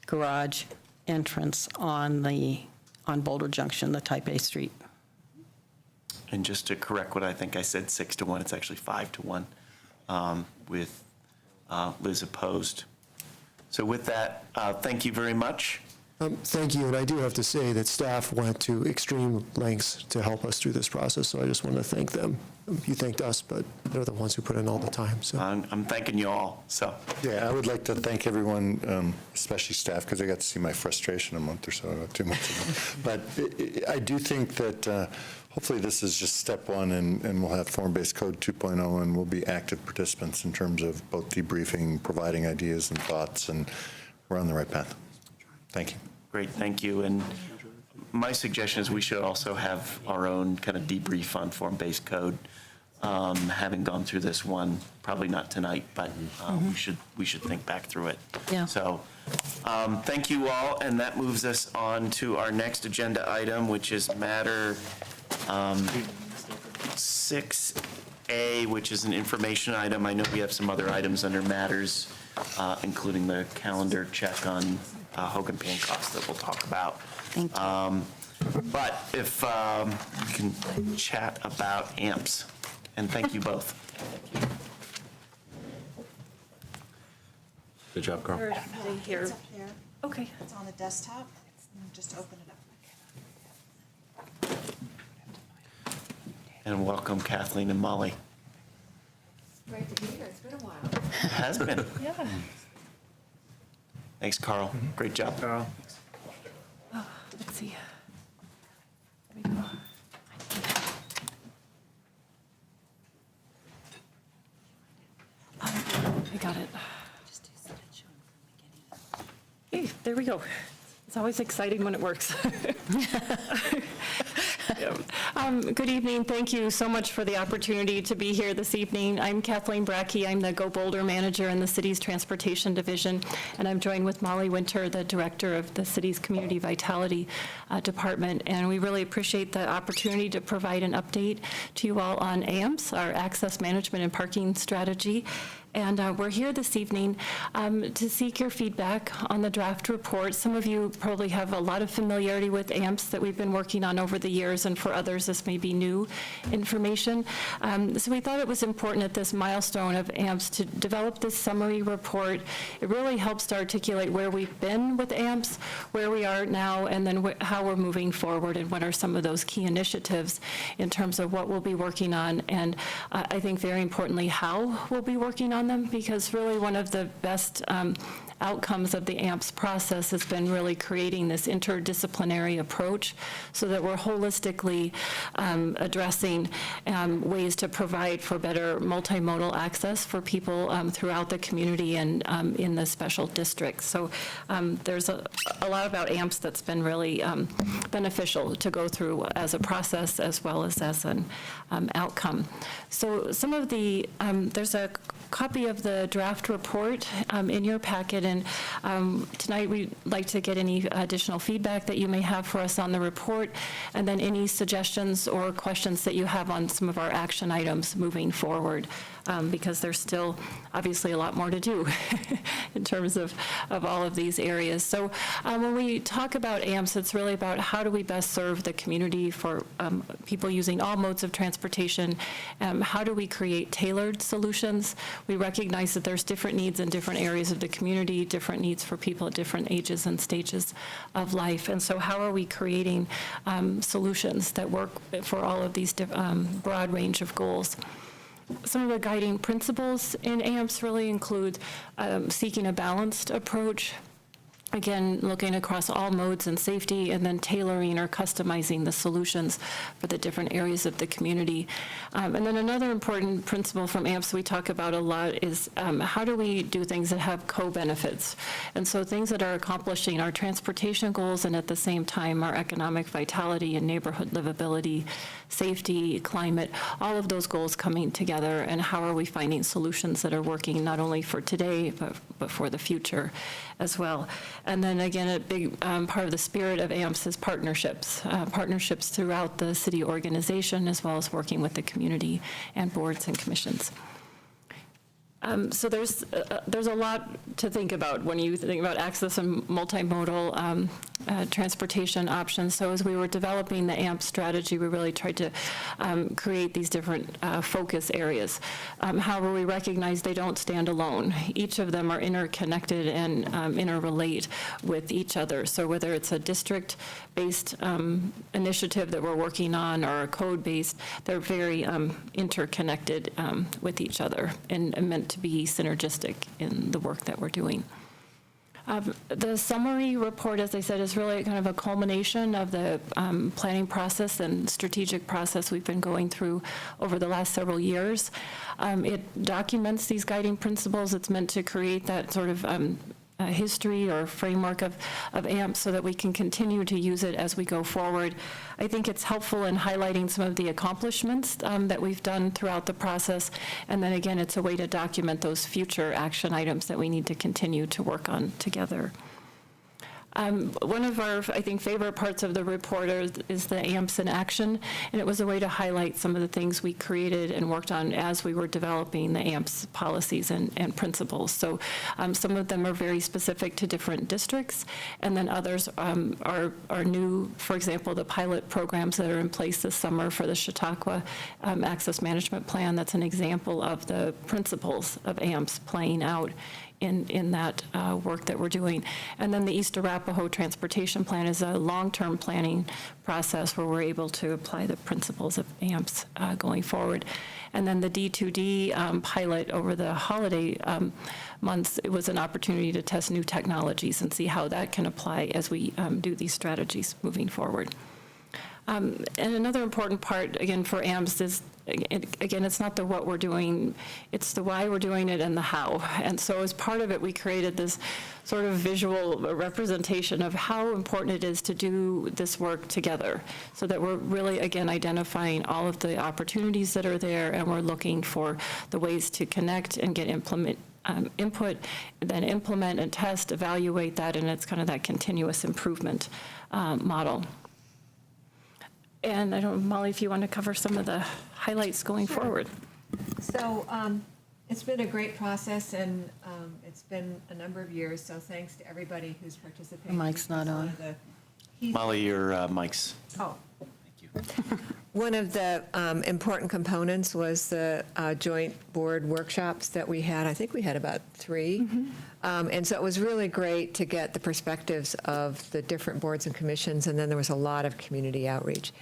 garage entrance on Boulder Junction, the Type A street. And just to correct what I think I said, 6-1, it's actually 5-1 with Liz opposed. So with that, thank you very much. Thank you, and I do have to say that staff went to extreme lengths to help us through this process, so I just want to thank them. You thanked us, but they're the ones who put in all the time, so. I'm thanking you all, so. Yeah, I would like to thank everyone, especially staff, because I got to see my frustration a month or so, 2 months ago. But I do think that hopefully this is just step one, and we'll have Form-Based Code 2.0, and we'll be active participants in terms of both debriefing, providing ideas and thoughts, and we're on the right path. Thank you. Great, thank you. And my suggestion is we should also have our own kind of debrief on form-based code, having gone through this one, probably not tonight, but we should think back through it. Yeah. So thank you all, and that moves us on to our next agenda item, which is matter 6A, which is an information item. I know we have some other items under matters, including the calendar check on Hogan Pancos that we'll talk about. Thank you. But if we can chat about AMPS, and thank you both. Good job, Carl. It's up there. Okay. It's on the desktop. Just open it up. And welcome Kathleen and Molly. Great to be here. It's been a while. It has been. Yeah. Thanks, Carl. Great job. Carl. Let's see. There we go. I got it. Hey, there we go. It's always exciting when it works. Good evening. Thank you so much for the opportunity to be here this evening. I'm Kathleen Brackey. I'm the Go Boulder manager in the city's transportation division, and I'm joined with Molly Winter, the director of the city's community vitality department. And we really appreciate the opportunity to provide an update to you all on AMPS, our access management and parking strategy. And we're here this evening to seek your feedback on the draft report. Some of you probably have a lot of familiarity with AMPS that we've been working on over the years, and for others, this may be new information. So we thought it was important at this milestone of AMPS to develop this summary report. It really helps to articulate where we've been with AMPS, where we are now, and then how we're moving forward, and what are some of those key initiatives in terms of what we'll be working on, and I think very importantly, how we'll be working on them, because really one of the best outcomes of the AMPS process has been really creating this interdisciplinary approach so that we're holistically addressing ways to provide for better multimodal access for people throughout the community and in the special districts. So there's a lot about AMPS that's been really beneficial to go through as a process as well as an outcome. So some of the, there's a copy of the draft report in your packet, and tonight we'd like to get any additional feedback that you may have for us on the report, and then any suggestions or questions that you have on some of our action items moving forward. because there's still obviously a lot more to do in terms of all of these areas. So when we talk about AMPS, it's really about how do we best serve the community for people using all modes of transportation. How do we create tailored solutions? We recognize that there's different needs in different areas of the community, different needs for people at different ages and stages of life. And so how are we creating solutions that work for all of these broad range of goals? Some of the guiding principles in AMPS really include seeking a balanced approach, again, looking across all modes and safety, and then tailoring or customizing the solutions for the different areas of the community. And then another important principle from AMPS we talk about a lot is how do we do things that have co-benefits? And so things that are accomplishing our transportation goals and at the same time our economic vitality and neighborhood livability, safety, climate, all of those goals coming together, and how are we finding solutions that are working not only for today, but for the future as well. And then again, a big part of the spirit of AMPS is partnerships, partnerships throughout the city organization, as well as working with the community and boards and commissions. So there's a lot to think about when you think about access and multimodal transportation options. So as we were developing the AMP strategy, we really tried to create these different focus areas. However, we recognize they don't stand alone. Each of them are interconnected and interrelate with each other. So whether it's a district-based initiative that we're working on or a code-based, they're very interconnected with each other and meant to be synergistic in the work that we're doing. The summary report, as I said, is really kind of a culmination of the planning process and strategic process we've been going through over the last several years. It documents these guiding principles. It's meant to create that sort of history or framework of AMP so that we can continue to use it as we go forward. I think it's helpful in highlighting some of the accomplishments that we've done throughout the process. And then again, it's a way to document those future action items that we need to continue to work on together. One of our, I think, favorite parts of the report is the AMPS in action, and it was a way to highlight some of the things we created and worked on as we were developing the AMPS policies and principles. So some of them are very specific to different districts, and then others are new. For example, the pilot programs that are in place this summer for the Chautauqua Access Management Plan, that's an example of the principles of AMPS playing out in that work that we're doing. And then the East Arapahoe Transportation Plan is a long-term planning process where we're able to apply the principles of AMPS going forward. And then the D2D pilot over the holiday months, it was an opportunity to test new technologies and see how that can apply as we do these strategies moving forward. And another important part, again, for AMPS is, again, it's not the what we're doing, it's the why we're doing it and the how. And so as part of it, we created this sort of visual representation of how important it is to do this work together, so that we're really, again, identifying all of the opportunities that are there, and we're looking for the ways to connect and get input, then implement and test, evaluate that, and it's kind of that continuous improvement model. And I don't know, Molly, if you want to cover some of the highlights going forward. So it's been a great process, and it's been a number of years, so thanks to everybody who's participated. The mic's not on. Molly, your mic's. Oh. Thank you. One of the important components was the joint board workshops that we had. I think we had about 3. Mm-hmm. And so it was really great to get the perspectives of the different boards and commissions, and then there was a lot of community outreach.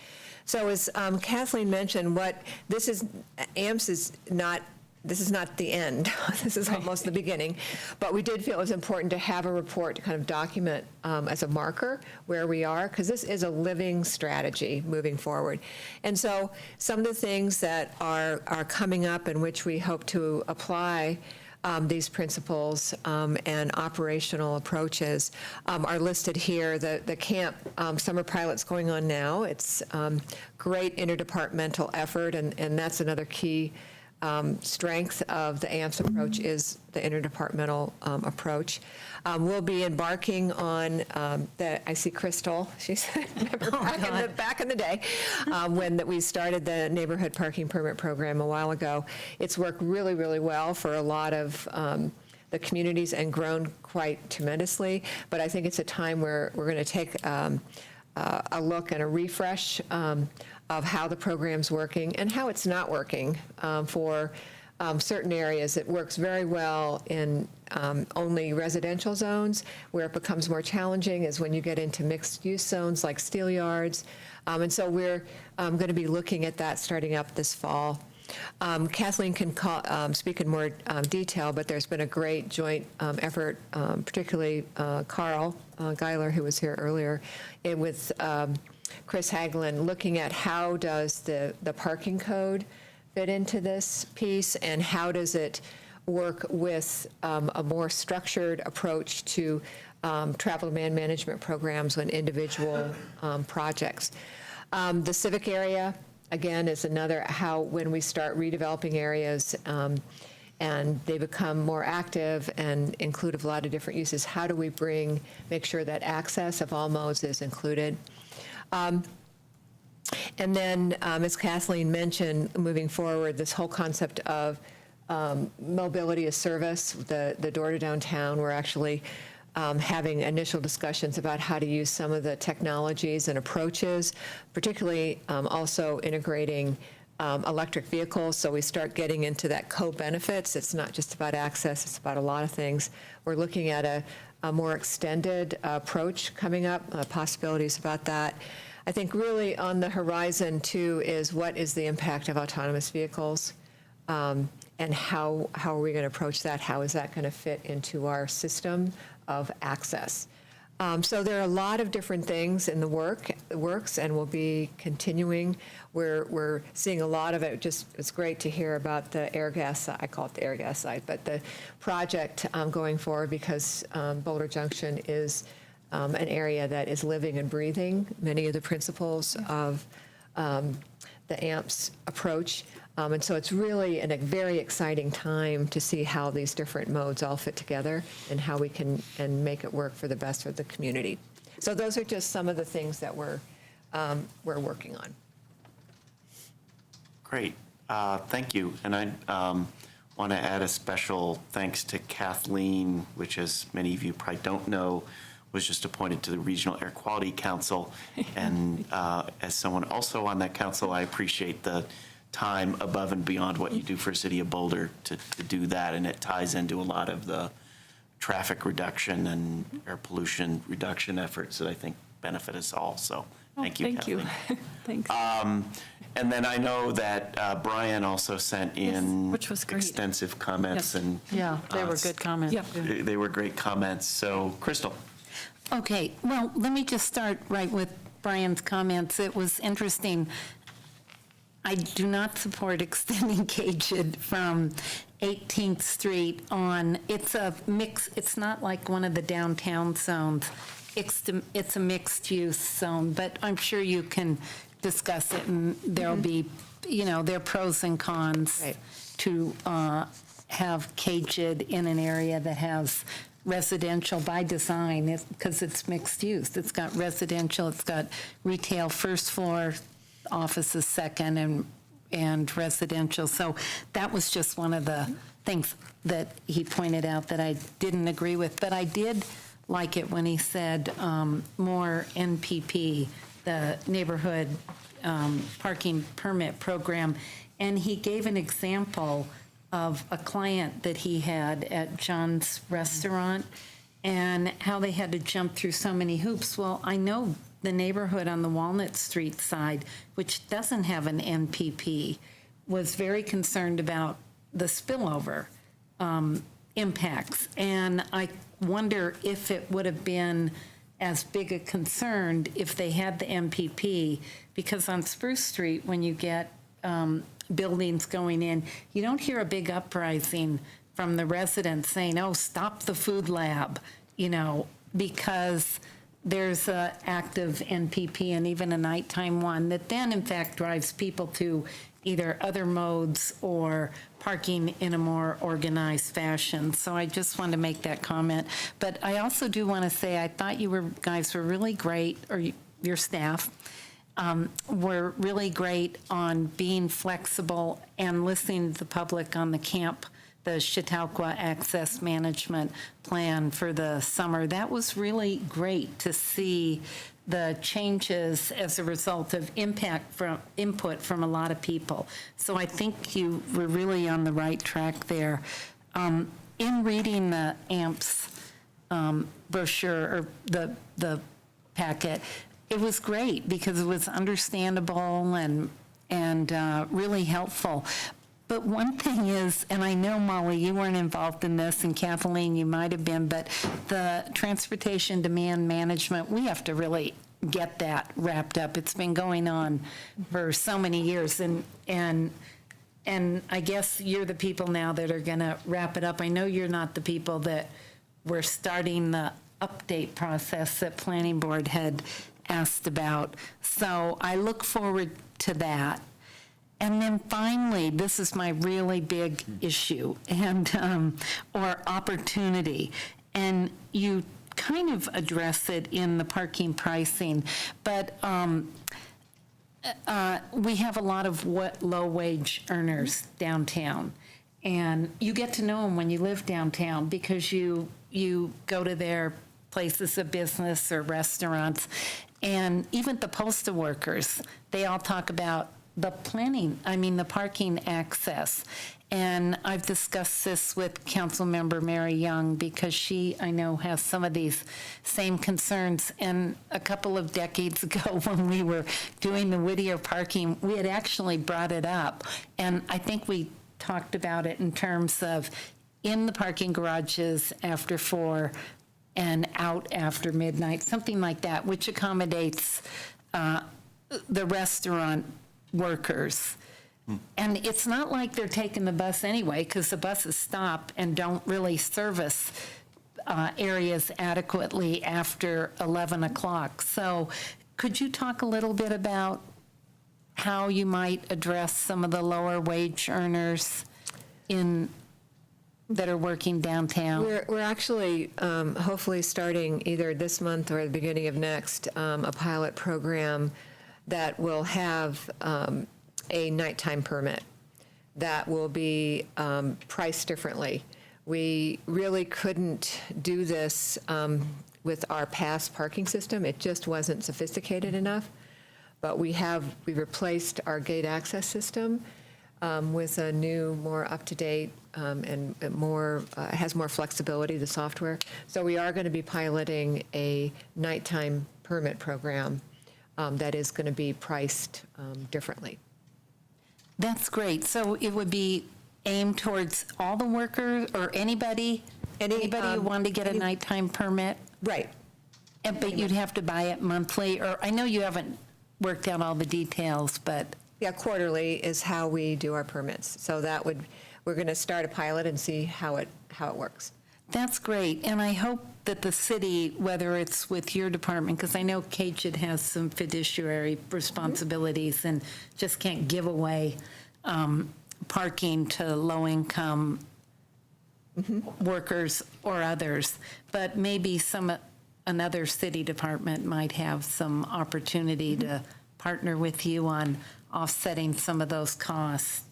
So as Kathleen mentioned, AMPS is not, this is not the end. This is almost the beginning. But we did feel it was important to have a report to kind of document as a marker where we are, because this is a living strategy moving forward. And so some of the things that are coming up in which we hope to apply these principles and operational approaches are listed here. The camp summer pilot's going on now. It's great interdepartmental effort, and that's another key strength of the AMPS approach is the interdepartmental approach. We'll be embarking on I see Crystal, she's remember back in the day when we started the neighborhood parking permit program a while ago. It's worked really, really well for a lot of the communities and grown quite tremendously, but I think it's a time where we're going to take a look and a refresh of how the program's working and how it's not working for certain areas. It works very well in only residential zones. Where it becomes more challenging is when you get into mixed-use zones like steel yards. And so we're going to be looking at that starting up this fall. Kathleen can speak in more detail, but there's been a great joint effort, particularly Carl Geiler, who was here earlier, with Chris Hagelin, looking at how does the parking code fit into this piece, and how does it work with a more structured approach to travel demand management programs on individual projects. The civic area, again, is another how when we start redeveloping areas and they become more active and include a lot of different uses, how do we make sure that access of all modes is included? And then, as Kathleen mentioned, moving forward, this whole concept of mobility as service, the door to downtown, we're actually having initial discussions about how to use some of the technologies and approaches, particularly also integrating electric vehicles, so we start getting into that co-benefits. It's not just about access, it's about a lot of things. We're looking at a more extended approach coming up, possibilities about that. I think really on the horizon, too, is what is the impact of autonomous vehicles, and how are we going to approach that? How is that going to fit into our system of access? So there are a lot of different things in the works, and we'll be continuing. We're seeing a lot of it. It's great to hear about the air gas, I call it the air gas site, but the project going forward, because Boulder Junction is an area that is living and breathing many of the principles of the AMPS approach. And so it's really a very exciting time to see how these different modes all fit together and how we can make it work for the best of the community. So those are just some of the things that we're working on. Great. Thank you. And I want to add a special thanks to Kathleen, which, as many of you probably don't know, was just appointed to the Regional Air Quality Council. And as someone also on that council, I appreciate the time above and beyond what you do for City of Boulder to do that. And it ties into a lot of the traffic reduction and air pollution reduction efforts that I think benefit us all. So thank you, Kathleen. Thanks. And then I know that Brian also sent in which was great. Extensive comments. Yes. And Yeah, they were good comments. Yep. they were great comments. So Crystal. Okay, well, let me just start right with Brian's comments. It was interesting. I do not support extending Caged from 18th Street on, it's a mix, it's not like one of the downtown zones. It's a mixed-use zone, but I'm sure you can discuss it, and there'll be, there are pros and cons to have Caged in an area that has residential by design, because it's mixed use. It's got residential, it's got retail first floor, offices second, and residential. So that was just one of the things that he pointed out that I didn't agree with. But I did like it when he said more NPP, the neighborhood parking permit program. And he gave an example of a client that he had at John's Restaurant and how they had to jump through so many hoops. Well, I know the neighborhood on the Walnut Street side, which doesn't have an NPP, was very concerned about the spillover impacts. And I wonder if it would have been as big a concern if they had the MPP, because on Spruce Street, when you get buildings going in, you don't hear a big uprising from the residents saying, oh, stop the food lab, because there's a active NPP and even a nighttime one that then in fact drives people to either other modes or parking in a more organized fashion. So I just wanted to make that comment. But I also do want to say, I thought guys were really great, or your staff, were really great on being flexible and listening to the public on the Chautauqua Access Management Plan for the summer. That was really great to see the changes as a result of input from a lot of people. So I think you were really on the right track there. In reading the AMPS brochure, or the packet, it was great because it was understandable and really helpful. But one thing is, and I know, Molly, you weren't involved in this, and Kathleen, you might have been, but the transportation demand management, we have to really get that wrapped up. It's been going on for so many years, and I guess you're the people now that are going to wrap it up. I know you're not the people that were starting the update process that Planning Board had asked about. So I look forward to that. And then finally, this is my really big issue or opportunity. And you kind of address it in the parking pricing, but we have a lot of low-wage earners downtown. And you get to know them when you live downtown because you go to their places of business or restaurants. And even the postal workers, they all talk about the parking access. And I've discussed this with Councilmember Mary Young because she, I know, has some of these same concerns. And a couple of decades ago when we were doing the Whittier parking, we had actually brought it up. And I think we talked about it in terms of in the parking garages after 4 and out after midnight, something like that, which accommodates the restaurant workers. And it's not like they're taking the bus anyway, because the buses stop and don't really service areas adequately after 11 o'clock. So could you talk a little bit about how you might address some of the lower wage earners that are working downtown? We're actually hopefully starting either this month or the beginning of next, a pilot program that will have a nighttime permit that will be priced differently. We really couldn't do this with our past parking system. It just wasn't sophisticated enough. But we replaced our gate access system with a new, more up-to-date and has more flexibility, the software. So we are going to be piloting a nighttime permit program that is going to be priced differently. That's great. So it would be aimed towards all the workers or anybody who wanted to get a nighttime permit? Right. But you'd have to buy it monthly, or I know you haven't worked out all the details, but. Yeah, quarterly is how we do our permits. So we're going to start a pilot and see how it works. That's great. And I hope that the city, whether it's with your department, because I know KGID has some fiduciary responsibilities and just can't give away parking to low-income workers or others, but maybe another city department might have some opportunity to partner with you on offsetting some of those costs.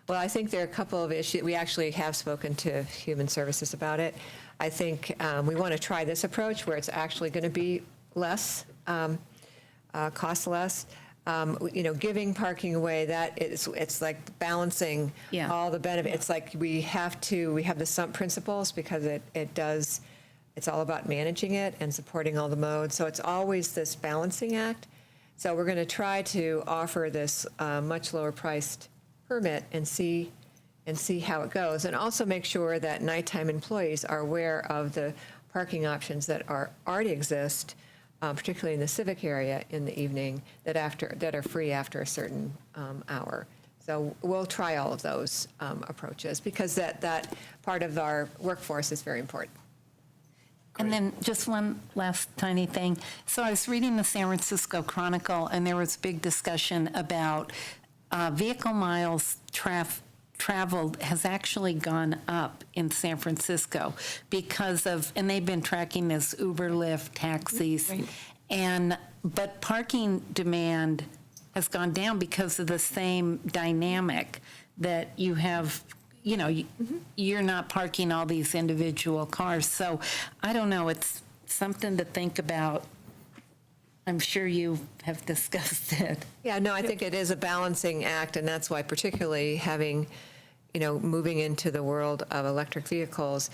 Well, I think there are a couple of issues. We actually have spoken to Human Services about it. I think we want to try this approach where it's actually going to be less, cost less. Giving parking away, it's like balancing all the benefits. It's like we have the sump principles because it's all about managing it and supporting all the modes. So it's always this balancing act. So we're going to try to offer this much lower priced permit and see how it goes, and also make sure that nighttime employees are aware of the parking options that already exist, particularly in the civic area in the evening, that are free after a certain hour. So we'll try all of those approaches because that part of our workforce is very important. And then just one last tiny thing. So I was reading the San Francisco Chronicle, and there was big discussion about vehicle miles traveled has actually gone up in San Francisco because of, and they've been tracking this Uber, Lyft, taxis, but parking demand has gone down because of the same dynamic that you have. You know, you're not parking all these individual cars. So I don't know, it's something to think about. I'm sure you have discussed it. Yeah, no, I think it is a balancing act, and that's why particularly having, moving into the world of electric vehicles,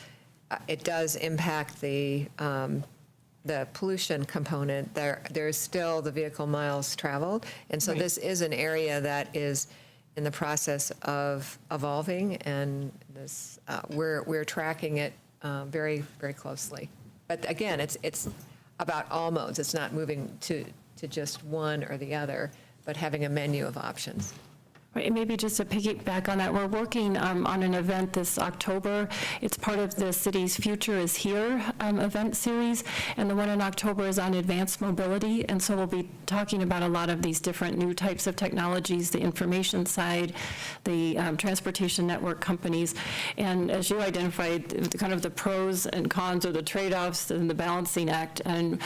it does impact the pollution component. There's still the vehicle miles traveled, and so this is an area that is in the process of evolving, and this we're tracking it very, very closely. But again, it's about all modes. It's not moving to just one or the other, but having a menu of options. Right, maybe just to piggyback on that, we're working on an event this October. It's part of the city's Future is Here event series, and the one in October is on advanced mobility, and so we'll be talking about a lot of these different new types of technologies, the information side, the transportation network companies, and as you identified, kind of the pros and cons or the trade-offs and the balancing act, and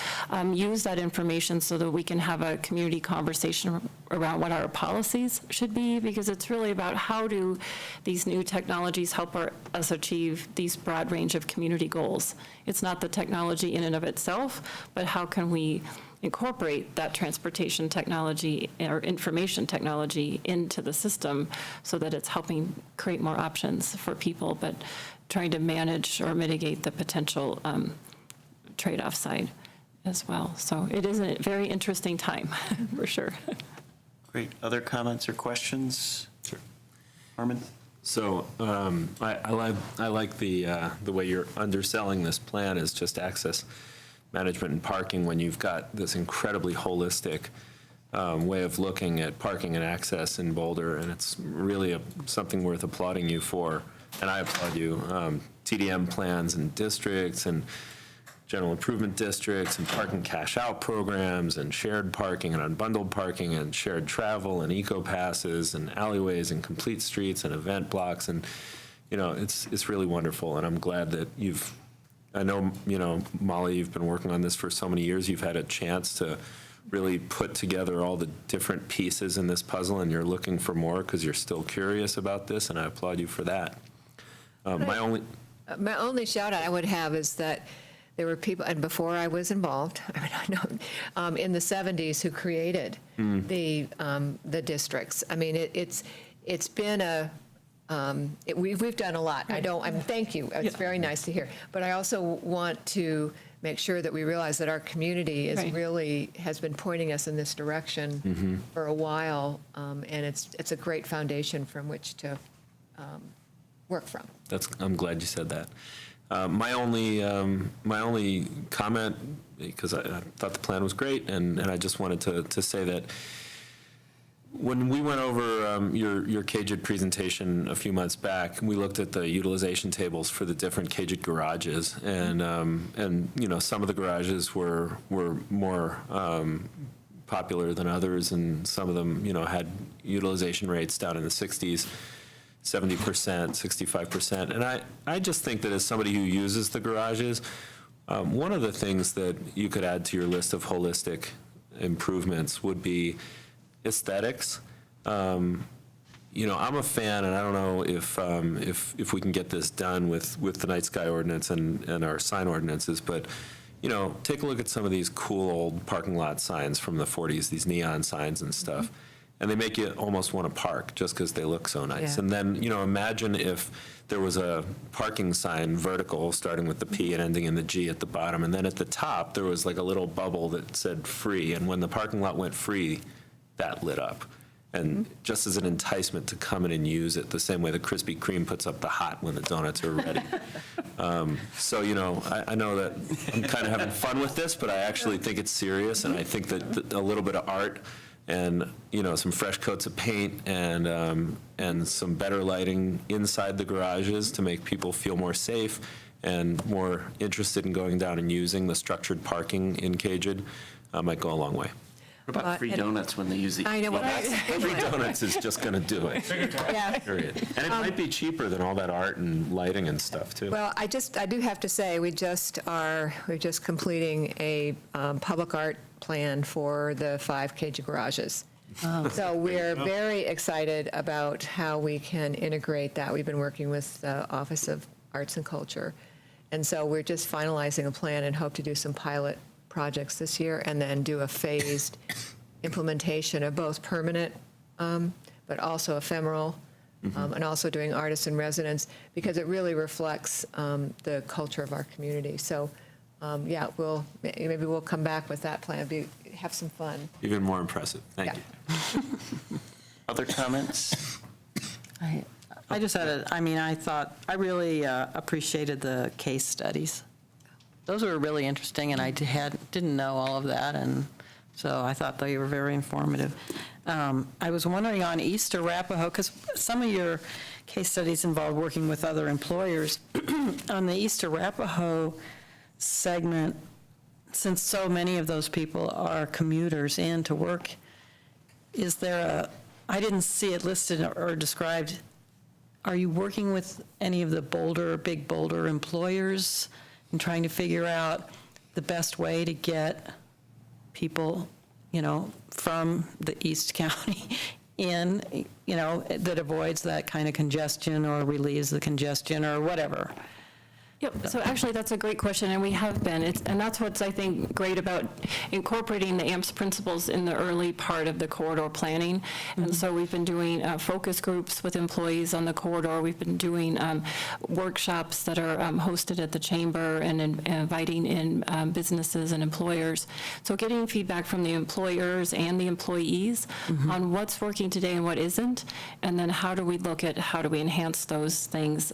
use that information so that we can have a community conversation around what our policies should be, because it's really about how do these new technologies help us achieve these broad range of community goals. It's not the technology in and of itself, but how can we incorporate that transportation technology or information technology into the system so that it's helping create more options for people, but trying to manage or mitigate the potential trade-off side as well. So it is a very interesting time, for sure. Great. Other comments or questions? Sure. Armin? So I like the way you're underselling this plan is just access management and parking when you've got this incredibly holistic way of looking at parking and access in Boulder, and it's really something worth applauding you for. And I applaud you. TDM plans and districts and general improvement districts and parking cash out programs and shared parking and unbundled parking and shared travel and eco passes and alleyways and complete streets and event blocks, and it's really wonderful. And I'm glad that I know Molly, you've been working on this for so many years. You've had a chance to really put together all the different pieces in this puzzle, and you're looking for more because you're still curious about this, and I applaud you for that. My only shout out I would have is that there were people, and before I was involved, I know, in the 70s who created the districts. I mean, it's been we've done a lot. Thank you. It's very nice to hear. But I also want to make sure that we realize that our community has been pointing us in this direction for a while, and it's a great foundation from which to work from. I'm glad you said that. My only comment, because I thought the plan was great, and I just wanted to say that when we went over your KJID presentation a few months back, we looked at the utilization tables for the different KJID garages, and some of the garages were more popular than others, and some of them had utilization rates down in the 60s. 70%, 65%. And I just think that as somebody who uses the garages, one of the things that you could add to your list of holistic improvements would be aesthetics. I'm a fan, and I don't know if we can get this done with the night sky ordinance and our sign ordinances, but take a look at some of these cool old parking lot signs from the 40s, these neon signs and stuff. And they make you almost want to park just because they look so nice. Yeah. And then, imagine if there was a parking sign vertical starting with the P and ending in the G at the bottom. And then at the top, there was like a little bubble that said free. And when the parking lot went free, that lit up. And just as an enticement to come in and use it, the same way the Krispy Kreme puts up the hot when the donuts are ready. So, I know that I'm kind of having fun with this, but I actually think it's serious. And I think that a little bit of art and some fresh coats of paint and some better lighting inside the garages to make people feel more safe and more interested in going down and using the structured parking in Caged, might go a long way. What about free donuts when they use the? I know, Well, Free donuts is just going to do it, Yeah. period. And it might be cheaper than all that art and lighting and stuff, too. Well, I do have to say, we're just completing a public art plan for the 5 Cajun garages. So we're very excited about how we can integrate that. We've been working with the Office of Arts and Culture. And so we're just finalizing a plan and hope to do some pilot projects this year and then do a phased implementation of both permanent, but also ephemeral, and also doing artists in residence, because it really reflects the culture of our community. So, yeah, maybe we'll come back with that plan, have some fun. Even more impressive. Thank Yeah. you. Other comments? I just had I really appreciated the case studies. Those were really interesting, and I didn't know all of that, and so I thought they were very informative. I was wondering on East Arapahoe, because some of your case studies involved working with other employers. On the East Arapahoe segment, since so many of those people are commuters in to work, is there I didn't see it listed or described, are you working with any of the big Boulder employers and trying to figure out the best way to get people, from the East County in, that avoids that kind of congestion or relieves the congestion or whatever? Yep, so actually, that's a great question, and we have been. And that's what's, I think, great about incorporating the AMPS principles in the early part of the corridor planning. And so we've been doing focus groups with employees on the corridor. We've been doing workshops that are hosted at the chamber and inviting in businesses and employers. So getting feedback from the employers and the employees on what's working today and what isn't, and then how do we enhance those things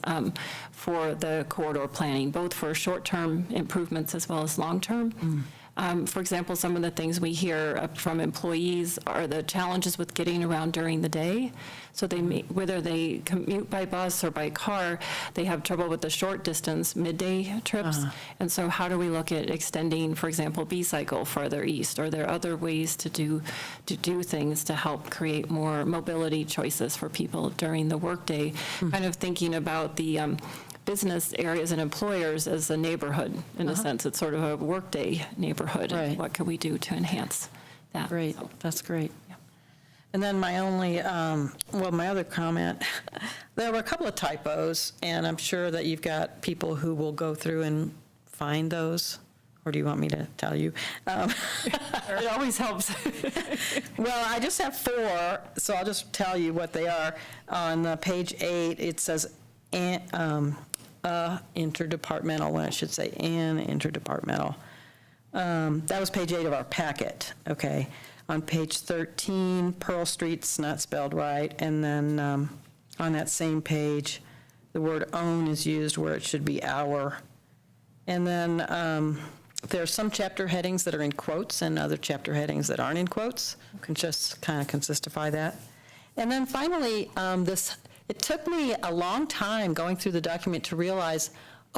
for the corridor planning, both for short-term improvements as well as long-term. For example, some of the things we hear from employees are the challenges with getting around during the day. So whether they commute by bus or by car, they have trouble with the short distance midday trips. And so how do we look at extending, for example, B-cycle further east? Are there other ways to do things to help create more mobility choices for people during the workday? Kind of thinking about the business areas and employers as a neighborhood, in a sense. It's sort of a workday neighborhood. Right. And what can we do to enhance that? Great, So, that's great. yeah. And then my other comment, there were a couple of typos, and I'm sure that you've got people who will go through and find those, or do you want me to tell you? It always helps. Well, I just have 4, so I'll just tell you what they are. On page 8, it says interdepartmental, when it should say an interdepartmental. That was page 8 of our packet, okay. On page 13, Pearl Street's not spelled right, and then on that same page, the word own is used where it should be our. And then there are some chapter headings that are in quotes and other chapter headings that aren't in quotes. Can just kind of consistify that. And then finally, it took me a long time going through the document to realize,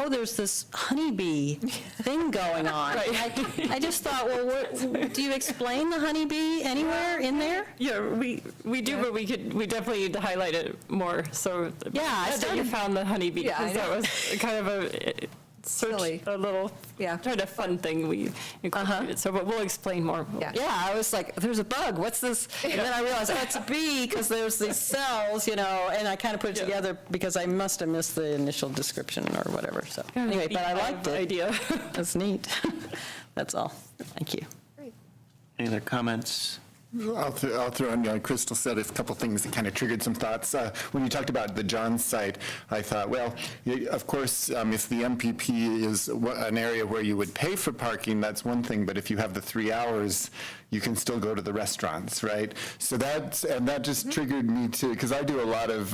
there's this honeybee thing going on. I just thought, well, do you explain the honeybee anywhere in there? Yeah, we do, but we definitely need to highlight it more. So Yeah, I that you found the honeybee, Yeah, I because that know. was kind of a Silly. a little, Yeah. kind of fun thing we incorporated. So, but we'll explain more. Yeah. Yeah, I was like, there's a bug, what's this? And then I realized, it's a bee, because there's these cells, and I kind of put it together because I must have missed the initial description or whatever, so. Anyway, but I liked it. Idea. That's neat. That's all. Thank you. Any other comments? I'll throw in, Crystal said a couple things that kind of triggered some thoughts. When you talked about the Johns site, I thought, well, of course, if the MPP is an area where you would pay for parking, that's one thing, but if you have the 3 hours, you can still go to the restaurants, right? So that just triggered me too, because I do a lot of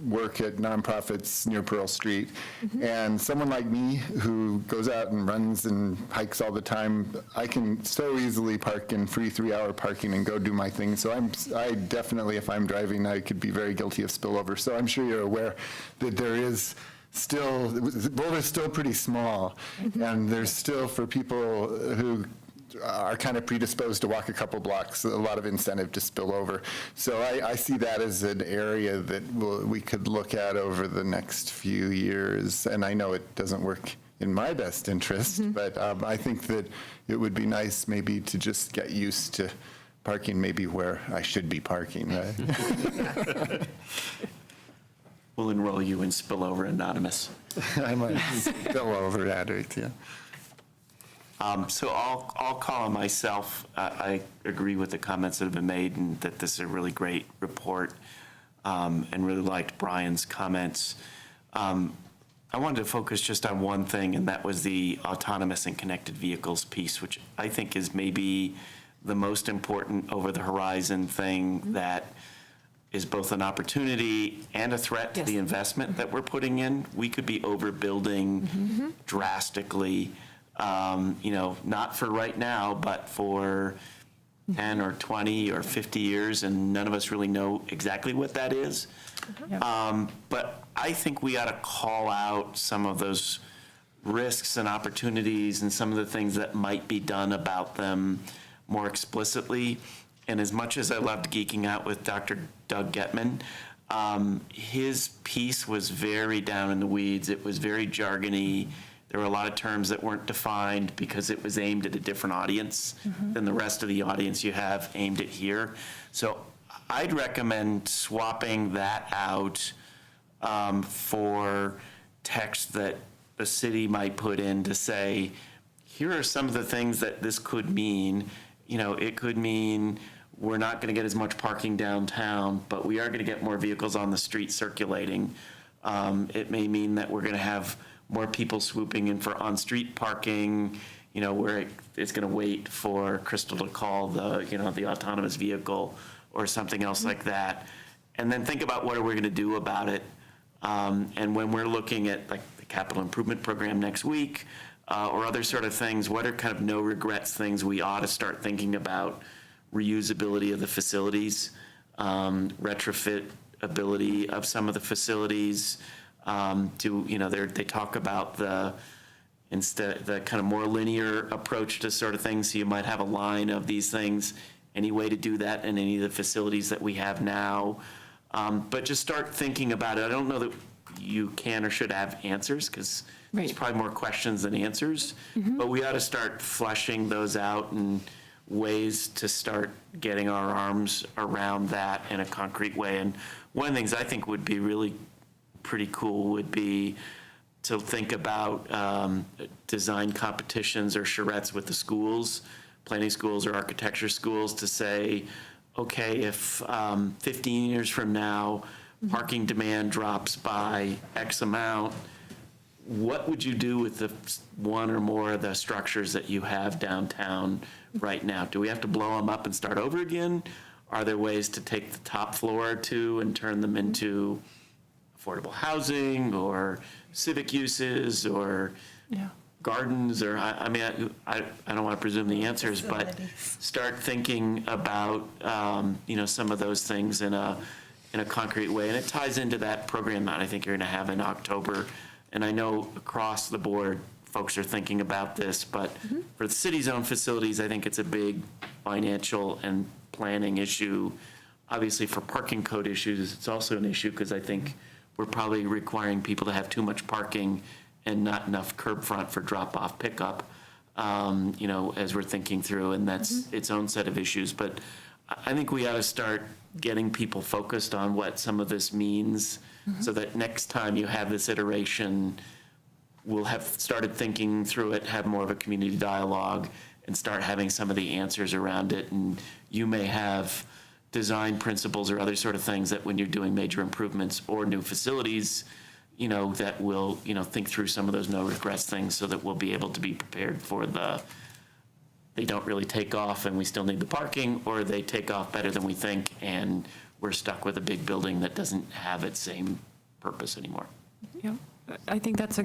work at nonprofits near Pearl Street, and someone like me who goes out and runs and hikes all the time, I can so easily park in free 3-hour parking and go do my thing. So I definitely, if I'm driving, I could be very guilty of spillover. So I'm sure you're aware that there is still, Boulder's still pretty small, and there's still, for people who are kind of predisposed to walk a couple blocks, a lot of incentive to spill over. So I see that as an area that we could look at over the next few years. And I know it doesn't work in my best interest, but I think that it would be nice maybe to just get used to parking maybe where I should be parking, right? We'll enroll you in Spillover Anonymous. I might spill over at it, yeah. So I'll call on myself. I agree with the comments that have been made and that this is a really great report, and really liked Brian's comments. I wanted to focus just on one thing, and that was the autonomous and connected vehicles piece, which I think is maybe the most important over the horizon thing that is both an opportunity and a threat to the investment that we're putting in. We could be overbuilding drastically, not for right now, but for 10 or 20 or 50 years, and none of us really know exactly what that is. But I think we ought to call out some of those risks and opportunities and some of the things that might be done about them more explicitly. And as much as I loved geeking out with Dr. Doug Getman, his piece was very down in the weeds. It was very jargony. There were a lot of terms that weren't defined because it was aimed at a different audience than the rest of the audience you have aimed at here. So I'd recommend swapping that out for text that the city might put in to say, here are some of the things that this could mean. It could mean we're not going to get as much parking downtown, but we are going to get more vehicles on the street circulating. It may mean that we're going to have more people swooping in for on-street parking, where it's going to wait for Crystal to call the autonomous vehicle or something else like that. And then think about what are we going to do about it. And when we're looking at like the capital improvement program next week, or other sort of things, what are kind of no regrets things we ought to start thinking about? Reusability of the facilities, retrofit ability of some of the facilities. They talk about the kind of more linear approach to sort of things. So you might have a line of these things, any way to do that in any of the facilities that we have now. But just start thinking about it. I don't know that you can or should have answers, because there's probably more questions than answers. But we ought to start fleshing those out and ways to start getting our arms around that in a concrete way. And one of the things I think would be really pretty cool would be to think about design competitions or charrettes with the schools, planning schools or architecture schools, to say, okay, if 15 years from now, parking demand drops by X amount, what would you do with the one or more of the structures that you have downtown right now? Do we have to blow them up and start over again? Are there ways to take the top floor or two and turn them into affordable housing or civic uses or gardens? Or I don't want to presume the answers, but start thinking about some of those things in a concrete way. And it ties into that program that I think you're going to have in October. And I know across the board, folks are thinking about this, but for the city's own facilities, I think it's a big financial and planning issue. Obviously, for parking code issues, it's also an issue, because I think we're probably requiring people to have too much parking and not enough curb front for drop-off pickup, as we're thinking through, and that's its own set of issues. But I think we ought to start getting people focused on what some of this means, so that next time you have this iteration, we'll have started thinking through it, have more of a community dialogue, and start having some of the answers around it. And you may have design principles or other sort of things that when you're doing major improvements or new facilities, that will, think through some of those no regrets things, so that we'll be able to be prepared for they don't really take off and we still need the parking, or they take off better than we think and we're stuck with a big building that doesn't have its same purpose anymore. I think that's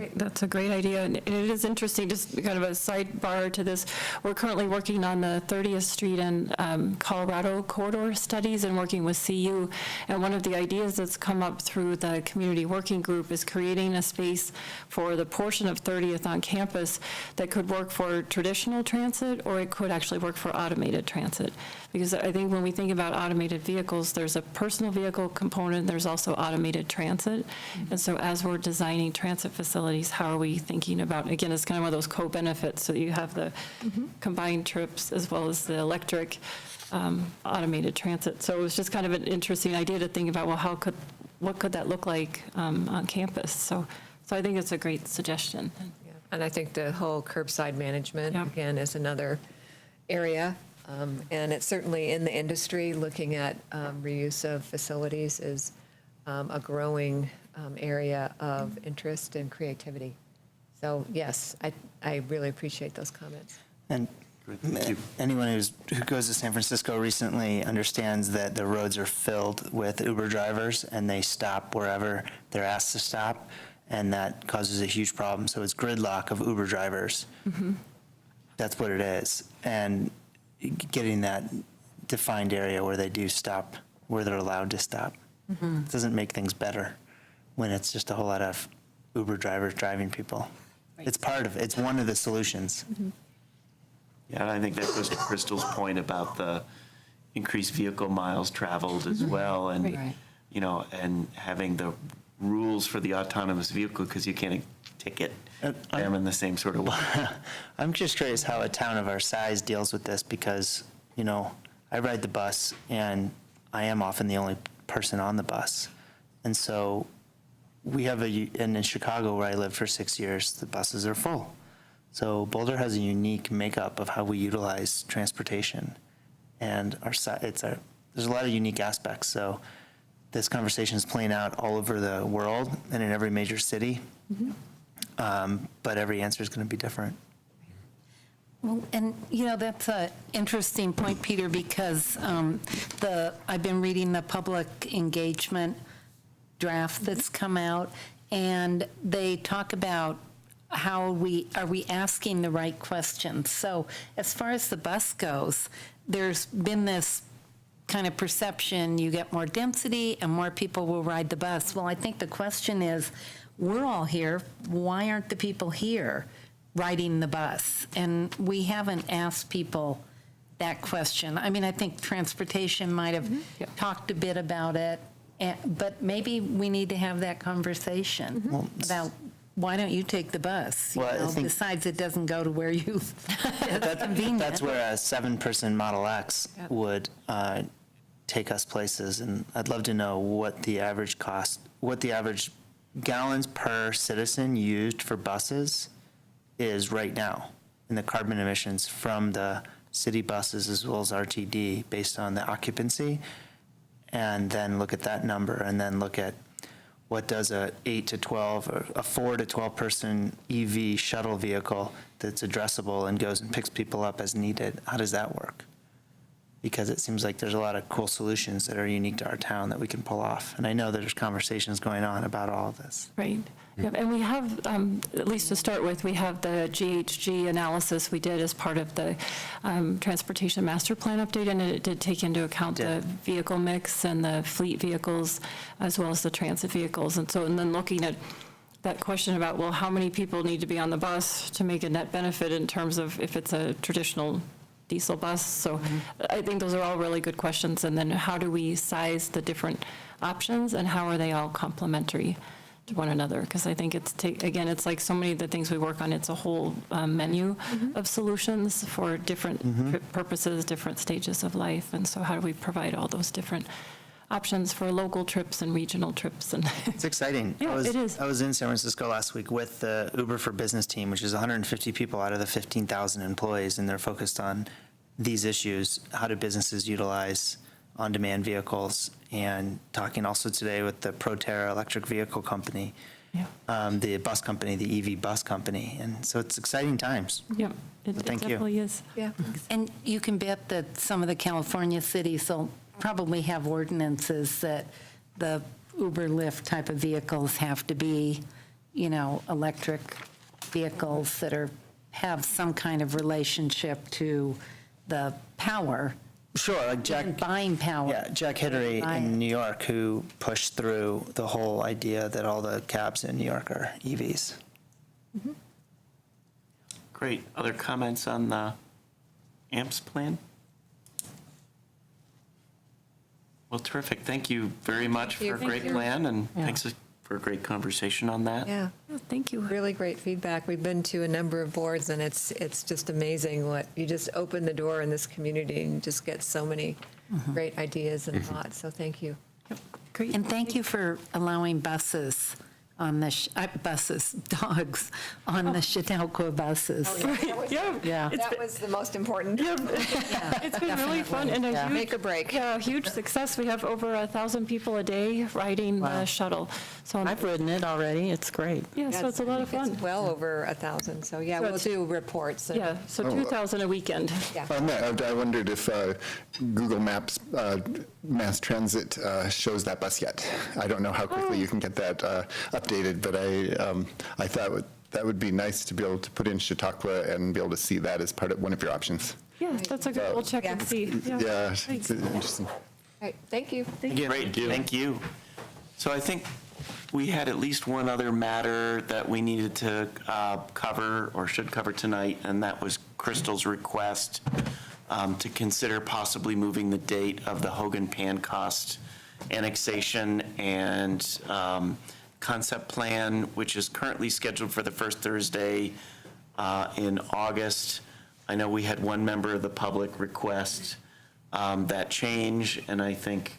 a great idea, and it is interesting, just kind of a sidebar to this. We're currently working on the 30th Street and Colorado corridor studies and working with CU, and one of the ideas that's come up through the community working group is creating a space for the portion of 30th on campus that could work for traditional transit, or it could actually work for automated transit. Because I think when we think about automated vehicles, there's a personal vehicle component, there's also automated transit. And so as we're designing transit facilities, how are we thinking about, again, it's kind of one of those co-benefits, so you have the combined trips as well as the electric automated transit. So it was just kind of an interesting idea to think about, well, what could that look like on campus? So I think it's a great suggestion. And I think the whole curbside management, Yep. again, is another area. And it's certainly in the industry, looking at reuse of facilities is a growing area of interest and creativity. So yes, I really appreciate those comments. And anyone who goes to San Francisco recently understands that the roads are filled with Uber drivers, and they stop wherever they're asked to stop, and that causes a huge problem. So it's gridlock of Uber drivers. That's what it is. And getting that defined area where they do stop, where they're allowed to stop, doesn't make things better when it's just a whole lot of Uber drivers driving people. It's it's one of the solutions. Yeah, and I think that goes to Crystal's point about the increased vehicle miles traveled as well, and, Right. you know, and having the rules for the autonomous vehicle, because you can't ticket them in the same sort of way. I'm just curious how a town of our size deals with this, because, you know, I ride the bus and I am often the only person on the bus. And so we have and in Chicago, where I lived for 6 years, the buses are full. So Boulder has a unique makeup of how we utilize transportation. And there's a lot of unique aspects. So this conversation is playing out all over the world and in every major city. But every answer is going to be different. Well, and, you know, that's an interesting point, Peter, because I've been reading the public engagement draft that's come out, and they talk about how are we asking the right questions. So as far as the bus goes, there's been this kind of perception, you get more density and more people will ride the bus. Well, I think the question is, we're all here, why aren't the people here riding the bus? And we haven't asked people that question. I mean, I think transportation might have talked a bit about it, but maybe we need to have that conversation about, why don't you take the bus? You Well, I know, think- besides, it doesn't go to where you, it's convenient. That's where a 7-person Model X would take us places. And I'd love to know what the average gallons per citizen used for buses is right now in the carbon emissions from the city buses as well as RTD based on the occupancy, and then look at that number, and then look at what does a 8 to 12 or a 4 to 12 person EV shuttle vehicle that's addressable and goes and picks people up as needed. How does that work? Because it seems like there's a lot of cool solutions that are unique to our town that we can pull off. And I know there's conversations going on about all of this. Right. Yep. And we have, at least to start with, we have the GHG analysis we did as part of the Transportation Master Plan update, and it did take into account the vehicle mix and the fleet vehicles as well as the transit vehicles. And then looking at that question about, well, how many people need to be on the bus to make a net benefit in terms of if it's a traditional diesel bus. So I think those are all really good questions. And then how do we size the different options, and how are they all complementary to one another? Because I think again, it's like so many of the things we work on, it's a whole menu of solutions for different purposes, different stages of life. And so how do we provide all those different options for local trips and regional trips? And It's exciting. Yeah, it is. I was in San Francisco last week with the Uber for Business team, which is 150 people out of the 15,000 employees, and they're focused on these issues. How do businesses utilize on-demand vehicles? And talking also today with the Proterra electric vehicle company, the bus company, the EV bus company. And so it's exciting times. yeah, it Thank you. definitely is. Yeah. And you can bet that some of the California cities will probably have ordinances that the Uber Lyft type of vehicles have to be, electric vehicles that have some kind of relationship to the power. Sure, like Jack. And buying power. Yeah, Jack Hittery Buy in it. New York, who pushed through the whole idea that all the cabs in New York are EVs. Great. Other comments on the AMPS plan? Well, terrific. Thank you very much for a great plan, and thanks for a great conversation on that. Yeah, Thank you. really great feedback. We've been to a number of boards, and it's just amazing what, you just open the door in this community and you just get so many great ideas and thoughts, so thank you. Great. And thank you for allowing buses on the, dogs on the Chautauqua buses. Yeah. That was the most important. It's been really fun and a huge. Make or break. Yeah, a huge success. We have over 1,000 people a day riding the shuttle. So I've ridden it already. It's great. yeah, so it's a lot of fun. It's well over 1,000, so yeah, So we'll it's- do reports. Yeah, so 2,000 a weekend. Yeah. On that, I wondered if Google Maps Mass Transit shows that bus yet. I don't know how quickly you can get that updated, but I thought that would be nice to be able to put in Chautauqua and be able to see that as part of one of your options. Yeah, that's a good, we'll check and Yeah. see. Yeah, Thanks. it's interesting. All right, thank you. Great, thank you. So I think we had at least one other matter that we needed to cover, or should cover tonight, and that was Crystal's request to consider possibly moving the date of the Hogan-Pancoast annexation and concept plan, which is currently scheduled for the first Thursday in August. I know we had one member of the public request that change, and I think,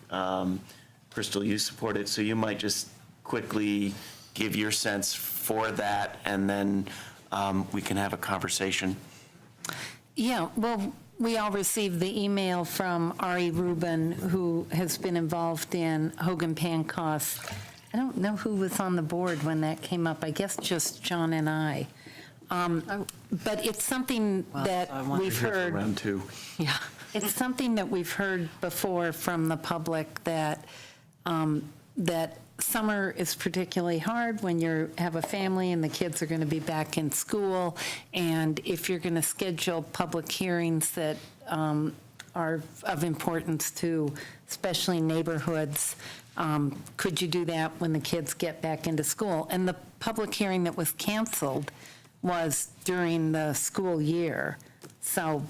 Crystal, you support it, so you might just quickly give your sense for that, and then we can have a conversation. Yeah, well, we all received the email from Ari Rubin, who has been involved in Hogan-Pancoast. I don't know who was on the board when that came up. I guess just John and I. But it's something that we've heard. Round two. Yeah, it's something that we've heard before from the public, that that summer is particularly hard when you have a family and the kids are going to be back in school. And if you're going to schedule public hearings that are of importance to especially neighborhoods, could you do that when the kids get back into school? And the public hearing that was canceled was during the school year. So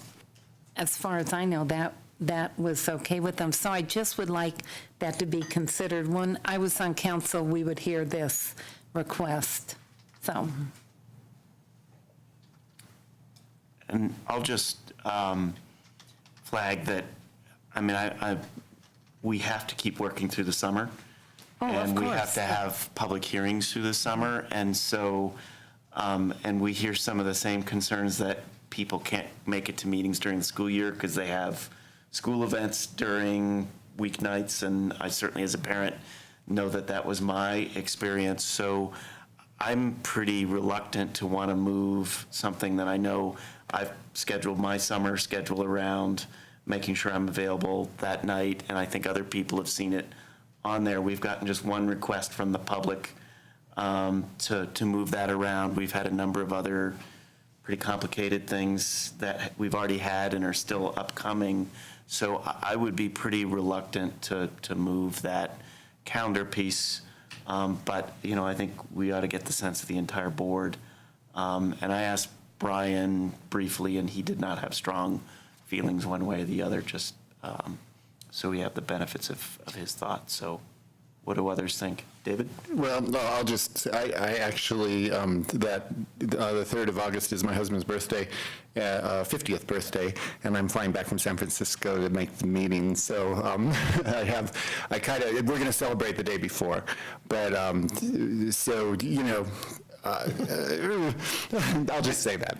as far as I know, that was okay with them. So I just would like that to be considered. When I was on council, we would hear this request. So, And I'll just flag that, I mean, we have to keep working through the summer. And we have to have public hearings through the summer. And so, and we hear some of the same concerns that people can't make it to meetings during the school year because they have school events during weeknights. And I certainly, as a parent, know that that was my experience. So I'm pretty reluctant to want to move something that I know I've scheduled my summer schedule around, making sure I'm available that night, and I think other people have seen it on there. We've gotten just one request from the public to move that around. We've had a number of other pretty complicated things that we've already had and are still upcoming. So I would be pretty reluctant to move that calendar piece. But, you know, I think we ought to get the sense of the entire board. And I asked Brian briefly, and he did not have strong feelings one way or the other, just so we have the benefits of his thoughts. So what do others think? David? Well, no, I'll just, I actually, the 3rd of August is my husband's birthday, 50th birthday, and I'm flying back from San Francisco to make the meeting. So we're going to celebrate the day before. But, so, you know, I'll just say that.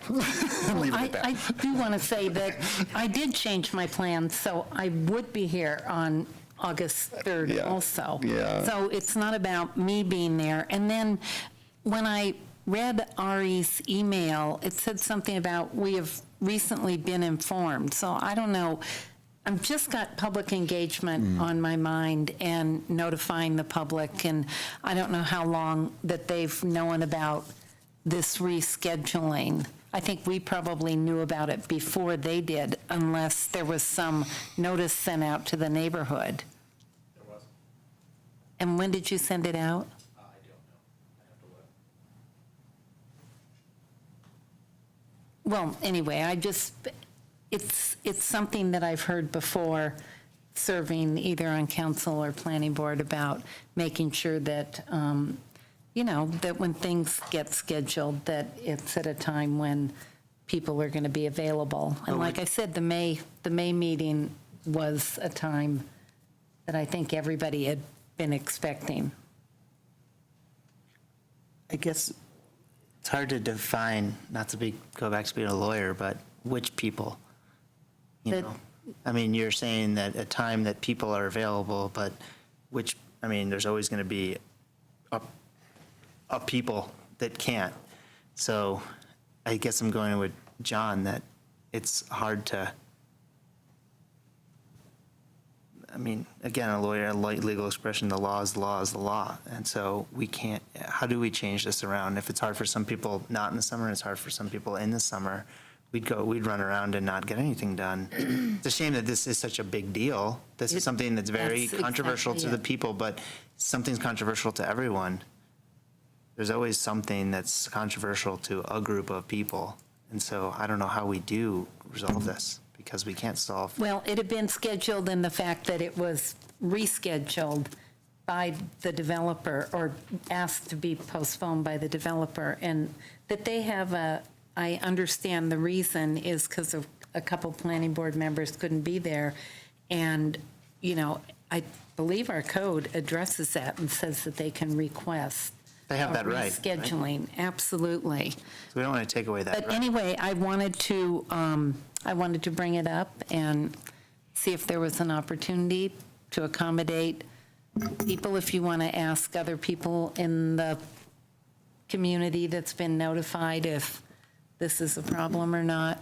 Leave it at that. I do want to say that I did change my plans, so I would be here on August 3rd Yeah. also. Yeah. So it's not about me being there. And then when I read Ari's email, it said something about we have recently been informed. So I don't know. I've just got public engagement on my mind and notifying the public, and I don't know how long that they've known about this rescheduling. I think we probably knew about it before they did, unless there was some notice sent out to the neighborhood. There was. And when did you send it out? I don't know. I have to look. Well, anyway, it's something that I've heard before, serving either on council or planning board, about making sure that, that when things get scheduled, that it's at a time when people are going to be available. And like I said, the May meeting was a time that I think everybody had been expecting. I guess it's hard to define, not to go back to being a lawyer, but which people, That- I mean, you're saying that a time that people are available, but there's always going to be a people that can't. So I guess I'm going with John, that it's hard to, again, a lawyer, a legal expression, the law is the law is the law. And so we can't, how do we change this around? If it's hard for some people not in the summer, and it's hard for some people in the summer, we'd run around and not get anything done. It's a shame that this is such a big deal. This is something that's very That's controversial exactly to the it. people, but something's controversial to everyone. There's always something that's controversial to a group of people. And so I don't know how we do resolve this, because we can't solve. Well, it had been scheduled, and the fact that it was rescheduled by the developer, or asked to be postponed by the developer, and that they have I understand the reason is because of a couple planning board members couldn't be there. And, I believe our code addresses that and says that they can request. They have that right, right? Rescheduling, absolutely. So we don't want to take away that But right. anyway, I wanted to bring it up and see if there was an opportunity to accommodate people, if you want to ask other people in the community that's been notified if this is a problem or not.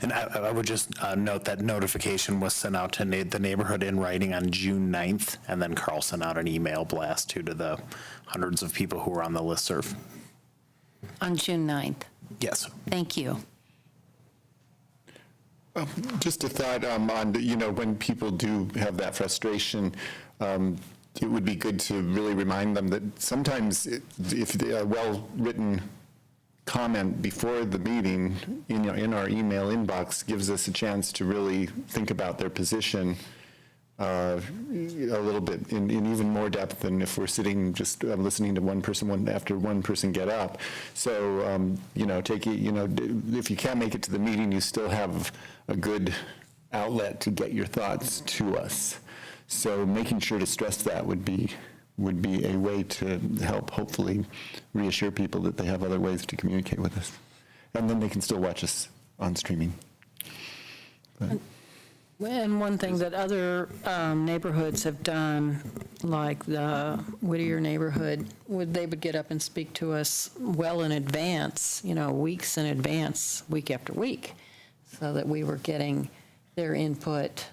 And I would just note that notification was sent out to the neighborhood in writing on June 9th, and then Carl sent out an email blast to the hundreds of people who were on the listserv. On June 9th. Yes. Thank you. Just a thought on, when people do have that frustration, it would be good to really remind them that sometimes if a well-written comment before the meeting in our email inbox gives us a chance to really think about their position a little bit in even more depth than if we're sitting just listening to one person get up. So, if you can't make it to the meeting, you still have a good outlet to get your thoughts to us. So making sure to stress that would be a way to help hopefully reassure people that they have other ways to communicate with us. And then they can still watch us on streaming. But. And one thing that other neighborhoods have done, like the Whittier neighborhood, they would get up and speak to us well in advance, weeks in advance, week after week, so that we were getting their input,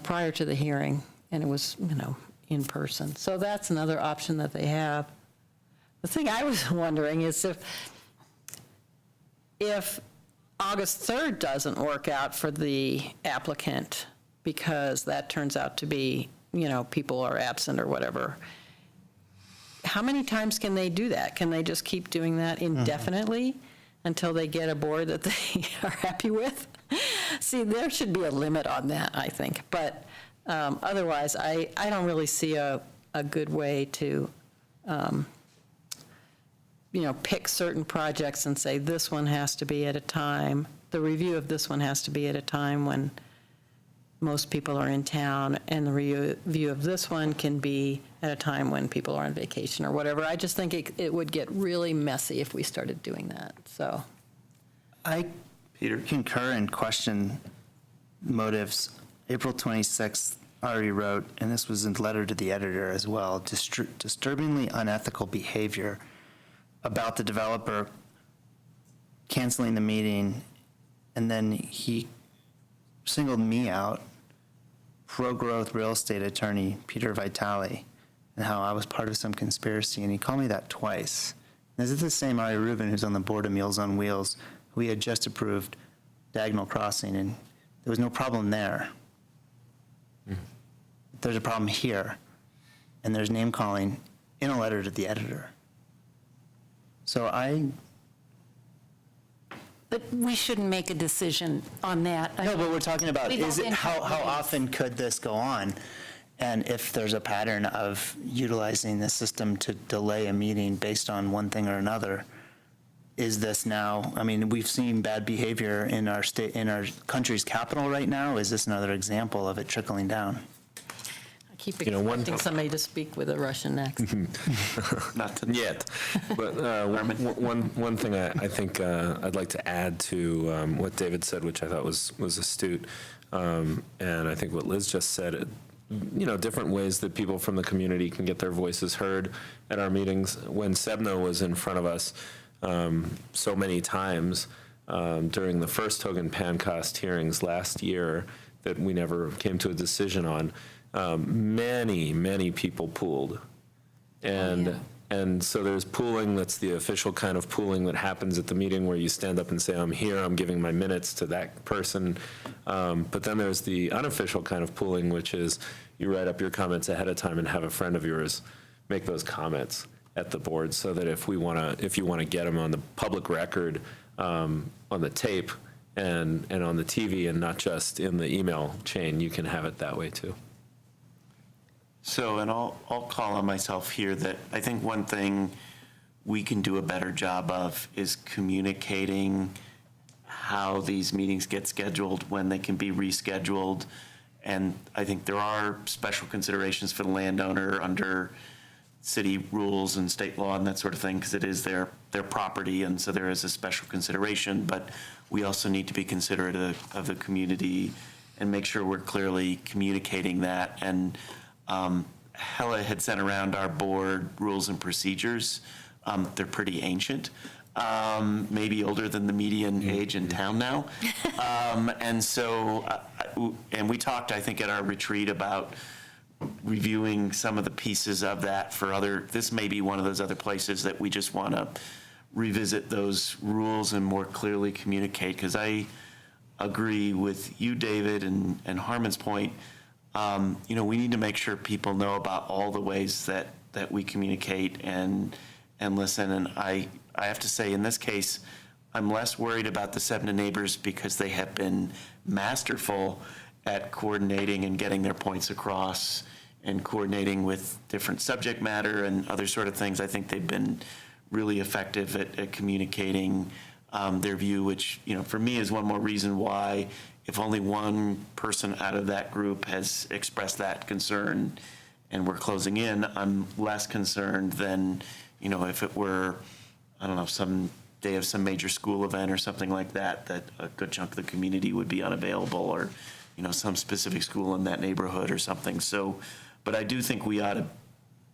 prior to the hearing, and it was, in person. So that's another option that they have. The thing I was wondering is if August 3rd doesn't work out for the applicant, because that turns out to be, people are absent or whatever, how many times can they do that? Can they just keep doing that indefinitely until they get a board that they are happy with? See, there should be a limit on that, I think. But otherwise, I don't really see a good way to, pick certain projects and say this one has to be at a time, the review of this one has to be at a time when most people are in town, and the review of this one can be at a time when people are on vacation or whatever. I just think it would get really messy if we started doing that, so. I concur and question motives. April 26th, Ari wrote, and this was in letter to the editor as well, disturbingly unethical behavior about the developer canceling the meeting, and then he singled me out, pro-growth real estate attorney Peter Vitale, and how I was part of some conspiracy, and he called me that twice. This is the same Ari Rubin who's on the board of Meals on Wheels, who we had just approved diagonal crossing, and there was no problem there. There's a problem here, and there's name calling in a letter to the editor. So But we shouldn't make a decision on that. No, but we're talking about, We is don't it, how impact often could this go on? And if there's a pattern of utilizing the system to delay a meeting based on one thing or another, is this now, I mean, we've seen bad behavior in our state, in our country's capital right now. Is this another example of it trickling down? I keep You know, one- expecting somebody to speak with a Russian accent. Not yet. But one thing I think I'd like to add to what David said, which I thought was astute, and I think what Liz just said, you know, different ways that people from the community can get their voices heard at our meetings. When SEBNA was in front of us so many times during the first Hogan Pancast hearings last year that we never came to a decision on, many people pooled. And so there's pooling, that's the official kind of pooling that happens at the meeting where you stand up and say, I'm here, I'm giving my minutes to that person. But then there's the unofficial kind of pooling, which is you write up your comments ahead of time and have a friend of yours make those comments at the board, so that if you want to get them on the public record, on the tape and on the TV and not just in the email chain, you can have it that way too. So, and I'll call on myself here that I think one thing we can do a better job of is communicating how these meetings get scheduled, when they can be rescheduled. And I think there are special considerations for the landowner under city rules and state law and that sort of thing, because it is their property, and so there is a special consideration. But we also need to be considerate of the community and make sure we're clearly communicating that. And Hella had sent around our board rules and procedures. They're pretty ancient, maybe older than the median age in town now. And so, and we talked, I think, at our retreat about reviewing some of the pieces of that for this may be one of those other places that we just want to revisit those rules and more clearly communicate, because I agree with you, David, and Harmon's point. You know, we need to make sure people know about all the ways that we communicate and listen. And I have to say, in this case, I'm less worried about the SEBNA neighbors because they have been masterful at coordinating and getting their points across and coordinating with different subject matter and other sort of things. I think they've been really effective at communicating their view, which, you know, for me is one more reason why, if only one person out of that group has expressed that concern and we're closing in, I'm less concerned than, you know, if it were, I don't know, some day of some major school event or something like that, that a good chunk of the community would be unavailable, or, you know, some specific school in that neighborhood or something. So, but I do think we ought to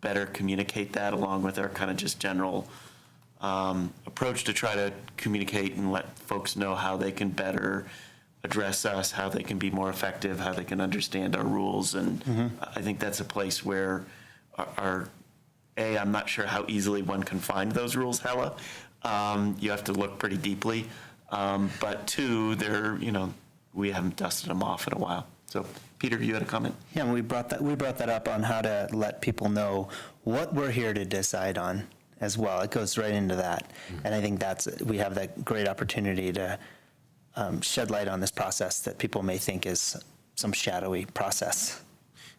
better communicate that, along with our kind of just general approach to try to communicate and let folks know how they can better address us, how they can be more effective, how they can understand our rules. And I think that's a place where I'm not sure how easily one can find those rules, Hella. You have to look pretty deeply. But two, we haven't dusted them off in a while. So, Peter, you had a comment? Yeah, and we brought that up on how to let people know what we're here to decide on as well. It goes right into that. And I think we have that great opportunity to shed light on this process that people may think is some shadowy process.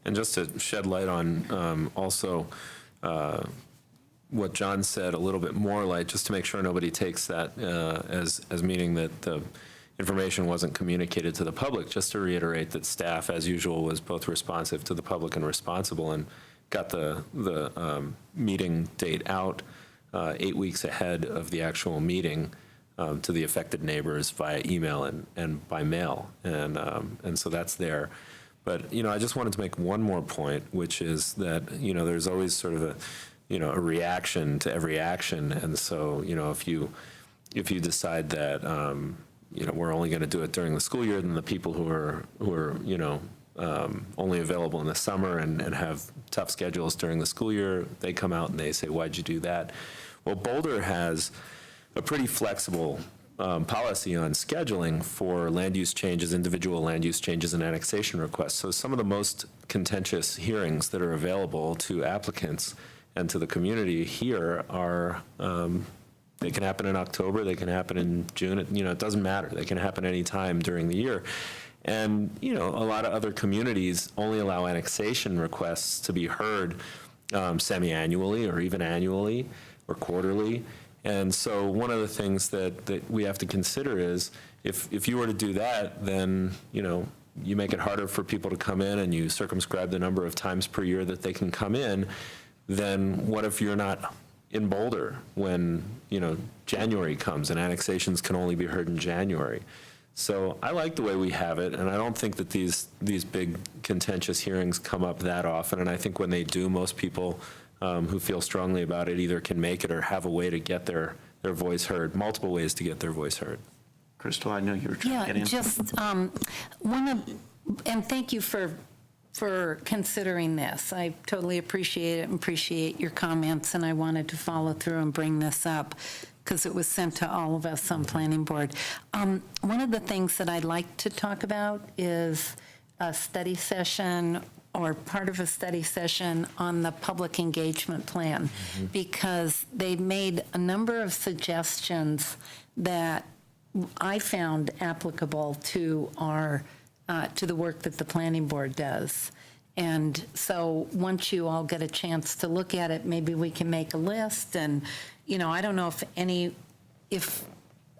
And just to shed light on also what John said, a little bit more light, just to make sure nobody takes that as meaning that the information wasn't communicated to the public. Just to reiterate that staff, as usual, was both responsive to the public and responsible, and got the meeting date out 8 weeks ahead of the actual meeting to the affected neighbors via email and by mail. And so that's there. But, you know, I just wanted to make one more point, which is that, you know, there's always sort of a reaction to every action. And so, you know, if you decide that, we're only going to do it during the school year, then the people who are only available in the summer and have tough schedules during the school year, they come out and they say, why'd you do that? Well, Boulder has a pretty flexible policy on scheduling for land use changes, individual land use changes and annexation requests. So some of the most contentious hearings that are available to applicants and to the community here are, they can happen in October, they can happen in June, it doesn't matter. They can happen anytime during the year. And, a lot of other communities only allow annexation requests to be heard semi-annually or even annually or quarterly. And so one of the things that we have to consider is if you were to do that, then, you make it harder for people to come in and you circumscribe the number of times per year that they can come in, then what if you're not in Boulder when, January comes and annexations can only be heard in January? So I like the way we have it, and I don't think that these big contentious hearings come up that often. And I think when they do, most people who feel strongly about it either can make it or have a way to get their voice heard, multiple ways to get their voice heard. Crystal, I know you were trying to get in. Yeah, just and thank you for considering this. I totally appreciate it and appreciate your comments, and I wanted to follow through and bring this up because it was sent to all of us on planning board. One of the things that I'd like to talk about is a study session or part of a study session on the public engagement plan, because they made a number of suggestions that I found applicable to our to the work that the planning board does. And so once you all get a chance to look at it, maybe we can make a list. And, I don't know if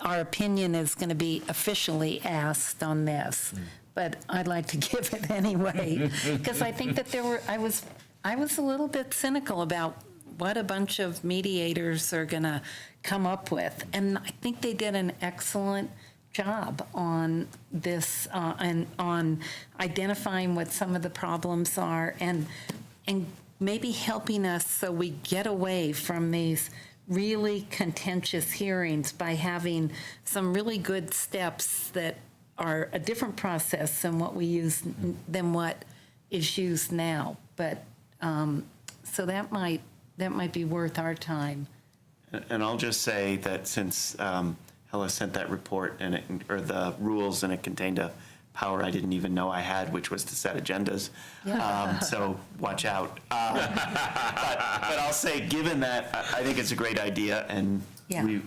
our opinion is going to be officially asked on this, but I'd like to give it anyway, because I think that I was a little bit cynical about what a bunch of mediators are going to come up with. And I think they did an excellent job on this and on identifying what some of the problems are and maybe helping us so we get away from these really contentious hearings by having some really good steps that are a different process than what is used now. But so that might be worth our time. And I'll just say that since Hella sent that report or the rules, and it contained a power I didn't even know I had, which was to set agendas. So watch out. But I'll say, given that, I think it's a great idea, and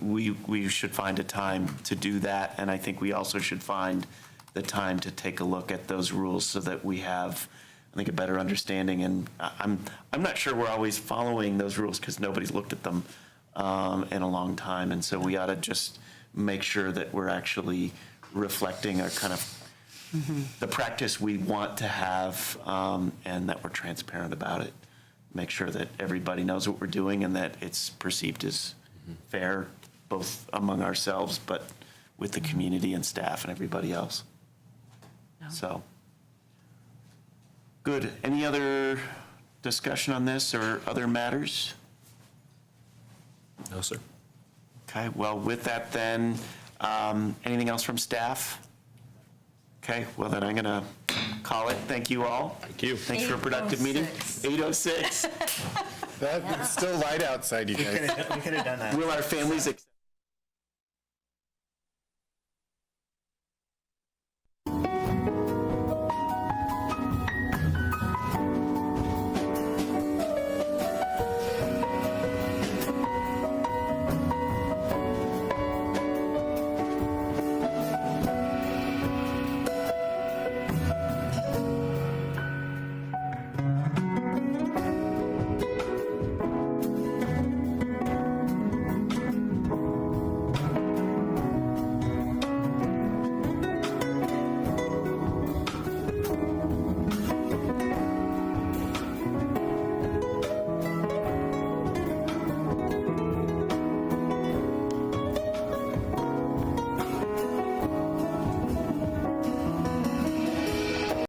we should find a time to do that. And I think we also should find the time to take a look at those rules so that we have, I think, a better understanding. And I'm not sure we're always following those rules because nobody's looked at them in a long time. And so we ought to just make sure that we're actually reflecting a kind of the practice we want to have, and that we're transparent about it. Make sure that everybody knows what we're doing and that it's perceived as fair, both among ourselves, but with the community and staff and everybody else. So, good. Any other discussion on this or other matters? No, sir. Okay, well, with that then, anything else from staff? Okay, well then I'm going to call it. Thank you all. Thank you. Thanks for a productive meeting. 8:06. It's still light outside, you guys. We could have done that. Will our families accept?